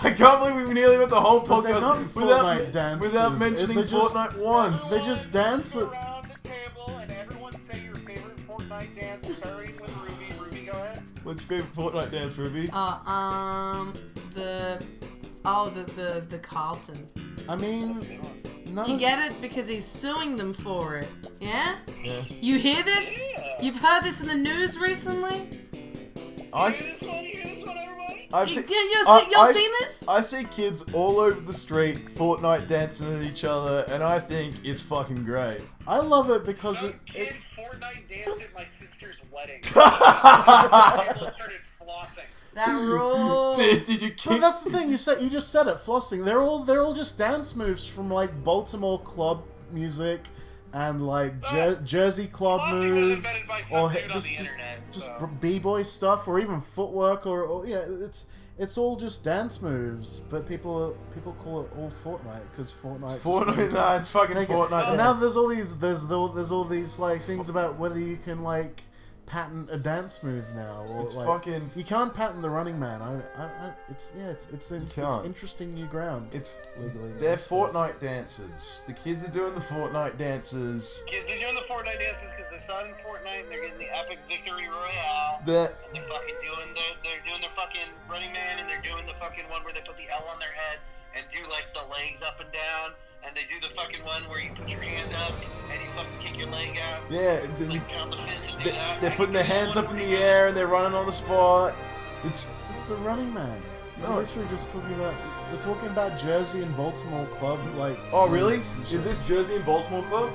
Speaker 1: I can't believe we nearly went the whole
Speaker 2: But they're not
Speaker 1: podcast
Speaker 2: Fortnite dances.
Speaker 1: without mentioning
Speaker 2: They're just-
Speaker 1: Fortnite once.
Speaker 2: They just dance it.
Speaker 4: Around the table, and everyone say your favorite Fortnite dance, starting with Ruby. Ruby, go ahead.
Speaker 1: What's your favorite Fortnite dance, Ruby?
Speaker 3: The Carlton.
Speaker 2: I mean, none
Speaker 3: You
Speaker 2: of-
Speaker 3: get it because he's suing them for it. Yeah? You hear this? You've heard this in the news recently?
Speaker 1: I
Speaker 4: Hear this one, everybody?
Speaker 1: I've
Speaker 3: You-
Speaker 1: seen,
Speaker 3: y'all seen this?
Speaker 1: I see kids all over the street Fortnite dancing at each other, and I think it's fucking great.
Speaker 2: I love it because
Speaker 4: Some
Speaker 2: it
Speaker 4: kid Fortnite danced at my sister's wedding. People started flossing.
Speaker 3: That rules.
Speaker 1: Did you
Speaker 2: But
Speaker 1: kick?
Speaker 2: that's the thing you just said it, flossing. They're all just dance moves from like Baltimore club music and like Jersey club
Speaker 4: Flossing was
Speaker 2: moves
Speaker 4: invented by some
Speaker 2: or
Speaker 4: dude on
Speaker 2: just
Speaker 4: the internet,
Speaker 2: just
Speaker 4: so.
Speaker 2: b-boy stuff or even footwork or it's all just dance moves, but people call it all Fortnite because Fortnite.
Speaker 1: Fortnite, nah, it's fucking
Speaker 2: Take it.
Speaker 1: Fortnite.
Speaker 2: And now there's all these like things about whether you can like patent a dance move now or
Speaker 1: It's
Speaker 2: like,
Speaker 1: fucking-
Speaker 2: you can't patent the Running Man. It's
Speaker 1: can't.
Speaker 2: interesting new ground.
Speaker 1: It's
Speaker 2: legally.
Speaker 1: they're
Speaker 2: It's-
Speaker 1: Fortnite dancers. The kids are doing the Fortnite dances.
Speaker 4: Kids are doing the Fortnite dances because they saw it in Fortnite and they're getting the epic victory royale.
Speaker 1: The
Speaker 4: They're fucking they're doing their fucking Running Man, and they're doing the fucking one where they put the L on their head and do like the legs up and down, and they do the fucking one where you put your hand up and you fucking kick your leg out.
Speaker 1: yeah,
Speaker 4: Like, count the fist and do that.
Speaker 1: they're putting their hands up in the air and they're running on the spot. It's
Speaker 2: It's the Running Man. We're
Speaker 1: No.
Speaker 2: literally just talking about. We're talking about Jersey and Baltimore club, like.
Speaker 1: oh really?
Speaker 2: moves and
Speaker 1: Is
Speaker 2: shit.
Speaker 1: this Jersey and Baltimore club?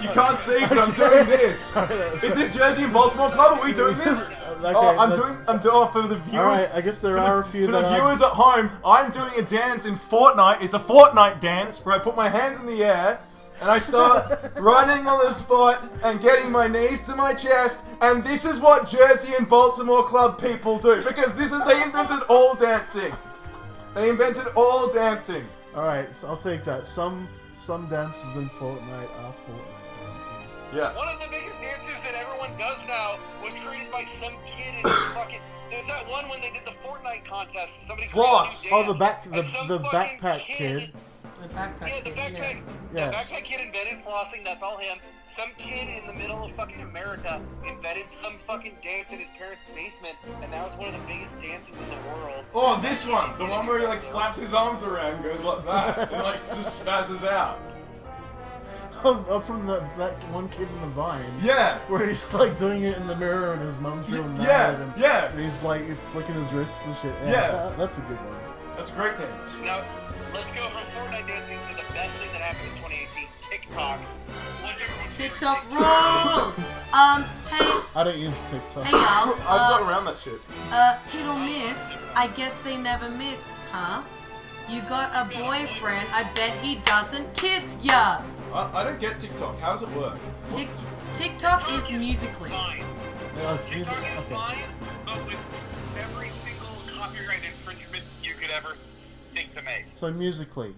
Speaker 1: You can't see, but I'm doing this. Is this Jersey and Baltimore club? Are we doing this?
Speaker 2: Okay,
Speaker 1: Oh, I'm
Speaker 2: let's-
Speaker 1: doing for the viewers.
Speaker 2: Alright, I guess there
Speaker 1: for
Speaker 2: are
Speaker 1: the,
Speaker 2: a few
Speaker 1: for
Speaker 2: that
Speaker 1: the
Speaker 2: are.
Speaker 1: viewers at home. I'm doing a dance in Fortnite. It's a Fortnite dance where I put my hands in the air and I start running on the spot and getting my knees to my chest. And this is what Jersey and Baltimore club people do because they invented all dancing. They invented all dancing.
Speaker 2: Alright, so I'll take that. Some dances in Fortnite are Fortnite dances.
Speaker 1: Yeah.
Speaker 4: One of the biggest dances that everyone does now was created by some kid in fucking. There's that one when they did the Fortnite contest. Somebody
Speaker 1: Floss.
Speaker 4: created a new
Speaker 2: Oh,
Speaker 4: dance,
Speaker 2: the
Speaker 4: and some fucking
Speaker 2: backpack kid.
Speaker 3: The backpack
Speaker 4: Yeah, the
Speaker 3: kid,
Speaker 4: backpack.
Speaker 2: Yeah.
Speaker 4: The backpack kid invented flossing. That's all him. Some kid in the middle of fucking America invented some fucking dance in his parents' basement, and now it's one of the biggest dances in the world.
Speaker 1: Oh, this one. The one where he like flaps his arms around and goes like that and like just spazzes out.
Speaker 2: Oh, from that one kid in the Vine.
Speaker 1: Yeah.
Speaker 2: Where he's like doing it in the mirror and his mum's real mad.
Speaker 1: Yeah.
Speaker 2: And,
Speaker 1: Yeah.
Speaker 2: and he's like flicking his wrists and shit.
Speaker 1: Yeah.
Speaker 2: That's a good one.
Speaker 1: That's a great dance.
Speaker 4: Now, let's go from Fortnite dancing to the best thing that happened in 2018, TikTok. What's everyone's favorite
Speaker 3: TikTok
Speaker 4: TikTok?
Speaker 3: rules. Hey,
Speaker 2: I don't use TikTok.
Speaker 3: hey y'all.
Speaker 1: I've got around that shit.
Speaker 3: Hit or miss? I guess they never miss, huh? You got a boyfriend, I bet he doesn't kiss ya.
Speaker 1: I don't get TikTok. How does it work?
Speaker 3: TikTok is Musically.
Speaker 4: Fine.
Speaker 2: Yeah, it's music.
Speaker 4: TikTok is
Speaker 2: Okay.
Speaker 4: fine, but with every single copyright infringement you could ever think to make.
Speaker 2: So musically,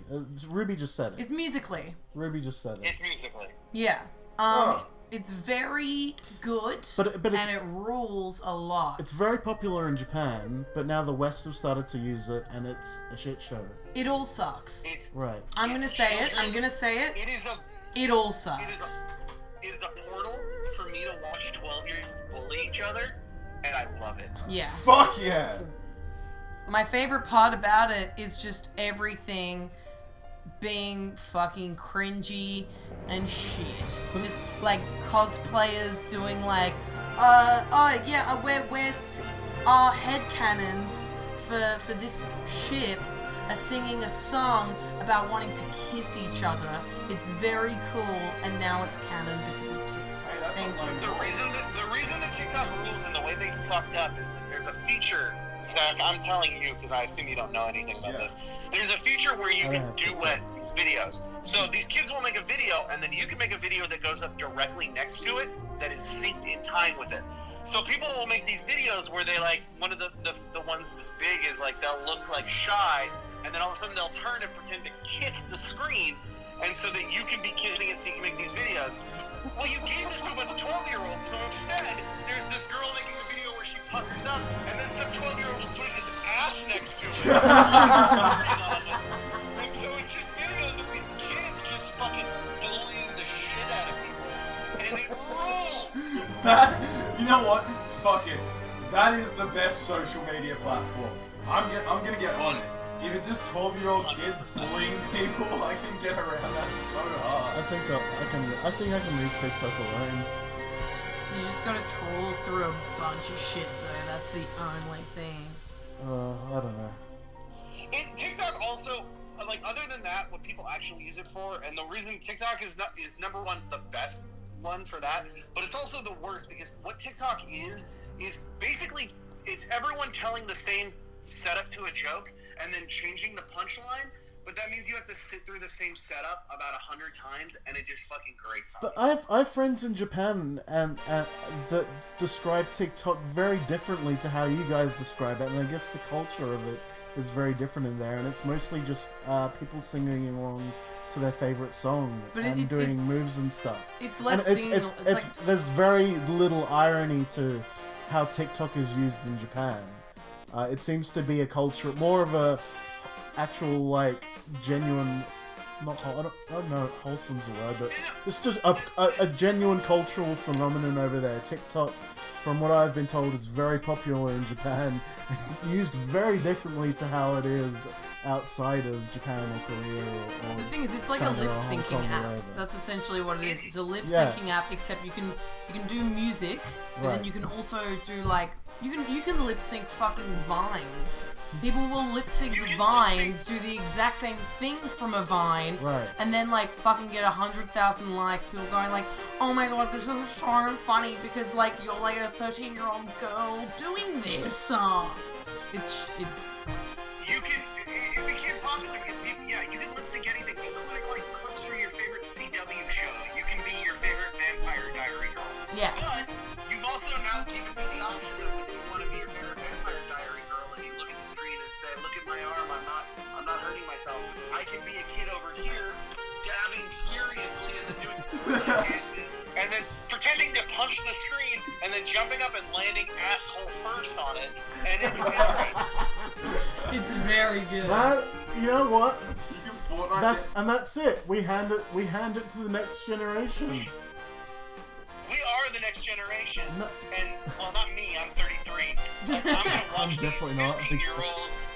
Speaker 2: Ruby just said it.
Speaker 3: It's Musically.
Speaker 2: Ruby just said it.
Speaker 4: It's Musically.
Speaker 3: Yeah.
Speaker 1: Oh.
Speaker 3: It's very good,
Speaker 2: But it's-
Speaker 3: and it rules a lot.
Speaker 2: It's very popular in Japan, but now the West have started to use it, and it's a shit show.
Speaker 3: It all sucks.
Speaker 4: It's
Speaker 2: Right.
Speaker 3: I'm gonna say it. I'm gonna say it.
Speaker 4: it is a
Speaker 3: It all
Speaker 4: it is
Speaker 3: sucks.
Speaker 4: it is a portal for me to watch 12-year-olds bully each other, and I love it.
Speaker 3: Yeah.
Speaker 1: Fuck yeah.
Speaker 3: My favorite part about it is just everything being fucking cringy and shit. Just like cosplayers doing like, our headcanons for this ship are singing a song about wanting to kiss each other. It's very cool, and now it's canon because of TikTok.
Speaker 1: that's
Speaker 3: Thank
Speaker 1: not
Speaker 3: you.
Speaker 4: The reason that TikTok rules and the way they fucked up is that there's a feature. Zach, I'm telling you because I assume you don't know anything about this. There's a feature where you can duet these videos. So these kids will make a video, and then you can make a video that goes up directly next to it that is synced in time with it. So people will make these videos where they like one of the ones that's big is like they'll look like shy, and then all of a sudden they'll turn and pretend to kiss the screen, and so that you can be kissing it so you can make these videos. Well, you gave this to a bunch of 12-year-olds, so instead there's this girl making a video where she puckers up, and then some 12-year-old is putting his ass next to it. And so it's just videos of these kids just fucking bullying the shit out of people, and it rules.
Speaker 1: That, you know what? Fuck it. That is the best social media platform. I'm gonna get on it. If it's just 12-year-old kids bullying people, I can get around that so hard.
Speaker 2: I think I can leave TikTok alone.
Speaker 3: You just gotta troll through a bunch of shit though. That's the only thing.
Speaker 2: I don't know.
Speaker 4: TikTok also, like, other than that, what people actually use it for, and the reason TikTok is number one, the best one for that, but it's also the worst because what TikTok is basically it's everyone telling the same setup to a joke and then changing the punchline, but that means you have to sit through the same setup about 100 times, and it just fucking grates on
Speaker 2: But
Speaker 4: you.
Speaker 2: I have friends in Japan and that describe TikTok very differently to how you guys describe it, and I guess the culture of it is very different in there, and it's mostly just people singing along to their favorite song
Speaker 3: But
Speaker 2: and doing
Speaker 3: it's-
Speaker 2: moves and stuff.
Speaker 3: It's
Speaker 2: And
Speaker 3: less singing. It's like
Speaker 2: there's very little irony to how TikTok is used in Japan. It seems to be a culture, more of a actual like genuine not I don't know if wholesome's a word, but it's just a genuine cultural phenomenon over there. TikTok, from what I've been told, is very popular in Japan, used very differently to how it is outside of Japan or Korea or
Speaker 3: The thing is, it's like
Speaker 2: China
Speaker 3: a
Speaker 2: or
Speaker 3: lip
Speaker 2: Hong
Speaker 3: syncing
Speaker 2: Kong or
Speaker 3: app.
Speaker 2: wherever.
Speaker 3: That's essentially what it is. It's a lip
Speaker 2: Yeah.
Speaker 3: syncing app, except you can do music, but
Speaker 2: Right.
Speaker 3: then you can also do like you can lip sync fucking vines. People will lip sync
Speaker 4: You can
Speaker 3: vines, do the exact same thing from a vine,
Speaker 2: Right.
Speaker 3: and then like fucking get 100,000 likes. People going like, "Oh my god, this is so funny," because like you're like a 13-year-old girl doing this.
Speaker 4: It became popular because people, you can lip sync anything, including like clips from your favorite CW show. You can be your favorite Vampire Diary girl.
Speaker 3: Yeah.
Speaker 4: But you've also now given me the option of if you want to be your favorite Vampire Diary girl and you look at the screen and say, "Look at my arm, I'm not hurting myself." I can be a kid over here dabbing furiously and then doing dances and then pretending to punch the screen and then jumping up and landing asshole first on it. And it's great.
Speaker 3: It's very good.
Speaker 2: That, you know what?
Speaker 7: You can Fortnite.
Speaker 2: That's it. We hand it to the next generation.
Speaker 4: We are the next generation.
Speaker 2: No.
Speaker 4: And, well, not me, I'm 33. But I'm gonna watch
Speaker 2: definitely
Speaker 4: these
Speaker 2: not.
Speaker 4: 15-year-olds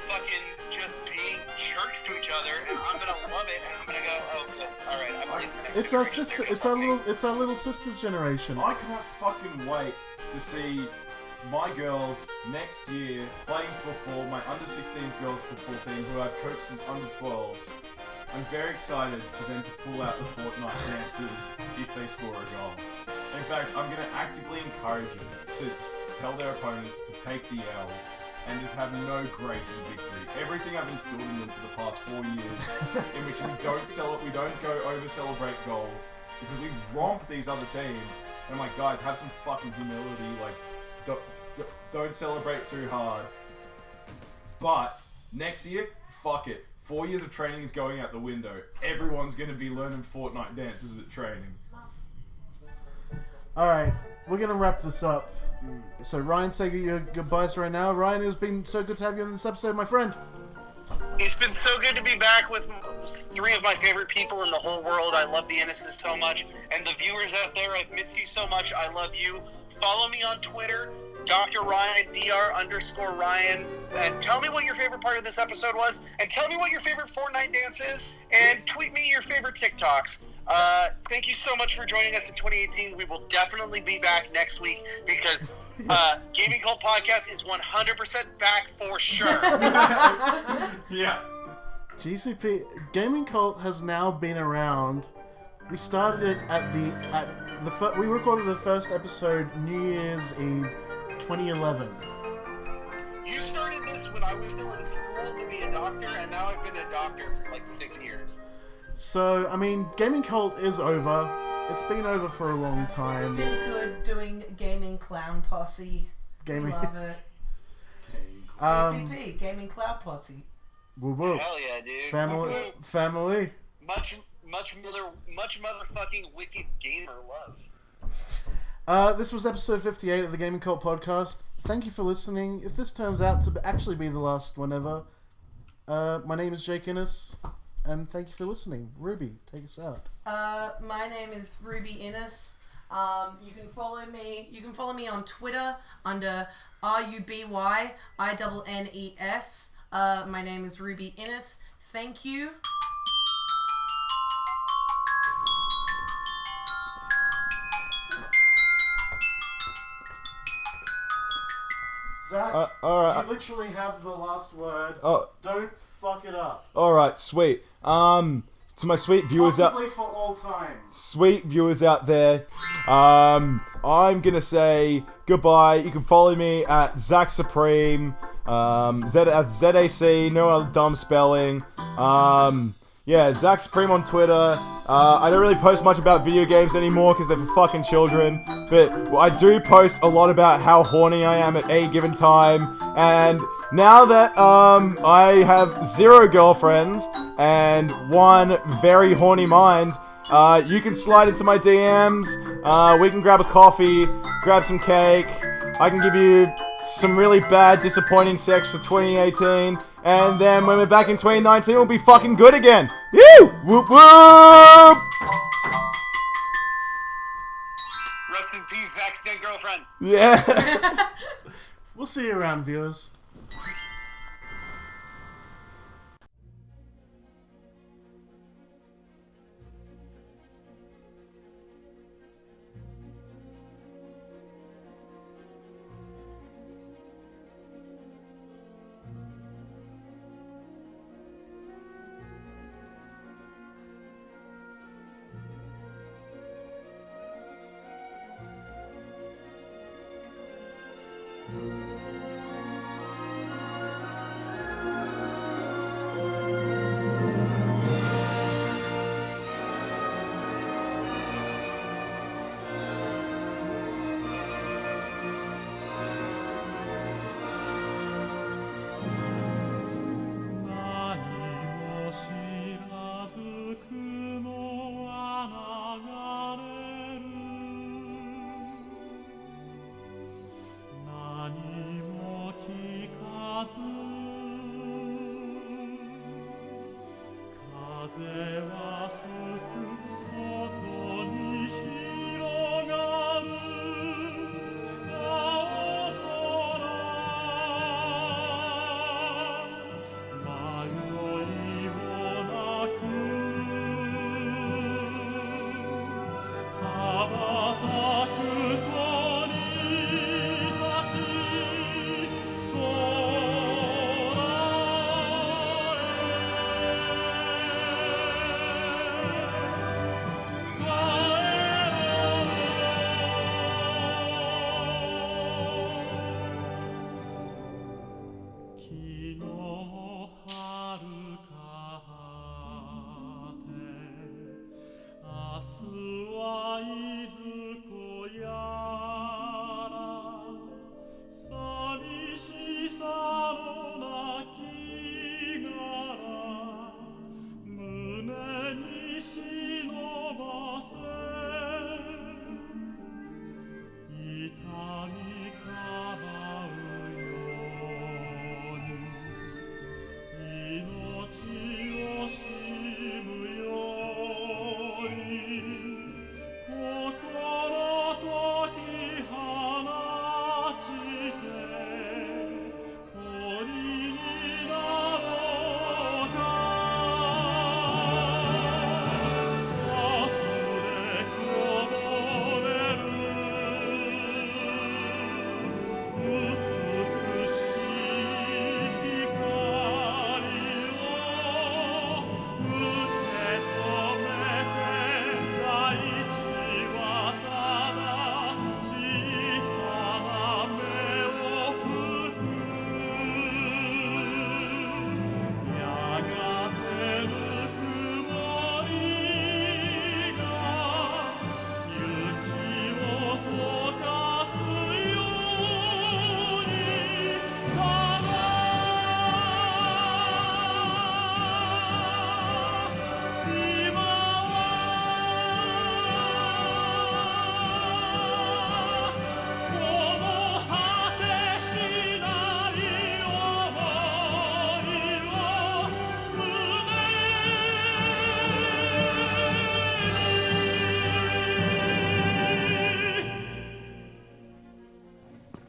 Speaker 4: fucking just being jerks to each other, and I'm gonna love it, and I'm gonna go, oh, cool. Alright, I believe the next
Speaker 2: It's our
Speaker 4: generation.
Speaker 2: sister.
Speaker 4: They're just
Speaker 2: It's our little sister's generation.
Speaker 1: I can't fucking wait to see my girls next year playing football, my under-16s girls football team who I've coached since under-12s. I'm very excited for them to pull out the Fortnite dances if they score a goal. In fact, I'm going to actively encourage them to tell their opponents to take the L and just have no grace in victory. Everything I've instilled in them for the past 4 years, in which we don't go over-celebrate goals, because we romp these other teams. And I'm like, guys, have some fucking humility, like, don't celebrate too hard. But next year, fuck it. 4 years of training is going out the window. Everyone's going to be learning Fortnite dances at training.
Speaker 2: Alright, we're gonna wrap this up. So Ryan, say your goodbyes right now. Ryan, it's been so good to have you on this episode, my friend.
Speaker 4: It's been so good to be back with 3 of my favorite people in the whole world. I love the Innocents so much. And the viewers out there, I've missed you so much. I love you. Follow me on Twitter, Dr. Ryan, Dr_Ryan. And tell me what your favorite part of this episode was. And tell me what your favorite Fortnite dance is. And tweet me your favorite TikToks. Thank you so much for joining us in 2018. We will definitely be back next week because Gaming Cult Podcast is 100% back for sure.
Speaker 1: Yeah.
Speaker 2: GCP Gaming Cult has now been around. We started it we recorded the first episode New Year's Eve 2011.
Speaker 4: You started this when I was still in school to be a doctor, and now I've been a doctor for like 6 years.
Speaker 2: So, I mean, Gaming Cult is over. It's been over for a long time.
Speaker 3: It's been good doing Gaming Clown Posse.
Speaker 2: Gaming.
Speaker 3: Love it. GCP, Gaming Cloud Posse.
Speaker 2: Woo woo.
Speaker 4: Hell yeah, dude.
Speaker 2: Family.
Speaker 4: Much motherfucking wicked gamer love.
Speaker 2: This was episode 58 of the Gaming Cult Podcast. Thank you for listening. If this turns out to actually be the last one ever, my name is Jake Innes, and thank you for listening. Ruby, take us out.
Speaker 3: My name is Ruby Innes. You can follow me. You can follow me on Twitter under RUBYINNES. My name is Ruby Innes. Thank you.
Speaker 2: Zach,
Speaker 1: alright.
Speaker 2: you literally have the last word.
Speaker 1: Oh,
Speaker 2: Don't fuck it up.
Speaker 1: alright, sweet. To my sweet viewers out...
Speaker 2: Possibly for all time.
Speaker 1: Sweet viewers out there, I'm gonna say goodbye. You can follow me at Zach Supreme, ZAC, no other dumb spelling. Yeah, Zach Supreme on Twitter. I don't really post much about video games anymore because they're for fucking children, but I do post a lot about how horny I am at a given time, and now that I have 0 girlfriends and 1 very horny mind, you can slide into my DMs, we can grab a coffee, grab some cake, I can give you some really bad, disappointing sex for 2018, And then when we're back in 2019, we'll be fucking good again. Woo! Whoop whoop!
Speaker 4: Rest in peace, Zach's dead girlfriend.
Speaker 1: Yeah.
Speaker 2: We'll see you around, viewers.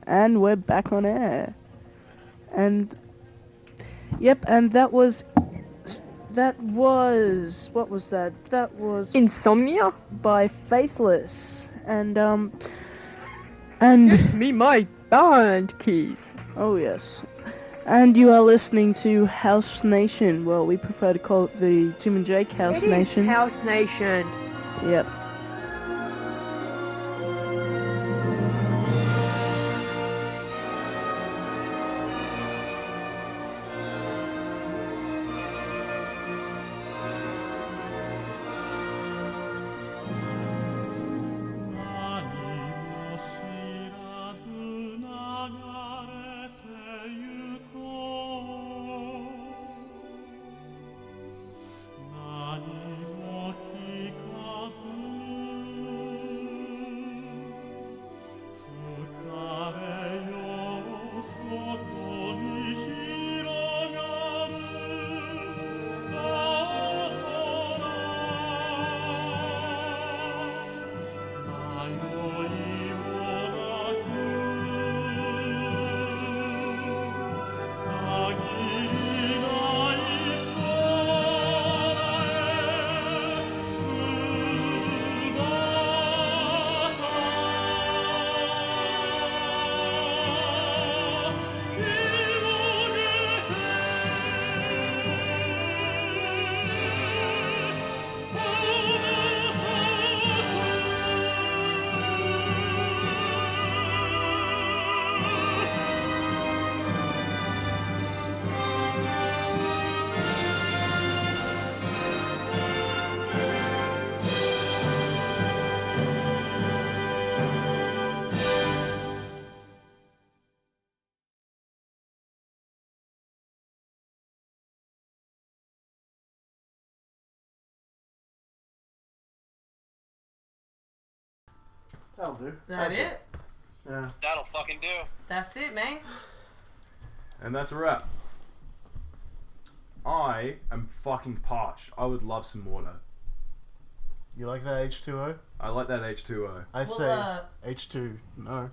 Speaker 8: And we're back on air. And yep, and that was what was that? That was
Speaker 9: Insomnia?
Speaker 8: by Faithless. And
Speaker 9: Give me my band keys.
Speaker 8: oh yes. And you are listening to House Nation. Well, we prefer to call it the Jim and Jake House
Speaker 9: It is
Speaker 8: Nation.
Speaker 9: House Nation.
Speaker 8: Yep.
Speaker 2: That'll do.
Speaker 3: That it?
Speaker 2: Yeah.
Speaker 4: That'll fucking do.
Speaker 3: That's it, man.
Speaker 7: And that's a wrap. I am fucking parched. I would love some water.
Speaker 2: You like that H2O?
Speaker 7: I like that H2O.
Speaker 2: I say H2. No.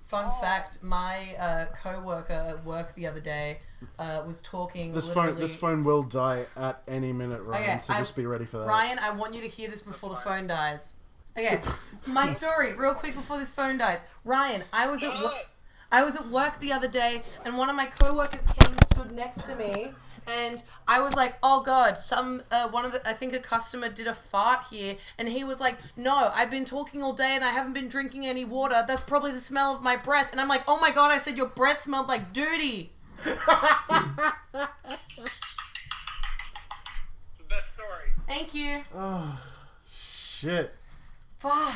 Speaker 3: Fun fact: my co-worker at work the other day was talking.
Speaker 2: This
Speaker 3: literally...
Speaker 2: phone will die at any minute, Ryan.
Speaker 3: Okay,
Speaker 2: so just be ready for that.
Speaker 3: Ryan, I want you to hear this before the phone dies. Okay, my story, real quick before this phone dies. Ryan, I was at work the other day, and one of my co-workers came and stood next to me, and I was like, "Oh God, I think a customer did a fart here," and he was like, "No, I've been talking all day and I haven't been drinking any water. That's probably the smell of my breath." And I'm like, "Oh my God, I said your breath smelled like duty."
Speaker 4: The best story.
Speaker 3: Thank you.
Speaker 2: Oh, shit.
Speaker 3: Fuck.